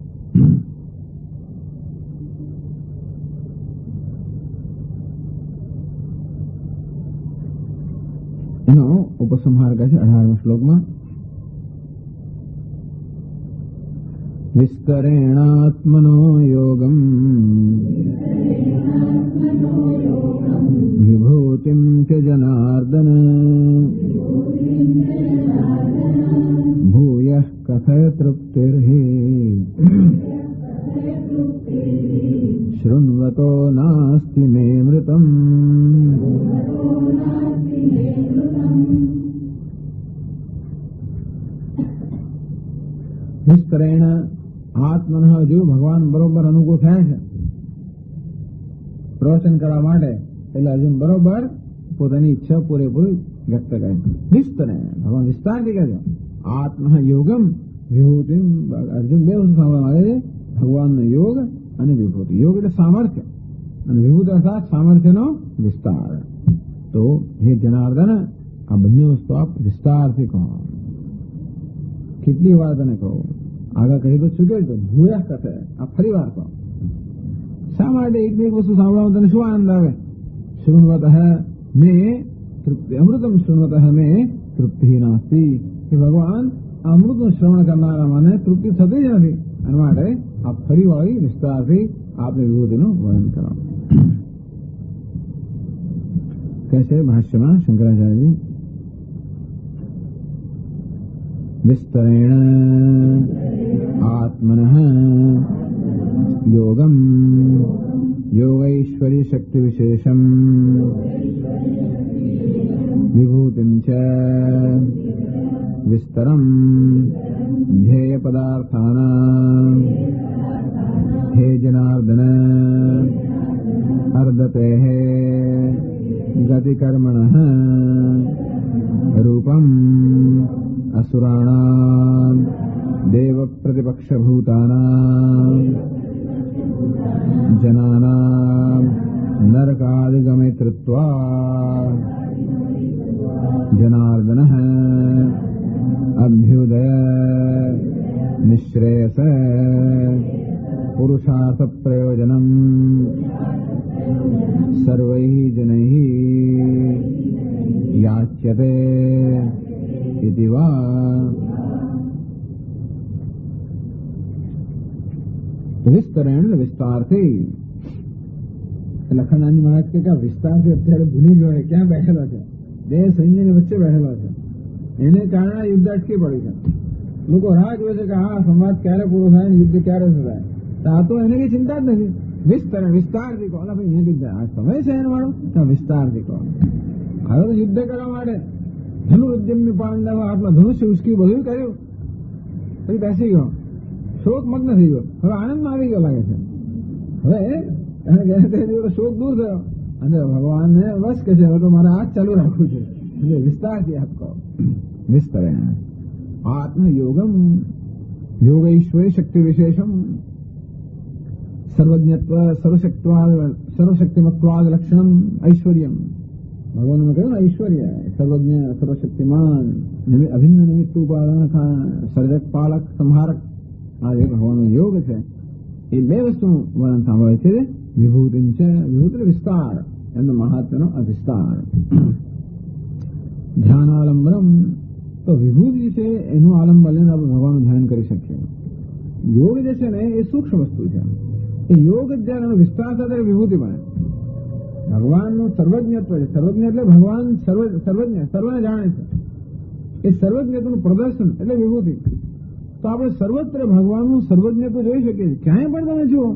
એનો ઉપસંહાર કહે છે 18મા શ્લોકમાં, વિસ્તરેણાત્મનો યોગમ વિભૂતિમ ચ જનાર્દન ભૂયઃ કથય તૃપ્તિર્હિ શૃણ્વતો નાસ્તિ મે મૃતમ. વિસ્તરેણ આત્મન, જો ભગવાન બરોબર અનુકૂળ થયા છે પ્રવચન કરવા માટે, એટલે અર્જુન બરોબર પોતાની ઈચ્છા પૂરેપૂરી વ્યક્ત કરે. વિસ્તરે ભગવાન વિસ્તારથી કહે છે. આત્મ યોગમ વિભૂતિ. અર્જુન બે વસ્તુ સાંભળવા માંગે છે, ભગવાનનો યોગ અને વિભૂતિ. યોગ એટલે સામર્થ્ય અને વિભૂતિ અર્થાત સામર્થ્યનો વિસ્તાર. તો હે જનાર્દન, આ બંને વસ્તુ આપ વિસ્તારથી કહો. કેટલી વાર તને કહો, આગળ કહી તો ચૂકે તો ભૂયા કથે, આ ફરી વાર કહો. શા માટે એક વસ્તુ સાંભળવામાં તને શું આનંદ આવે? શૃણવત મેં તૃપ્તિ, અમૃતમ શૃણવત મેં તૃપ્તિ નાસ્તિ. કે ભગવાન અમૃતનું શ્રવણ કરનારા મને તૃપ્તિ થતી જ નથી. એના માટે આ ફરી વાળી વિસ્તારથી આપની વિભૂતિનું વર્ણન કરો. કહે છે ભાષ્યમાં શંકરાચાર્યજી, વિસ્તરેણ આત્મનઃ યોગમ યોગૈશ્વર્ય શક્તિ વિશેષમ વિભૂતિમ ચ विस्तरम ध्येय पदार्थानां हे जनार्दन अर्दते गति कर्मणः रूपम असुराणां देव प्रतिपक्षभूतानां जनानां नरकादिगमे कृत्वा जनार्दनः अभ्युदय निःश्रेयस पुरुषार्थ प्रयोजनम् सर्वैः जनैः याच्यते इति वा। विस्तरेण विस्तार से લખનનાની મહારાજ કે વિસ્તારથી અત્યારે ભૂલી ગયો છે, ક્યાં બેઠેલો છે, બે સૈન્યની વચ્ચે બેઠેલો છે, એને કારણે યુદ્ધ અટકી પડ્યું છે. લોકો રાહ જોવે છે કે આ સંવાદ ક્યારે પૂરો થાય, યુદ્ધ ક્યારે થાય. આ તો એને કઈ ચિંતા જ નથી. વિસ્તારથી કહો, ભાઈ અહીંયા આ સમય છે એનો વાળો, વિસ્તારથી કહો. હવે તો યુદ્ધ કરવા માટે ધનુર્જ્યમની પાંડવ આટલા ધનુષ્ય ઉચક્યું, બધું કર્યું, પછી બેસી ગયો, શોક મગ્ન થઈ ગયો. હવે આનંદમાં આવી ગયો લાગે છે. હવે શોક દૂર થયો અને ભગવાનને બસ કે છે હવે તો મારે આ ચાલુ રાખવું છે. એટલે વિસ્તારથી આપ કહો. વિસ્તરેણ આત્મયોગમ યોગૈશ્વરી શક્તિ વિશેષમ સર્વજ્ઞત્વ સર્વશક્તિમત્વાદ લક્ષણમ ઐશ્વર્યમ. ભગવાન કહ્યું ને ઐશ્વર્ય, સર્વજ્ઞ સર્વશક્તિમાન અભિન્ન નિમિત્ત ઉપાદાન સર્જક પાલક સંહારક. આ જે ભગવાનનો યોગ છે એ બે વસ્તુનું વર્ણન સાંભળે છે. વિભૂતિ છે, વિભૂતિ વિસ્તાર, એમનો મહાત્મ્યનો વિસ્તાર. ધ્યાનાલંબનમ તો વિભૂતિ છે એનું આલંબન લઈને આપણે ભગવાનનું ધ્યાન કરી શકીએ. યોગ જે છે ને એ સૂક્ષ્મ વસ્તુ છે. એ યોગ જયારે એનો વિસ્તાર થાય ત્યારે વિભૂતિ બને. ભગવાનનું સર્વજ્ઞત્વ છે. સર્વજ્ઞ એટલે ભગવાન સર્વજ્ઞ, સર્વને જાણે છે. એ સર્વજ્ઞત્વનું પ્રદર્શન એટલે વિભૂતિ. તો આપણે સર્વત્ર ભગવાનનું સર્વજ્ઞત્વ જોઈ શકીએ છીએ. ક્યાંય પણ તમે જુઓ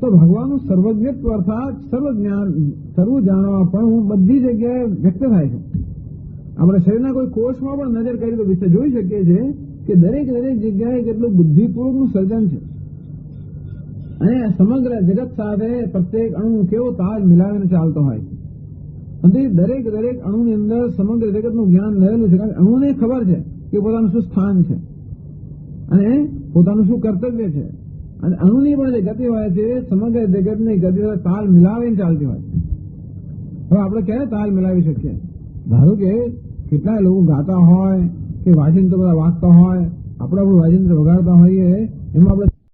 તો ભગવાનનું સર્વજ્ઞત્વ અર્થાત સર્વજ્ઞાન, સર્વ જાણવા પણ બધી જગ્યાએ વ્યક્ત થાય છે. આપણે શરીરના કોઈ કોષમાં પણ નજર કરી તો વિશે જોઈ શકીએ છીએ કે દરેક જગ્યાએ કેટલું બુદ્ધિપૂર્વકનું સર્જન છે. અને સમગ્ર જગત સાથે પ્રત્યેક અણુ કેવો તાલ મિલાવીને ચાલતો હોય છે. અને દરેક અણુની અંદર સમગ્ર જગતનું જ્ઞાન રહેલું છે. કારણ અણુને ખબર છે કે પોતાનું શું સ્થાન છે અને પોતાનું શું કર્તવ્ય છે. અને અણુની પણ જે ગતિ હોય છે સમગ્ર જગતની ગતિ તાલ મિલાવીને ચાલતી હોય છે. હવે આપણે ક્યારે તાલ મિલાવી શકીએ? ધારો કે કેટલાય લોકો ગાતા હોય કે વાજિંત્ર બધા વાગતા હોય, આપણે વાજિંત્ર વગાડતા હોઈએ, એમાં આપણે